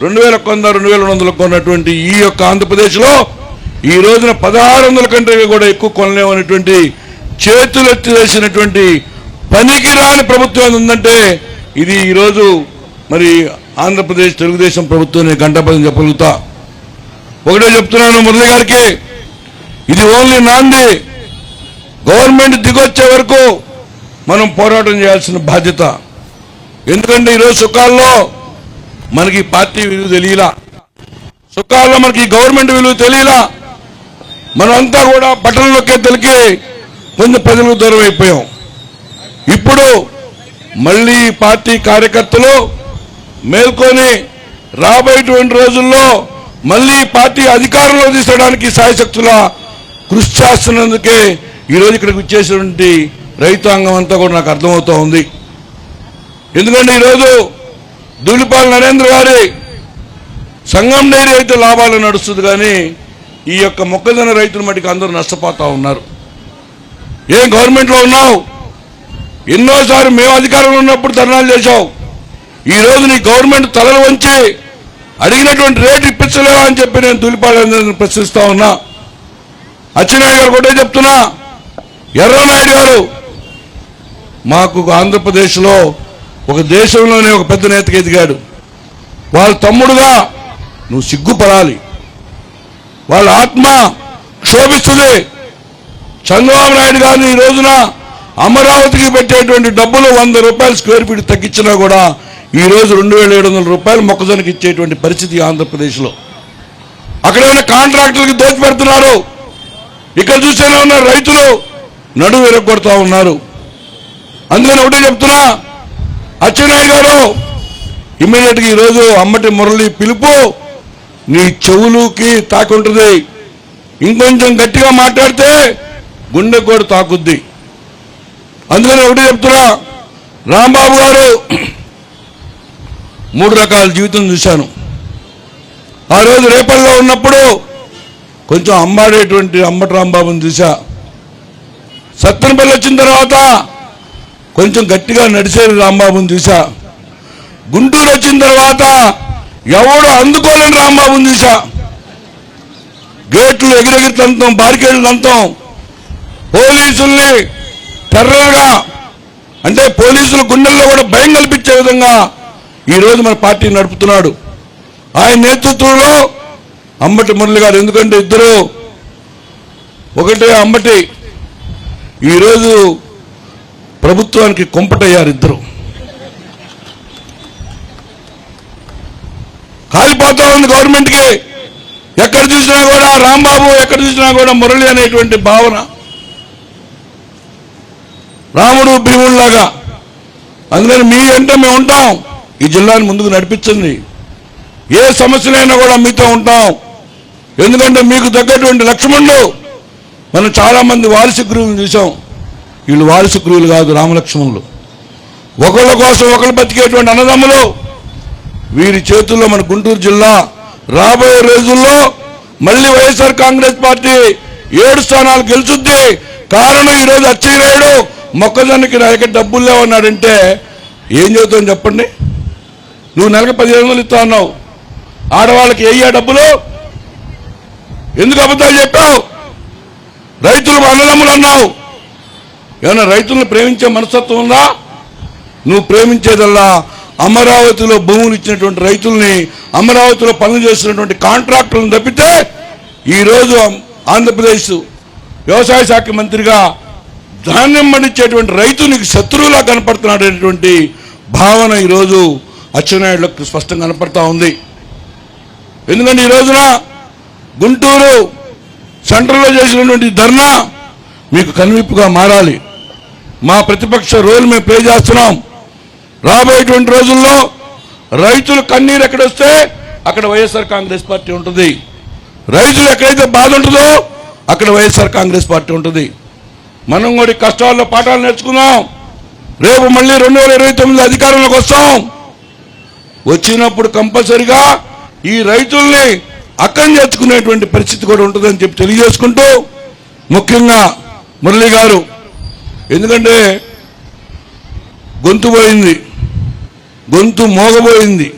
2000 కొన్నటువంటి ఈ యొక్క ఆంధ్రప్రదేశ్లో ఈ రోజున 1600 కంటే కూడా ఎక్కువ కొనలేమనేటువంటి చేతులెత్తి వేసినటువంటి పనికిరాని ప్రభుత్వం ఉందంటే ఇది ఈరోజు మరి ఆంధ్రప్రదేశ్ తెలుగుదేశం ప్రభుత్వం గంటపదం చెప్పగలుగుతా. ఒకటే చెప్తున్నాను మురళి గారికి, ఇది ఓన్లీ నాంది. గవర్నమెంట్ దిగొచ్చే వరకు మనం పోరాటం చేయాల్సిన బాధ్యత. ఎందుకంటే ఈరోజు సుఖాల్లో మనకి పార్టీ విలువ తెలియలా, సుఖాల్లో మనకి గవర్నమెంట్ విలువ తెలియలా. మనమంతా కూడా బట్టలలోకే తెలికి కొంచెం ప్రజలకు దూరం అయిపోయాం. ఇప్పుడు మళ్ళీ పార్టీ కార్యకర్తలు మేల్కొని రాబోయేటువంటి రోజుల్లో మళ్ళీ పార్టీ అధికారంలో తీసుకోవడానికి సాయశక్తుల కృషి చేస్తున్నందుకే ఈరోజు ఇక్కడికి వచ్చేసినటువంటి రైతాంగం అంతా కూడా నాకు అర్థమవుతా ఉంది. ఎందుకంటే ఈరోజు ధూళిపాల నరేంద్ర గారి సంఘం డైరీ అయితే లాభాలు నడుస్తుంది, కానీ ఈ యొక్క మొక్కజొన్న రైతుల మటుకు అందరూ నష్టపోతా ఉన్నారు. ఏం గవర్నమెంట్లో ఉన్నావు, ఎన్నోసార్లు మేము అధికారంలో ఉన్నప్పుడు ధర్నాలు చేశావు. ఈ రోజు నీ గవర్నమెంట్ తలలు వంచి అడిగినటువంటి రేటు ఇప్పించలేవా అని చెప్పి నేను ధూళిపాల ప్రశ్నిస్తా ఉన్నా. అచ్చెన్నాయుడు గారు ఒకటే చెప్తున్నా, ఎర్రనాయుడు గారు మాకు ఆంధ్రప్రదేశ్లో ఒక దేశంలోనే ఒక పెద్ద నేతకి ఎదిగాడు. వాళ్ళ తమ్ముడుగా నువ్వు సిగ్గుపడాలి. వాళ్ళ ఆత్మ క్షోభిస్తుంది. చంద్రబాబు నాయుడు గారిని ఈ రోజున అమరావతికి పెట్టేటువంటి డబ్బులు 100 రూపాయలు స్క్వేర్ ఫీట్ తగ్గించినా కూడా ఈ రోజు 2700 రూపాయలు మొక్కజొన్నకి ఇచ్చేటువంటి పరిస్థితి ఆంధ్రప్రదేశ్లో. అక్కడ ఉన్న కాంట్రాక్టర్లకి దోచి పెడుతున్నారు. ఇక్కడ చూసేలా ఉన్న రైతులు నడువు విరగొడతా ఉన్నారు. అందుకని ఒకటే చెప్తున్నా, అచ్చెన్నాయుడు గారు ఇమ్మీడియట్ గా ఈరోజు అమ్మటి మురళి పిలుపు నీ చెవులుకి తాకుంటుంది. ఇంకొంచెం గట్టిగా మాట్లాడితే గుండె కూడా తాకుద్ది. అందుకని ఒకటి చెప్తున్నా, రాంబాబు గారు 3 రకాల జీవితం చూశాను. ఆ రోజు రేపల్లో ఉన్నప్పుడు కొంచెం అంబాడేటువంటి అంబటి రాంబాబుని చూశా. సత్తెనపల్లి వచ్చిన తర్వాత కొంచెం గట్టిగా నడిచేది రాంబాబుని చూశా. గుంటూరు వచ్చిన తర్వాత ఎవడు అందుకోలేని రాంబాబుని చూశా. గేట్లు ఎగిరెగిరి తంతం, బారికేడ్లు తంతం, పోలీసుల్ని టెర్రర్గా, అంటే పోలీసుల గుండెల్లో కూడా భయం కల్పించే విధంగా ఈరోజు మన పార్టీ నడుపుతున్నాడు. ఆయన నేతృత్వంలో అంబటి మురళి గారు, ఎందుకంటే ఇద్దరు ఒకటే అంబటి, ఈరోజు ప్రభుత్వానికి కొంపటయ్యారు. ఇద్దరు కాలిపోతా ఉంది గవర్నమెంట్కి. ఎక్కడ చూసినా కూడా రాంబాబు, ఎక్కడ చూసినా కూడా మురళి అనేటువంటి భావన. రాముడు భీముడిలాగా. అందుకని మీ అంటే మేము ఉంటాం. ఈ జిల్లాని ముందుకు నడిపించండి. ఏ సమస్యలైనా కూడా మీతో ఉంటాం. ఎందుకంటే మీకు తగ్గటువంటి లక్ష్మణుడు. మనం చాలా మంది వారసు గురువులు చూసాం. వీళ్ళు వారసు గురువులు కాదు, రామలక్ష్మణులు. ఒకళ్ళ కోసం ఒకళ్ళు బతికేటువంటి అన్నదమ్ములు. వీరి చేతుల్లో మన గుంటూరు జిల్లా రాబోయే రోజుల్లో మళ్ళీ వైఎస్ఆర్ కాంగ్రెస్ పార్టీ 7 స్థానాలు గెలుచుద్ది. కారణం ఈరోజు అచ్చెన్నాయుడు మొక్కజొన్నకి నా దగ్గర డబ్బులు లేవన్నాడంటే ఏం చెబుతావు చెప్పండి. నువ్వు నెలకు 1500 ఇస్తా అన్నావు. ఆడవాళ్ళకి అయ్యా డబ్బులు ఎందుకు అబద్ధాలు చెప్పావు? రైతులు అన్నదమ్ములు అన్నావు. ఏమన్నా రైతులను ప్రేమించే మనస్తత్వం ఉందా? నువ్వు ప్రేమించేదల్లా అమరావతిలో భూములు ఇచ్చినటువంటి రైతుల్ని, అమరావతిలో పనులు చేస్తున్నటువంటి కాంట్రాక్టర్లను తప్పితే ఈరోజు ఆంధ్రప్రదేశ్ వ్యవసాయ శాఖ మంత్రిగా ధాన్యం పండించేటువంటి రైతు నీకు శత్రువులా కనపడుతున్నాడు అనేటువంటి భావన ఈరోజు అచ్చెన్నాయుడులకు స్పష్టంగా కనపడతా ఉంది. ఎందుకంటే ఈ రోజున గుంటూరు సెంట్రల్లో చేసినటువంటి ధర్నా మీకు కనువిప్పుగా మారాలి. మా ప్రతిపక్ష రోల్ మేము ప్లే చేస్తున్నాం. రాబోయేటువంటి రోజుల్లో రైతులు కన్నీరు ఎక్కడొస్తే అక్కడ వైఎస్ఆర్ కాంగ్రెస్ పార్టీ ఉంటుంది. రైతులు ఎక్కడైతే బాధ ఉంటుందో అక్కడ వైఎస్ఆర్ కాంగ్రెస్ పార్టీ ఉంటుంది. మనం కూడా కష్టాల్లో పాఠాలు నేర్చుకుందాం. రేపు మళ్ళీ 2029 అధికారంలోకి వస్తాం. వచ్చినప్పుడు కంపల్సరిగా ఈ రైతుల్ని అక్కం చేర్చుకునేటువంటి పరిస్థితి కూడా ఉంటుందని చెప్పి తెలియజేసుకుంటూ, ముఖ్యంగా మురళి గారు, ఎందుకంటే గొంతు పోయింది, గొంతు మోగబోయింది.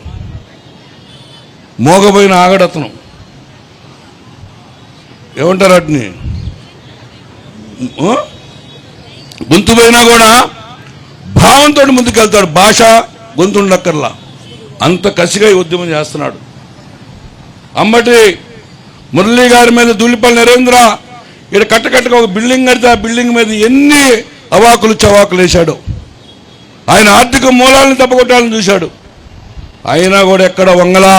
మోగబోయిన ఆగడతను ఏమంటారు వాటిని, గొంతు పోయినా కూడా భావంతో ముందుకెళ్తాడు. భాష గొంతు ఉండక్కర్లా, అంత కసిగా ఉద్యమం చేస్తున్నాడు. అమ్మటి మురళీ గారి మీద ధూళిపల్లి నరేంద్ర ఇక్కడ కట్టకట్టగా ఒక బిల్డింగ్ కడితే ఆ బిల్డింగ్ మీద ఎన్ని అవాకులు చవాకులు వేశాడు. ఆయన ఆర్థిక మూలాలను తప్పకొట్టాలని చూశాడు. అయినా కూడా ఎక్కడ వంగలా.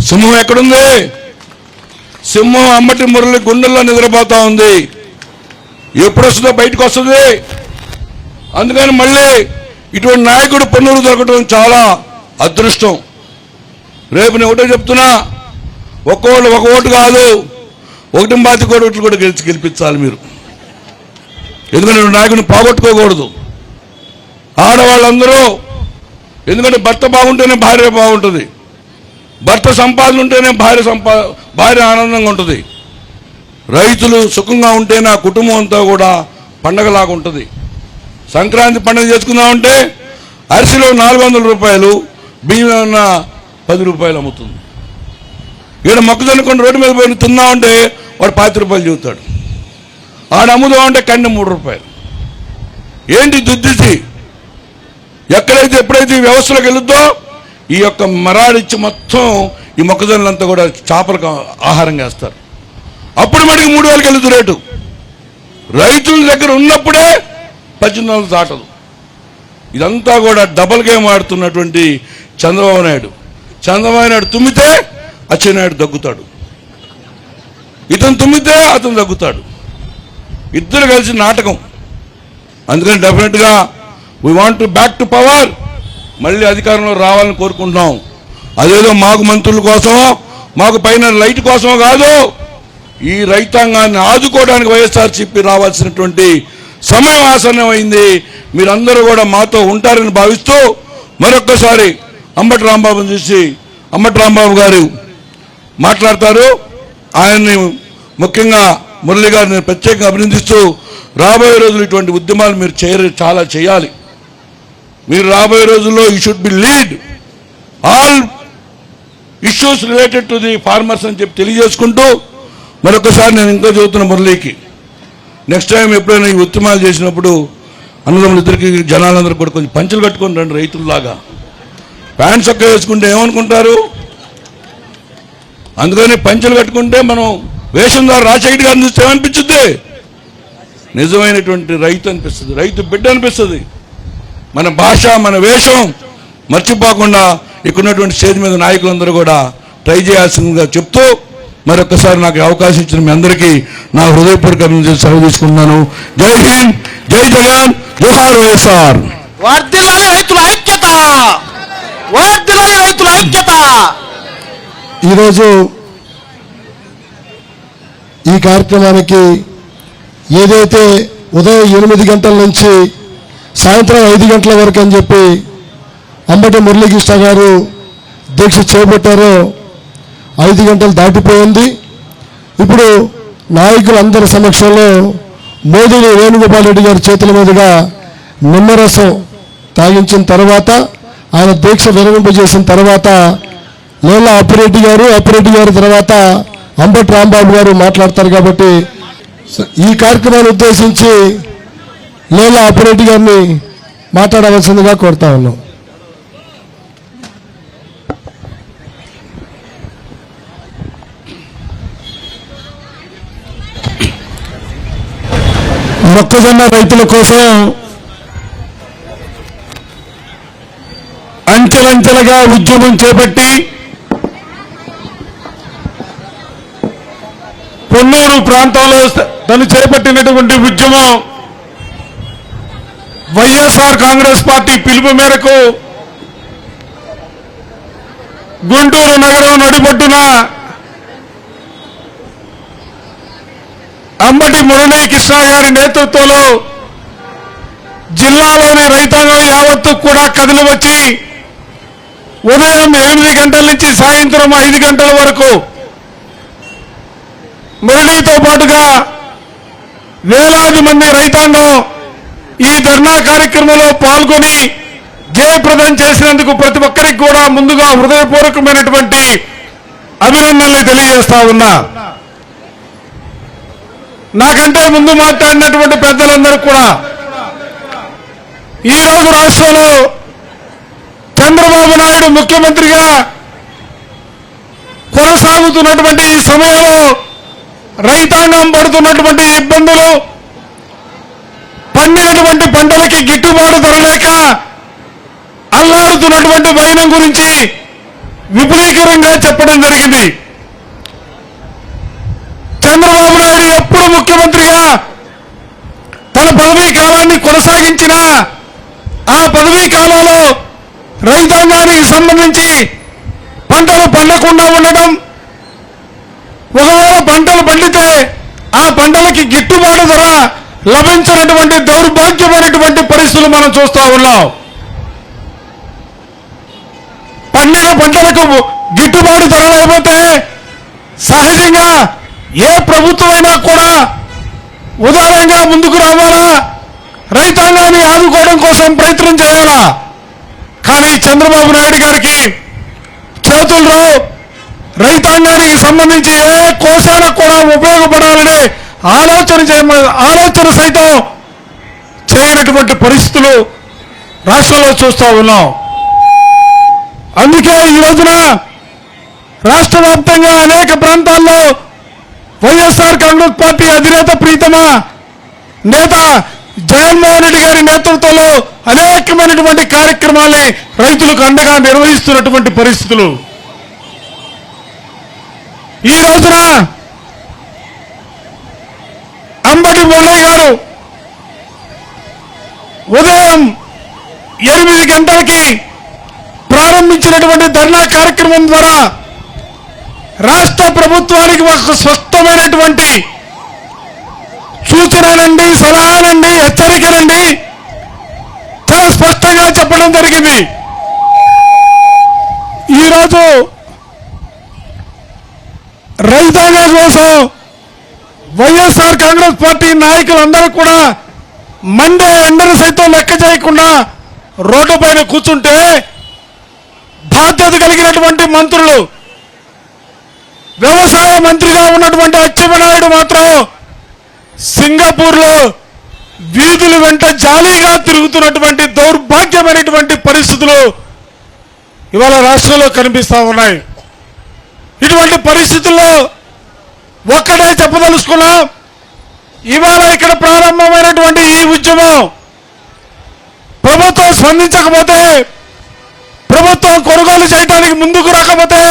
సింహం ఎక్కడుంది? సింహం అమ్మటి మురళి గుండెల్లో నిద్రపోతా ఉంది. ఎప్పుడు వస్తుందో బయటకు వస్తుంది. అందుకని మళ్ళీ ఇటువంటి నాయకుడు పన్నులు దొరకడం చాలా అదృష్టం. రేపు నేను ఒకటే చెప్తున్నా, ఒక్కోళ్ళు ఒక ఓటు కాదు, 1.25 కోటి ఓట్లు కూడా గెలిపించాలి మీరు. ఎందుకంటే నాయకుడిని పోగొట్టుకోకూడదు. ఆడవాళ్ళందరూ, ఎందుకంటే భర్త బాగుంటేనే భార్య బాగుంటుంది, భర్త సంపాదన ఉంటేనే భార్య ఆనందంగా ఉంటుంది, రైతులు సుఖంగా ఉంటేనే ఆ కుటుంబం అంతా కూడా పండగలాగా ఉంటుంది. సంక్రాంతి పండుగ చేసుకుందామంటే అరిసిలో 400 రూపాయలు, బియ్యం ఏమన్నా 10 రూపాయలు అమ్ముతుంది. ఈడ మొక్కజొన్న కొన్ని రోడ్డు మీద పోయి తిందామంటే వాడు 50 రూపాయలు చెబుతాడు. ఆడ అమ్ముదామంటే కండి 3 రూపాయలు. ఏంటి దుద్దిసి? ఎప్పుడైతే ఈ వ్యవస్థలోకి వెళుద్దో ఈ యొక్క మరాడిచ్చి మొత్తం ఈ మొక్కజొన్నలంతా కూడా చేపలకు ఆహారంగా వేస్తారు. అప్పుడు మనకి 3,000కి వెళుతు రేటు. రైతుల దగ్గర ఉన్నప్పుడే 18,000 దాటదు. ఇదంతా కూడా డబల్ గేమ్ ఆడుతున్నటువంటి చంద్రబాబు నాయుడు తుమ్మితే అచ్చెన్నాయుడు దగ్గుతాడు, ఇతను తుమ్మితే అతను దగ్గుతాడు. ఇద్దరు కలిసి నాటకం. అందుకని డెఫినెట్గా we want to back to power. మళ్ళీ అధికారంలో రావాలని కోరుకుంటున్నాం. అదేదో మాకు మంత్రుల కోసమో మాకు పైన లైట్ కోసమో కాదు, ఈ రైతాంగాన్ని ఆదుకోవడానికి వైఎస్ఆర్సీపీ రావాల్సినటువంటి సమయం ఆసన్నమైంది. మీరందరూ కూడా మాతో ఉంటారని భావిస్తూ మరొక్కసారి అంబటి రాంబాబుని చూసి, అంబటి రాంబాబు గారు మాట్లాడతారు. ఆయన్ని ముఖ్యంగా మురళి గారిని ప్రత్యేకంగా అభినందిస్తూ, రాబోయే రోజులు ఇటువంటి ఉద్యమాలు మీరు చాలా చేయాలి. మీరు రాబోయే రోజుల్లో you should be lead all issues related to the farmers అని చెప్పి తెలియజేసుకుంటూ, మరొకసారి నేను ఇంకా చెబుతున్న మురళికి, నెక్స్ట్ టైం ఎప్పుడైనా ఈ ఉద్యమాలు చేసినప్పుడు అన్నదమ్ములిద్దరికి జనాలందరూ కూడా కొంచెం పంచులు కట్టుకొని రండి. రైతుల్లాగా ప్యాంట్ చొక్క వేసుకుంటే ఏమనుకుంటారు? అందుకని పంచులు కట్టుకుంటే మనం వేషం ద్వారా రాజశేఖర్ గారిని చూస్తే ఏమనిపించుద్ది? నిజమైనటువంటి రైతు అనిపిస్తుంది, రైతు బిడ్డ అనిపిస్తుంది. మన భాష, మన వేషం మర్చిపోకుండా ఇక్కడ ఉన్నటువంటి స్టేజ్ మీద నాయకులందరూ కూడా ట్రై చేయాల్సిందిగా చెప్తూ, మరొకసారి నాకు అవకాశం ఇచ్చిన మీ అందరికీ నా హృదయపూర్వక సెలవు తీసుకున్నాను. జై హింద్, జై జగన్, జోహార్ వైఎస్ఆర్. వర్ధిల్లాలి రైతుల ఐక్యత, వర్ధిల్లాలి రైతుల ఐక్యత. ఈరోజు ఈ కార్యక్రమానికి ఏదైతే ఉదయం 8 గంటల నుంచి సాయంత్రం 5 గంటల వరకు అని చెప్పి అంబటి మురళీకృష్ణ గారు దీక్ష చేపట్టారో 5 గంటలు దాటిపోయింది. ఇప్పుడు నాయకులందరి సమక్షంలో మోదీని వేణుగోపాల్ రెడ్డి గారి చేతుల మీదుగా నిమ్మరసం తాగించిన తర్వాత, ఆయన దీక్ష విరమింపజేసిన తర్వాత లేలా అప్పిరెడ్డి గారు తర్వాత అంబటి రాంబాబు గారు మాట్లాడతారు. కాబట్టి ఈ కార్యక్రమాన్ని ఉద్దేశించి లేలా అప్పిరెడ్డి గారిని మాట్లాడవలసిందిగా కోరుతా ఉన్నాం. మొక్కజొన్న రైతుల కోసం అంచెలంచెలుగా ఉద్యమం చేపట్టి పొన్నూరు ప్రాంతంలో తను చేపట్టినటువంటి ఉద్యమం వైఎస్ఆర్ కాంగ్రెస్ పార్టీ పిలుపు మేరకు గుంటూరు నగరం నడిబొడ్డున అంబటి మురళీకృష్ణ గారి నేతృత్వంలో జిల్లాలోని రైతాంగం యావత్తు కూడా కదిలి వచ్చి ఉదయం 8 గంటల నుంచి సాయంత్రం 5 గంటల వరకు మురళీతో పాటుగా వేలాది మంది రైతాంగం ఈ ధర్నా కార్యక్రమంలో పాల్గొని జయప్రదం చేసినందుకు ప్రతి ఒక్కరికి కూడా ముందుగా హృదయపూర్వకమైనటువంటి అభినందనలు తెలియజేస్తా ఉన్నా. నాకంటే ముందు మాట్లాడినటువంటి పెద్దలందరూ కూడా ఈరోజు రాష్ట్రంలో చంద్రబాబు నాయుడు ముఖ్యమంత్రిగా కొనసాగుతున్నటువంటి ఈ సమయంలో రైతాంగం పడుతున్నటువంటి ఇబ్బందులు, పండినటువంటి పంటలకి గిట్టుబాటు ధర లేక అల్లాడుతున్నటువంటి వైనం గురించి విపులీకరంగా చెప్పడం జరిగింది. చంద్రబాబు నాయుడు ఎప్పుడు ముఖ్యమంత్రిగా తన పదవీ కాలాన్ని కొనసాగించినా ఆ పదవీ కాలంలో రైతాంగానికి సంబంధించి పంటలు పండకుండా ఉండడం, ఒకవేళ పంటలు పండితే ఆ పంటలకి గిట్టుబాటు ధర లభించినటువంటి దౌర్భాగ్యమైనటువంటి పరిస్థితులు మనం చూస్తూ ఉన్నాం. పండిన పంటలకు గిట్టుబాటు ధర లేకపోతే సహజంగా ఏ ప్రభుత్వమైనా కూడా ఉదారంగా ముందుకు రావాలా, రైతాంగాన్ని ఆదుకోవడం కోసం ప్రయత్నం చేయాలా. కానీ చంద్రబాబు నాయుడు గారికి చేతుల్లో రైతాంగానికి సంబంధించి ఏ కోశాన కూడా ఉపయోగపడాలనే ఆలోచన సైతం చేయనటువంటి పరిస్థితులు రాష్ట్రంలో చూస్తూ ఉన్నాం. అందుకే ఈ రోజున రాష్ట్ర వ్యాప్తంగా అనేక ప్రాంతాల్లో వైఎస్ఆర్ కాంగ్రెస్ పార్టీ అధినేత ప్రీతమ నేత జగన్మోహన్ రెడ్డి గారి నేతృత్వంలో అనేకమైనటువంటి కార్యక్రమాల్ని రైతులకు అండగా నిర్వహిస్తున్నటువంటి పరిస్థితులు. ఈ రోజున అంబటి మురళి గారు ఉదయం 8 గంటలకి ప్రారంభించినటువంటి ధర్నా కార్యక్రమం ద్వారా రాష్ట్ర ప్రభుత్వానికి ఒక స్పష్టమైనటువంటి సూచనలండి, సలహాలండి, హెచ్చరికలండి చాలా స్పష్టంగా చెప్పడం జరిగింది. ఈరోజు రైతాంగం కోసం వైఎస్ఆర్ కాంగ్రెస్ పార్టీ నాయకులందరూ కూడా మండే ఎండను సైతం లెక్క చేయకుండా రోడ్డు పైన కూర్చుంటే బాధ్యత కలిగినటువంటి మంత్రులు, వ్యవసాయ మంత్రిగా ఉన్నటువంటి అచ్చెన్నాయుడు మాత్రం సింగపూర్లో వీధుల వెంట జాలీగా తిరుగుతున్నటువంటి దౌర్భాగ్యమైనటువంటి పరిస్థితులు ఇవాళ రాష్ట్రంలో కనిపిస్తా ఉన్నాయి. ఇటువంటి పరిస్థితుల్లో ఒక్కటే చెప్పదలుచుకున్నాం, ఇవాళ ఇక్కడ ప్రారంభమైనటువంటి ఈ ఉద్యమం ప్రభుత్వం స్పందించకపోతే, ప్రభుత్వం కొనుగోలు చేయడానికి ముందుకు రాకపోతే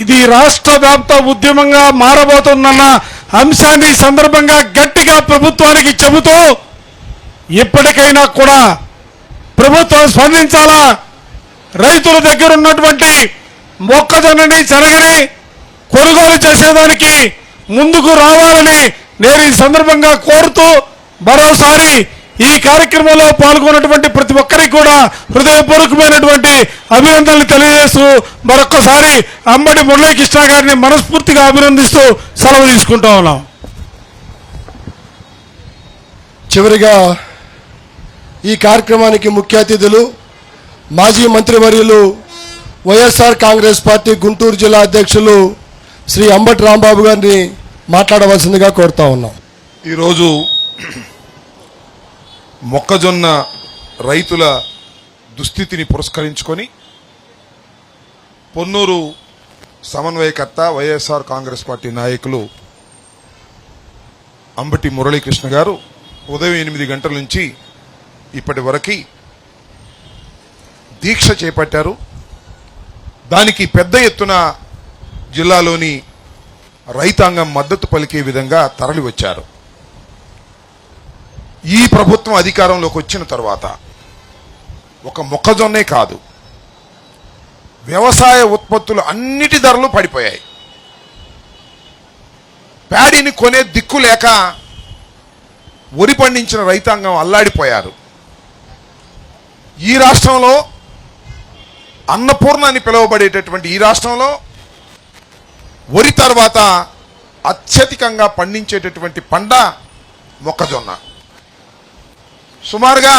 ఇది రాష్ట్ర వ్యాప్త ఉద్యమంగా మారబోతుందన్న అంశాన్ని సందర్భంగా గట్టిగా ప్రభుత్వానికి చెబుతూ ఇప్పటికైనా కూడా ప్రభుత్వం స్పందించాలా, రైతుల దగ్గర ఉన్నటువంటి మొక్కజొన్నని, శనగని కొనుగోలు చేసేదానికి ముందుకు రావాలని నేను ఈ సందర్భంగా కోరుతూ మరోసారి ఈ కార్యక్రమంలో పాల్గొన్నటువంటి ప్రతి ఒక్కరికి కూడా హృదయపూర్వకమైనటువంటి అభినందనలు తెలియజేస్తూ మరొక్కసారి అంబటి మురళీకృష్ణ గారిని మనస్ఫూర్తిగా అభినందిస్తూ సెలవు తీసుకుంటా ఉన్నాం. చివరిగా ఈ కార్యక్రమానికి ముఖ్య అతిథులు మాజీ మంత్రివర్యులు వైఎస్ఆర్ కాంగ్రెస్ పార్టీ గుంటూరు జిల్లా అధ్యక్షులు శ్రీ అంబటి రాంబాబు గారిని మాట్లాడవలసిందిగా కోరుతా ఉన్నాం. ఈరోజు మొక్కజొన్న రైతుల దుస్థితిని పురస్కరించుకొని పొన్నూరు సమన్వయకర్త వైఎస్ఆర్ కాంగ్రెస్ పార్టీ నాయకులు అంబటి మురళీకృష్ణ గారు ఉదయం 8 గంటల నుంచి ఇప్పటి వరకు దీక్ష చేపట్టారు. దానికి పెద్ద ఎత్తున జిల్లాలోని రైతాంగం మద్దతు పలికే విధంగా తరలి వచ్చారు. ఈ ప్రభుత్వం అధికారంలోకి వచ్చిన తర్వాత ఒక మొక్కజొన్నే కాదు, వ్యవసాయ ఉత్పత్తులు అన్నిటి ధరలు పడిపోయాయి. ప్యాడీని కొనే దిక్కు లేక వరి పండించిన రైతాంగం అల్లాడిపోయారు. ఈ రాష్ట్రంలో అన్నపూర్ణ అని పిలువబడేటటువంటి ఈ రాష్ట్రంలో వరి తర్వాత అత్యధికంగా పండించేటటువంటి పంట మొక్కజొన్న. సుమారుగా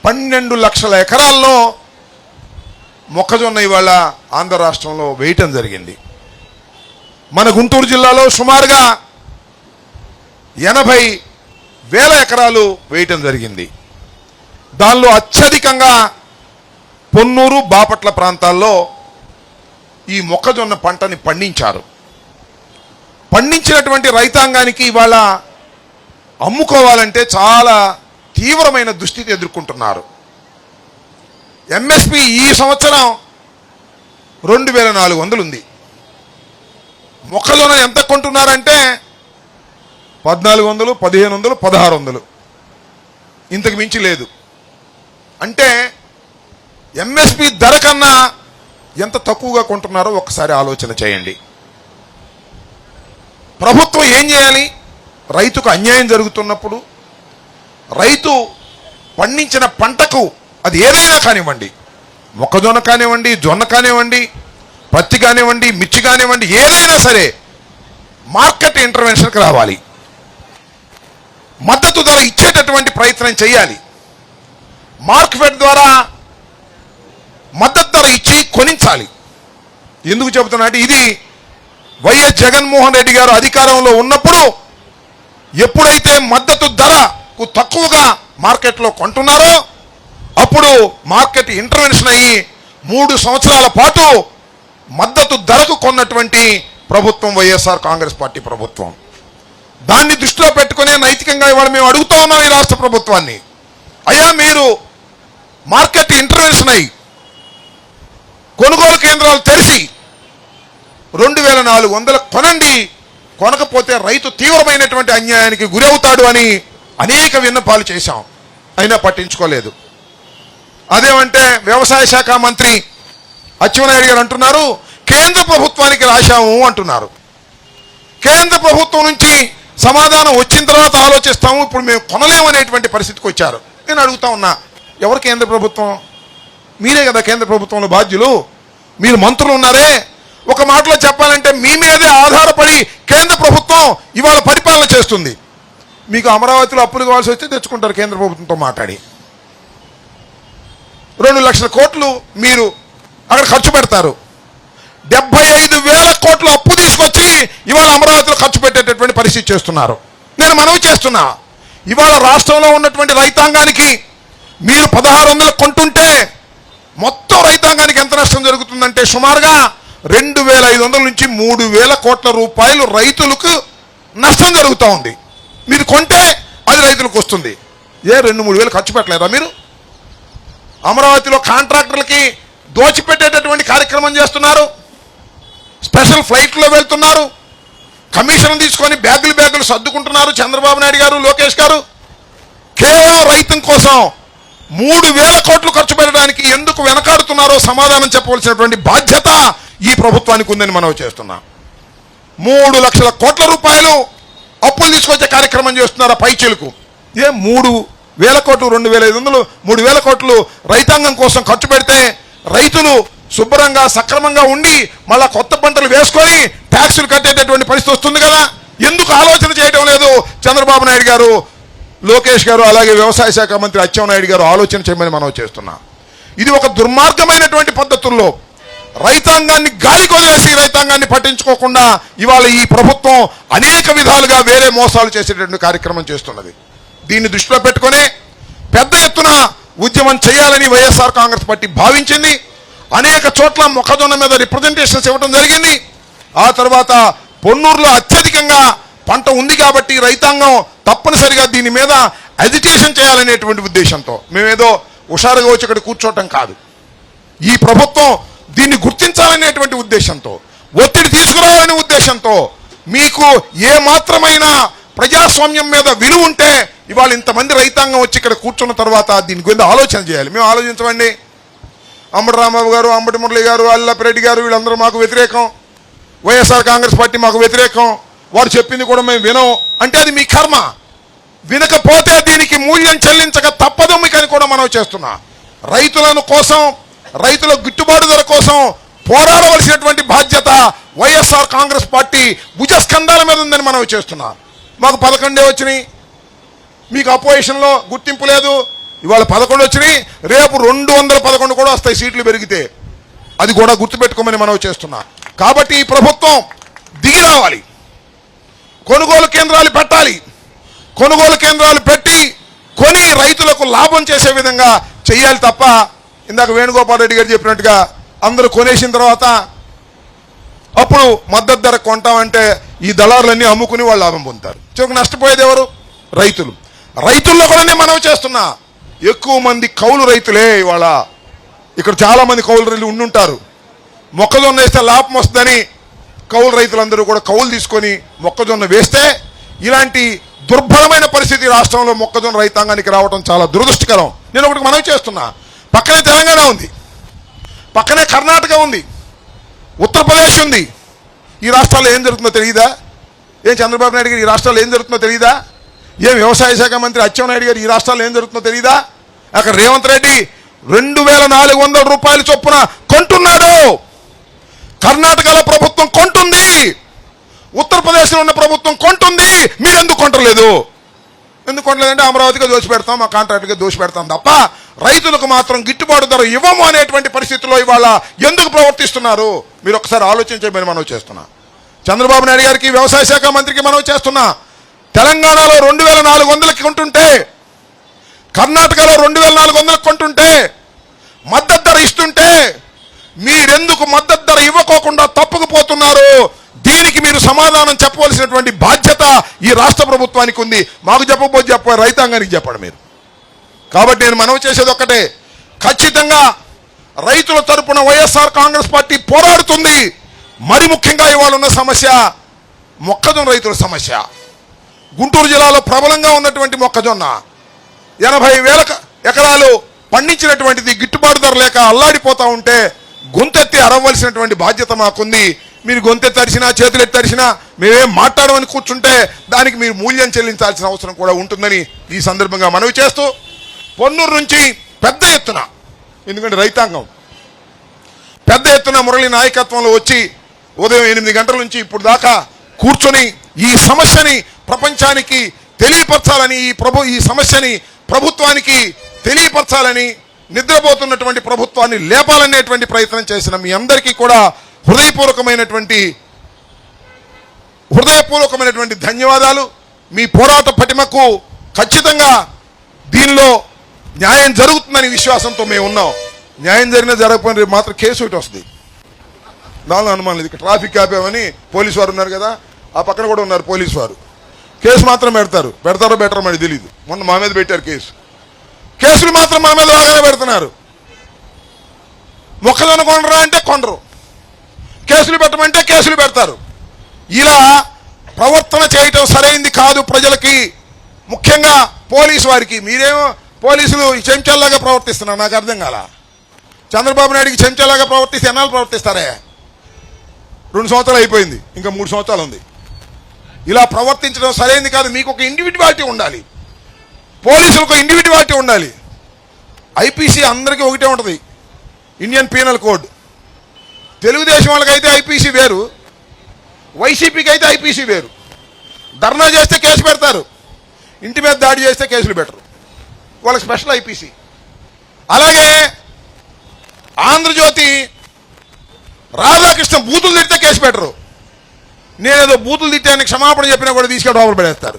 12 లక్షల ఎకరాల్లో మొక్కజొన్న ఇవాళ ఆంధ్ర రాష్ట్రంలో వేయటం జరిగింది. మన గుంటూరు జిల్లాలో సుమారుగా 80,000 ఎకరాలు వేయటం జరిగింది. దానిలో అత్యధికంగా పొన్నూరు, బాపట్ల ప్రాంతాల్లో ఈ మొక్కజొన్న పంటని పండించారు. పండించినటువంటి రైతాంగానికి ఇవాళ అమ్ముకోవాలంటే చాలా తీవ్రమైన దుస్థితి ఎదుర్కొంటున్నారు. ఎంఎస్పి ఈ సంవత్సరం 2400 ఉంది. మొక్కజొన్న ఎంత కొంటున్నారంటే 1400, 1500, 1600, ఇంతకు మించి లేదు. అంటే ఎంఎస్పి ధర కన్నా ఎంత తక్కువగా కొంటున్నారో ఒక్కసారి ఆలోచన చేయండి. ప్రభుత్వం ఏం చేయాలి? రైతుకు అన్యాయం జరుగుతున్నప్పుడు రైతు పండించిన పంటకు అది ఏదైనా కానివ్వండి, మొక్కజొన్న కానివ్వండి, జొన్న కానివ్వండి, పత్తి కానివ్వండి, మిర్చి కానివ్వండి, ఏదైనా సరే మార్కెట్ ఇంటర్వెన్షన్కి రావాలి. మద్దతు ధర ఇచ్చేటటువంటి ప్రయత్నం చేయాలి. మార్కెట్ ద్వారా మద్దతు ధర ఇచ్చి కొనించాలి. ఎందుకు చెబుతున్నా అంటే ఇది వైఎస్ జగన్మోహన్ రెడ్డి గారు అధికారంలో ఉన్నప్పుడు ఎప్పుడైతే మద్దతు ధరకు తక్కువగా మార్కెట్లో కొంటున్నారో అప్పుడు మార్కెట్ ఇంటర్వెన్షన్ అయ్యి 3 సంవత్సరాల పాటు మద్దతు ధరకు కొన్నటువంటి ప్రభుత్వం వైఎస్ఆర్ కాంగ్రెస్ పార్టీ ప్రభుత్వం. దాన్ని దృష్టిలో పెట్టుకునే నైతికంగా ఇవాళ మేము అడుగుతా ఉన్నాం ఈ రాష్ట్ర ప్రభుత్వాన్ని, అయ్యా మీరు మార్కెట్ ఇంటర్వెన్షన్ అయ్యి కొనుగోలు కేంద్రాలు తెరిచి 2400 కొనండి, కొనకపోతే రైతు తీవ్రమైనటువంటి అన్యాయానికి గురవుతాడు అని అనేక విన్నపాలు చేశాం, అయినా పట్టించుకోలేదు. అదేమంటే వ్యవసాయ శాఖ మంత్రి అచ్చెన్నాయుడు గారు అంటున్నారు కేంద్ర ప్రభుత్వానికి రాశాము అంటున్నారు. కేంద్ర ప్రభుత్వం నుంచి సమాధానం వచ్చిన తర్వాత ఆలోచిస్తాము, ఇప్పుడు మేము కొనలేమనేటువంటి పరిస్థితికి వచ్చారు. నేను అడుగుతా ఉన్నా, ఎవరు కేంద్ర ప్రభుత్వం? మీరే కదా కేంద్ర ప్రభుత్వంలో బాధ్యులు, మీరు మంత్రులు ఉన్నారే. ఒక మాటలో చెప్పాలంటే మీ మీదే ఆధారపడి కేంద్ర ప్రభుత్వం ఇవాళ పరిపాలన చేస్తుంది. మీకు అమరావతిలో అప్పులు కావాల్సి వస్తే తెచ్చుకుంటారు కేంద్ర ప్రభుత్వంతో మాట్లాడి. 2 లక్షల కోట్లు మీరు అక్కడ ఖర్చు పెడతారు. 75,000 కోట్లు అప్పు తీసుకొచ్చి ఇవాళ అమరావతిలో ఖర్చు పెట్టేటటువంటి పరిస్థితి చేస్తున్నారు. నేను మనవి చేస్తున్నా, ఇవాళ రాష్ట్రంలో ఉన్నటువంటి రైతాంగానికి మీరు 1600 కొంటుంటే మొత్తం రైతాంగానికి ఎంత నష్టం జరుగుతుందంటే సుమారుగా 2500 నుంచి 3000 కోట్ల రూపాయలు రైతులకు నష్టం జరుగుతూ ఉంది. మీరు కొంటే అది రైతులకు వస్తుంది. 2-3 వేలు ఖర్చు పెట్టలేదా మీరు? అమరావతిలో కాంట్రాక్టర్లకి దోచిపెట్టేటటువంటి కార్యక్రమం చేస్తున్నారు. స్పెషల్ ఫ్లైట్లో వెళ్తున్నారు, కమిషన్ తీసుకొని బ్యాగులు సర్దుకుంటున్నారు చంద్రబాబు నాయుడు గారు, లోకేష్ గారు. కేవలం రైతం కోసం 3000 కోట్లు ఖర్చు పెట్టడానికి ఎందుకు వెనకాడుతున్నారో సమాధానం చెప్పవలసినటువంటి బాధ్యత ఈ ప్రభుత్వానికి ఉందని మనం చేస్తున్నాం. 3 లక్షల కోట్ల రూపాయలు అప్పులు తీసుకొచ్చే కార్యక్రమం చేస్తున్నారు పైచీలకు. 3,000 కోట్లు, 2,500, 3,000 కోట్లు రైతాంగం కోసం ఖర్చు పెడితే రైతులు శుభ్రంగా సక్రమంగా ఉండి మళ్ళా కొత్త పంటలు వేసుకొని ట్యాక్సులు కట్టేటటువంటి పరిస్థితి వస్తుంది కదా. ఎందుకు ఆలోచన చేయడం లేదు చంద్రబాబు నాయుడు గారు, లోకేష్ గారు, అలాగే వ్యవసాయ శాఖ మంత్రి అచ్చెన్నాయుడు గారు ఆలోచన చేయమని మనం చేస్తున్నాం. ఇది ఒక దుర్మార్గమైనటువంటి పద్ధతుల్లో రైతాంగాన్ని గాలికి వదిలేసి రైతాంగాన్ని పట్టించుకోకుండా ఇవాళ ఈ ప్రభుత్వం అనేక విధాలుగా వేరే మోసాలు చేసేటటువంటి కార్యక్రమం చేస్తున్నది. దీన్ని దృష్టిలో పెట్టుకునే పెద్ద ఎత్తున ఉద్యమం చేయాలని వైఎస్ఆర్ కాంగ్రెస్ పార్టీ భావించింది. అనేక చోట్ల మొక్కజొన్న మీద రిప్రజెంటేషన్స్ ఇవ్వడం జరిగింది. ఆ తర్వాత పొన్నూరులో అత్యధికంగా పంట ఉంది కాబట్టి రైతాంగం తప్పనిసరిగా దీని మీద అజిటేషన్ చేయాలనేటువంటి ఉద్దేశంతో మేమేదో హుషారుగా వచ్చి ఇక్కడ కూర్చోవటం కాదు, ఈ ప్రభుత్వం దీన్ని గుర్తించాలనేటువంటి ఉద్దేశంతో, ఒత్తిడి తీసుకురావాలనే ఉద్దేశంతో, మీకు ఏ మాత్రమైన ప్రజాస్వామ్యం మీద విలువ ఉంటే ఇవాళ ఇంతమంది రైతాంగం వచ్చి ఇక్కడ కూర్చున్న తర్వాత దీని గురించి ఆలోచన చేయాలి. మేము ఆలోచించమండి. అంబటి రాంబాబు గారు, అంబటి మురళి గారు, అల్లాపిరెడ్డి గారు వీళ్ళందరూ మాకు వ్యతిరేకం, వైఎస్ఆర్ కాంగ్రెస్ పార్టీ మాకు వ్యతిరేకం, వారు చెప్పింది కూడా మేము వినం అంటే అది మీ కర్మ. వినకపోతే దీనికి మూల్యం చెల్లించక తప్పదు మీకని కూడా మనం చేస్తున్నా. రైతులను కోసం, రైతుల గిట్టుబాటు ధర కోసం పోరాడవలసినటువంటి బాధ్యత వైఎస్ఆర్ కాంగ్రెస్ పార్టీ భుజస్కంధాల మీద ఉందని మనం చేస్తున్నా. మాకు 11 వచ్చినాయి, మీకు అపోజిషన్లో గుర్తింపు లేదు. ఇవాళ 11 వచ్చినాయి, రేపు 211 కూడా వస్తాయి సీట్లు పెరిగితే. అది కూడా గుర్తుపెట్టుకోమని మనం చేస్తున్నా. కాబట్టి ఈ ప్రభుత్వం దిగి రావాలి, కొనుగోలు కేంద్రాలు పెట్టాలి, కొనుగోలు కేంద్రాలు పెట్టి కొని రైతులకు లాభం చేసే విధంగా చేయాలి తప్ప ఇందాక వేణుగోపాల్ రెడ్డి గారు చెప్పినట్టుగా అందరూ కొనేసిన తర్వాత అప్పుడు మద్దతు ధర కొంటామంటే ఈ దళారులన్నీ అమ్ముకుని వాళ్ళు లాభం పొందుతారు. చివరికి నష్టపోయేది ఎవరు? రైతులు. రైతుల్లో కూడా నేను మనవి చేస్తున్నా, ఎక్కువ మంది కౌలు రైతులే ఇవాళ. ఇక్కడ చాలా మంది కౌలు రైతులు ఉండుంటారు. మొక్కజొన్న వేస్తే లాభం వస్తుందని కౌలు రైతులందరూ కూడా కౌలు తీసుకొని మొక్కజొన్న వేస్తే ఇలాంటి దుర్భరమైన పరిస్థితి రాష్ట్రంలో మొక్కజొన్న రైతాంగానికి రావడం చాలా దురదృష్టకరం. నేను ఒకటి మనవి చేస్తున్నా, పక్కనే తెలంగాణ ఉంది, పక్కనే కర్ణాటక ఉంది, ఉత్తరప్రదేశ్ ఉంది. ఈ రాష్ట్రాల్లో ఏం జరుగుతుందో తెలియదా? ఏం చంద్రబాబు నాయుడు గారు ఈ రాష్ట్రాల్లో ఏం జరుగుతుందో తెలియదా? ఏం వ్యవసాయ శాఖ మంత్రి అచ్చెన్నాయుడు గారు ఈ రాష్ట్రాల్లో ఏం జరుగుతుందో తెలియదా? అక్కడ రేవంత్ రెడ్డి 2400 రూపాయల చొప్పున కొంటున్నాడు. కర్ణాటకలో ప్రభుత్వం కొంటుంది, ఉత్తరప్రదేశ్లో ఉన్న ప్రభుత్వం కొంటుంది. మీరు ఎందుకు కొంటలేదు? ఎందుకు కొంటలేదంటే అమరావతిగా దోషి పెడతాం, మా కాంట్రాక్ట్గా దోషి పెడతాం తప్ప రైతులకు మాత్రం గిట్టుబాటు ధర ఇవ్వము అనేటువంటి పరిస్థితుల్లో ఇవాళ ఎందుకు ప్రవర్తిస్తున్నారు? మీరు ఒకసారి ఆలోచించమని మనవి చేస్తున్నా. చంద్రబాబు నాయుడు గారికి, వ్యవసాయ శాఖ మంత్రికి మనవి చేస్తున్నా, తెలంగాణలో 2400కి కొంటుంటే, కర్ణాటకలో 2400కి కొంటుంటే, మద్దతు ధర ఇస్తుంటే మీరెందుకు మద్దతు ధర ఇవ్వకోకుండా తప్పుకుపోతున్నారు? దీనికి మీరు సమాధానం చెప్పవలసినటువంటి బాధ్యత ఈ రాష్ట్ర ప్రభుత్వానికి ఉంది. మాకు చెప్పకపోతే చెప్ప, రైతాంగానికి చెప్పండి మీరు. కాబట్టి నేను మనవి చేసేది ఒక్కటే, ఖచ్చితంగా రైతుల తరపున వైఎస్ఆర్ కాంగ్రెస్ పార్టీ పోరాడుతుంది. మరి ముఖ్యంగా ఇవాళ ఉన్న సమస్య మొక్కజొన్న రైతుల సమస్య. గుంటూరు జిల్లాలో ప్రబలంగా ఉన్నటువంటి మొక్కజొన్న 80,000 ఎకరాలు పండించినటువంటిది గిట్టుబాటు ధర లేక అల్లాడిపోతా ఉంటే గొంతెత్తి అరవలసినటువంటి బాధ్యత మాకుంది. మీరు గొంతెత్తి అరిచినా, చేతులెత్తి అరిచినా మేమేం మాట్లాడమని కూర్చుంటే దానికి మీరు మూల్యం చెల్లించాల్సిన అవసరం కూడా ఉంటుందని ఈ సందర్భంగా మనవి చేస్తూ, పొన్నూరు నుంచి పెద్ద ఎత్తున, ఎందుకంటే రైతాంగం పెద్ద ఎత్తున మురళి నాయకత్వంలో వచ్చి ఉదయం 8 గంటల నుంచి ఇప్పుడు దాకా కూర్చొని ఈ సమస్యని ప్రపంచానికి తెలియపరచాలని, ఈ సమస్యని ప్రభుత్వానికి తెలియపరచాలని, నిద్రపోతున్నటువంటి ప్రభుత్వాన్ని లేపాలనేటువంటి ప్రయత్నం చేసిన మీ అందరికీ కూడా హృదయపూర్వకమైనటువంటి ధన్యవాదాలు. మీ పోరాట పటిమకు ఖచ్చితంగా దీనిలో న్యాయం జరుగుతుందని విశ్వాసంతో మేము ఉన్నాం. న్యాయం జరిగినా జరగకపోయినా రేపు మాత్రం కేసు ఒకటి వస్తుంది, దానిలో అనుమానం లేదు. ఇక్కడ ట్రాఫిక్ ఆపామని పోలీసు వారు ఉన్నారు కదా, ఆ పక్కన కూడా ఉన్నారు పోలీసు వారు. కేసు మాత్రం పెడతారో బెటరో మరి తెలియదు. మొన్న మా మీద పెట్టారు కేసులు మాత్రం మన మీద బాగానే పెడుతున్నారు. మొక్కజొన్న కొనరా అంటే కొనరు, కేసులు పెట్టమంటే కేసులు పెడతారు. ఇలా ప్రవర్తన చేయటం సరైంది కాదు ప్రజలకి, ముఖ్యంగా పోలీసు వారికి. మీరేమో పోలీసులు చెంచాల్లాగా ప్రవర్తిస్తున్నారు, నాకు అర్థం కాల. చంద్రబాబు నాయుడికి చెంచాలాగా ప్రవర్తిస్తే ఎన్నాళ్ళు ప్రవర్తిస్తారే? 2 సంవత్సరాలు అయిపోయింది, ఇంకా 3 సంవత్సరాలు ఉంది. ఇలా ప్రవర్తించడం సరైంది కాదు. మీకు ఒక ఇండివిడ్యువాలిటీ ఉండాలి, పోలీసులకు ఇండివిడ్యువాలిటీ ఉండాలి. ఐపీసీ అందరికీ ఒకటే ఉంటుంది, ఇండియన్ పీనల్ కోడ్. తెలుగుదేశం వాళ్ళకైతే ఐపీసీ వేరు, వైసీపీకి అయితే ఐపీసీ వేరు. ధర్నా చేస్తే కేసు పెడతారు, ఇంటి మీద దాడి చేస్తే కేసులు పెట్టరు, వాళ్ళకి స్పెషల్ ఐపీసీ. అలాగే ఆంధ్రజ్యోతి రాధాకృష్ణ బూతులు తిడితే కేసు పెట్టరు, నేనేదో బూతులు తిట్టాను క్షమాపణ చెప్పినా కూడా తీసుకెళ్ళి లోపల పడేస్తారు.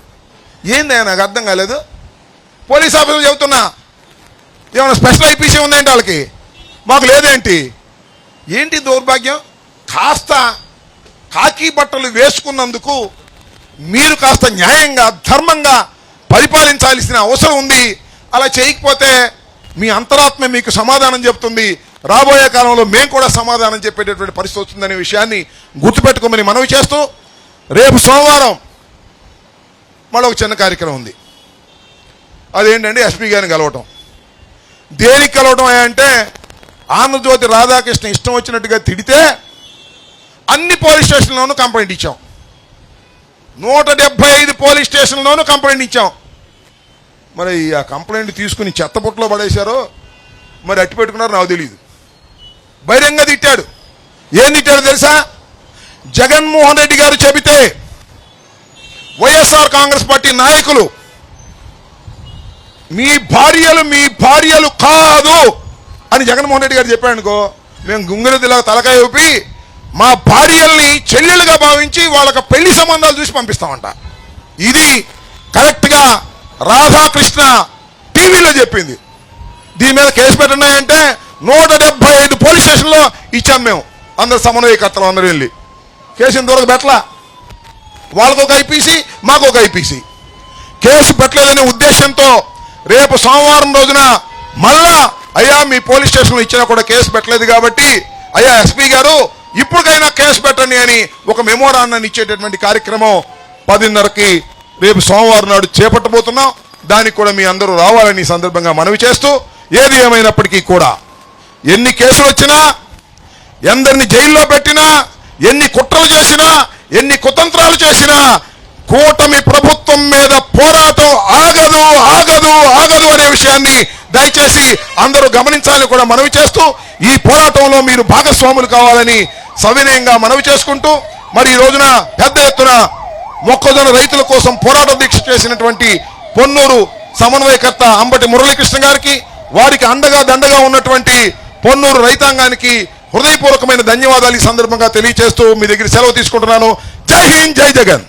ఏంది నాకు అర్థం కాలేదు. పోలీస్ ఆఫీసర్లు చెబుతున్నా, ఏమైనా స్పెషల్ ఐపీసీ ఉందేంటి వాళ్ళకి, మాకు లేదేంటి? ఏంటి దౌర్భాగ్యం? కాస్త కాకి బట్టలు వేసుకున్నందుకు మీరు కాస్త న్యాయంగా, ధర్మంగా పరిపాలించాల్సిన అవసరం ఉంది. అలా చేయకపోతే మీ అంతరాత్మ మీకు సమాధానం చెప్తుంది. రాబోయే కాలంలో మేము కూడా సమాధానం చెప్పేటటువంటి పరిస్థితి వస్తుందనే విషయాన్ని గుర్తుపెట్టుకోమని మనవి చేస్తూ, రేపు సోమవారం మళ్ళీ ఒక చిన్న కార్యక్రమం ఉంది. అదేంటంటే ఎస్పీ గారిని కలవటం. దేనికి కలవటం అంటే, ఆంధ్రజ్యోతి రాధాకృష్ణ ఇష్టం వచ్చినట్టుగా తిడితే అన్ని పోలీస్ స్టేషన్లోనూ కంప్లైంట్ ఇచ్చాం. 175 పోలీస్ స్టేషన్లోనూ కంప్లైంట్ ఇచ్చాం. మరి ఆ కంప్లైంట్ తీసుకుని చెత్తపుట్లో పడేశారో మరి అట్టి పెట్టుకున్నారో నాకు తెలియదు. బహిరంగంగా తిట్టాడు. ఏం తిట్టాడు తెలుసా? జగన్మోహన్ రెడ్డి గారు చెబితే వైఎస్ఆర్ కాంగ్రెస్ పార్టీ నాయకులు మీ భార్యలు కాదు అని జగన్మోహన్ రెడ్డి గారు చెప్పాడనుకో, మేము గుంగులదిలా తలకాయ ఊపి మా భార్యల్ని చెల్లెలుగా భావించి వాళ్ళకి పెళ్లి సంబంధాలు చూసి పంపిస్తామంట. ఇది కరెక్ట్గా రాధాకృష్ణ టీవీలో చెప్పింది. దీని మీద కేసు పెట్టినాయంటే 175 పోలీస్ స్టేషన్లో ఇచ్చాం మేము, అందరు సమన్వయకర్తలు అందరూ వెళ్ళి. కేసు ఇంతవరకు పెట్టలా. వాళ్ళకు ఒక ఐపీసీ, మాకు ఒక ఐపీసీ. కేసు పెట్టలేదనే ఉద్దేశంతో రేపు సోమవారం రోజున మళ్ళా అయ్యా మీ పోలీస్ స్టేషన్లో ఇచ్చినా కూడా కేసు పెట్టలేదు కాబట్టి అయ్యా ఎస్పీ గారు ఇప్పటికైనా కేసు పెట్టండి అని ఒక మెమోరాండాన్ని ఇచ్చేటటువంటి కార్యక్రమం 10:30కి రేపు సోమవారం నాడు చేపట్టబోతున్నాం. దానికి కూడా మీ అందరూ రావాలని ఈ సందర్భంగా మనవి చేస్తూ, ఏది ఏమైనప్పటికీ కూడా ఎన్ని కేసులు వచ్చినా, ఎందరిని జైల్లో పెట్టినా, ఎన్ని కుట్రలు చేసినా, ఎన్ని కుతంత్రాలు చేసినా కూటమి ప్రభుత్వం మీద పోరాటం ఆగదు ఆగదు ఆగదు అనే విషయాన్ని దయచేసి అందరూ గమనించాలని కూడా మనవి చేస్తూ, ఈ పోరాటంలో మీరు భాగస్వాములు కావాలని సవినయంగా మనవి చేసుకుంటూ, మరి ఈ రోజున పెద్ద ఎత్తున మొక్కజొన్న రైతుల కోసం పోరాట దీక్ష చేసినటువంటి పొన్నూరు సమన్వయకర్త అంబటి మురళీకృష్ణ గారికి, వారికి అండగా దండగా ఉన్నటువంటి పొన్నూరు రైతాంగానికి హృదయపూర్వకమైన ధన్యవాదాలు ఈ సందర్భంగా తెలియజేస్తూ మీ దగ్గర సెలవు తీసుకుంటున్నాను. జై హింద్, జై జగన్.